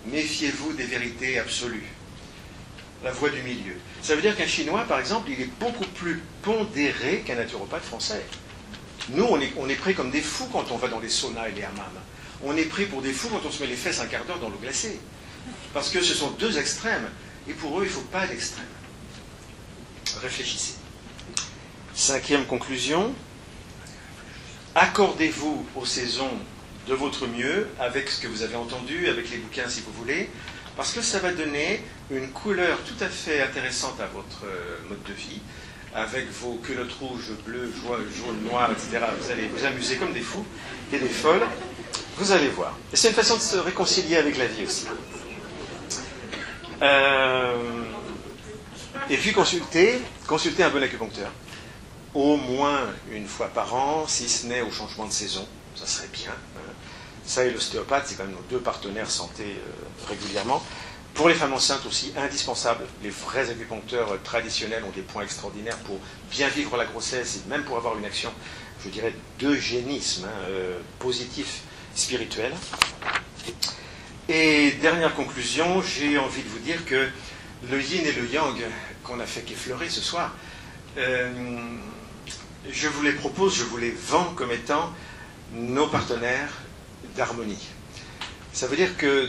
méfiez-vous des vérités absolues. La voie du milieu. Ça veut dire qu'un Chinois, par exemple, il est beaucoup plus pondéré qu'un naturopathe français. Nous, on est pris comme des fous quand on va dans les saunas et les hammams. On est pris pour des fous quand on se met les fesses un quart d'heure dans l'eau glacée. Parce que ce sont 2 extrêmes. Et pour eux, il ne faut pas d'extrême. Réfléchissez. 5e conclusion. Accordez-vous aux saisons de votre mieux avec ce que vous avez entendu, avec les bouquins si vous voulez, parce que ça va donner une couleur tout à fait intéressante à votre mode de vie, avec vos culottes rouges, bleues, jaunes, noires, etc. Vous allez vous amuser comme des fous et des folles. Vous allez voir. Et c'est une façon de se réconcilier avec la vie aussi. Et puis consultez un bon acupuncteur. Au moins une fois par an, si ce n'est au changement de saison. Ça serait bien. Ça et l'ostéopathe, c'est quand même nos 2 partenaires santé régulièrement. Pour les femmes enceintes aussi, indispensable. Les vrais acupuncteurs traditionnels ont des points extraordinaires pour bien vivre la grossesse et même pour avoir une action, je dirais, d'eugénisme positif, spirituel. Et dernière conclusion, j'ai envie de vous dire que le yin et le yang qu'on a fait qu'effleurer ce soir, je vous les propose, je vous les vends comme étant nos partenaires d'harmonie. Ça veut dire que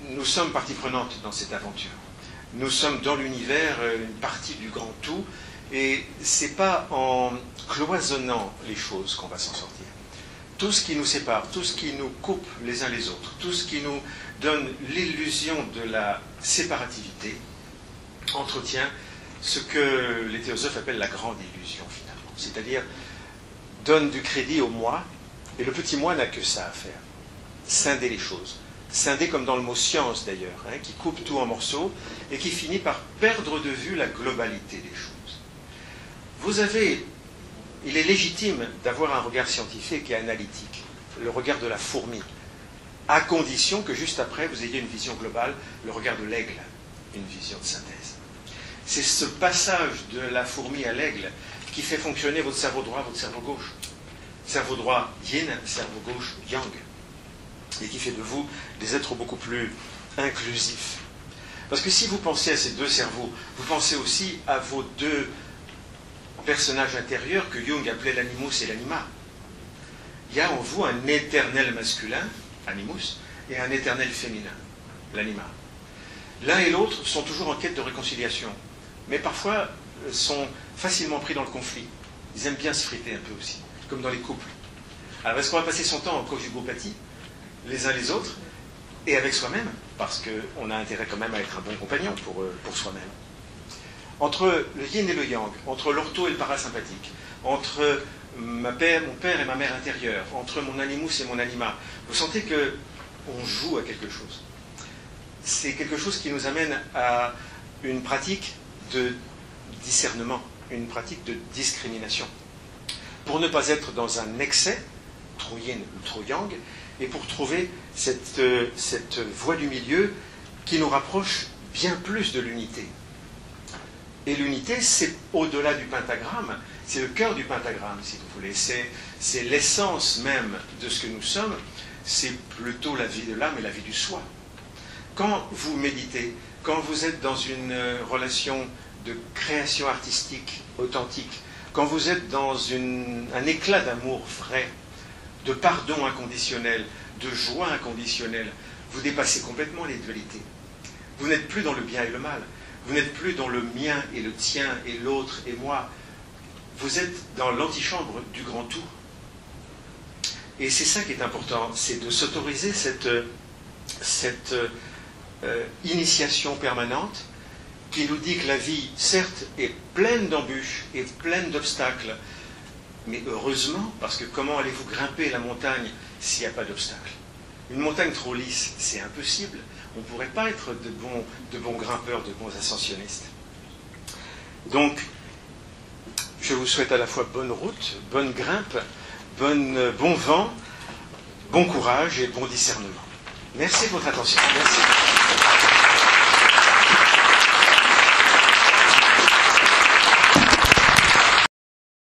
nous sommes partie prenante dans cette aventure. Nous sommes dans l'univers une partie du grand tout, et ce n'est pas en cloisonnant les choses qu'on va s'en sortir. Tout ce qui nous sépare, tout ce qui nous coupe les uns les autres, tout ce qui nous donne l'illusion de la séparativité, entretient ce que les théosophes appellent la grande illusion finalement. C'est-à-dire, donne du crédit au moi, et le petit moi n'a que ça à faire. Scinder les choses. Scinder comme dans le mot science d'ailleurs, qui coupe tout en morceaux et qui finit par perdre de vue la globalité des choses. Il est légitime d'avoir un regard scientifique et analytique, le regard de la fourmi, à condition que juste après vous ayez une vision globale, le regard de l'aigle, une vision de synthèse. C'est ce passage de la fourmi à l'aigle qui fait fonctionner votre cerveau droit, votre cerveau gauche. Cerveau droit yin, cerveau gauche yang. Et qui fait de vous des êtres beaucoup plus inclusifs. Parce que si vous pensez à ces 2 cerveaux, vous pensez aussi à vos 2 personnages intérieurs que Jung appelait l'animus et l'anima. Il y a en vous un éternel masculin, animus, et un éternel féminin, l'anima. L'un et l'autre sont toujours en quête de réconciliation, mais parfois sont facilement pris dans le conflit. Ils aiment bien se friter un peu aussi, comme dans les couples. Alors est-ce qu'on va passer son temps en conjugopathie, les uns les autres, et avec soi-même, parce qu'on a intérêt quand même à être un bon compagnon pour soi-même. Entre le yin et le yang, entre l'ortho et le parasympathique, entre mon père et ma mère intérieure, entre mon animus et mon anima, vous sentez qu'on joue à quelque chose. C'est quelque chose qui nous amène à une pratique de discernement, une pratique de discrimination. Pour ne pas être dans un excès, trop yin ou trop yang, et pour trouver cette voie du milieu qui nous rapproche bien plus de l'unité. Et l'unité, c'est au-delà du pentagramme, c'est le cœur du pentagramme, si vous voulez. C'est l'essence même de ce que nous sommes, c'est plutôt la vie de l'âme et la vie du soi. Quand vous méditez, quand vous êtes dans une relation de création artistique authentique, quand vous êtes dans un éclat d'amour vrai, de pardon inconditionnel, de joie inconditionnelle, vous dépassez complètement les dualités. Vous n'êtes plus dans le bien et le mal. Vous n'êtes plus dans le mien et le tien et l'autre et moi. Vous êtes dans l'antichambre du grand tout. Et c'est ça qui est important, c'est de s'autoriser cette initiation permanente qui nous dit que la vie, certes, est pleine d'embûches et pleine d'obstacles, mais heureusement, parce que comment allez-vous grimper la montagne s'il n'y a pas d'obstacles? Une montagne trop lisse, c'est impossible. On ne pourrait pas être de bons grimpeurs, de bons ascensionnistes. Donc, je vous souhaite à la fois bonne route, bonne grimpe, bon vent, bon courage et bon discernement. Merci de votre attention. Merci.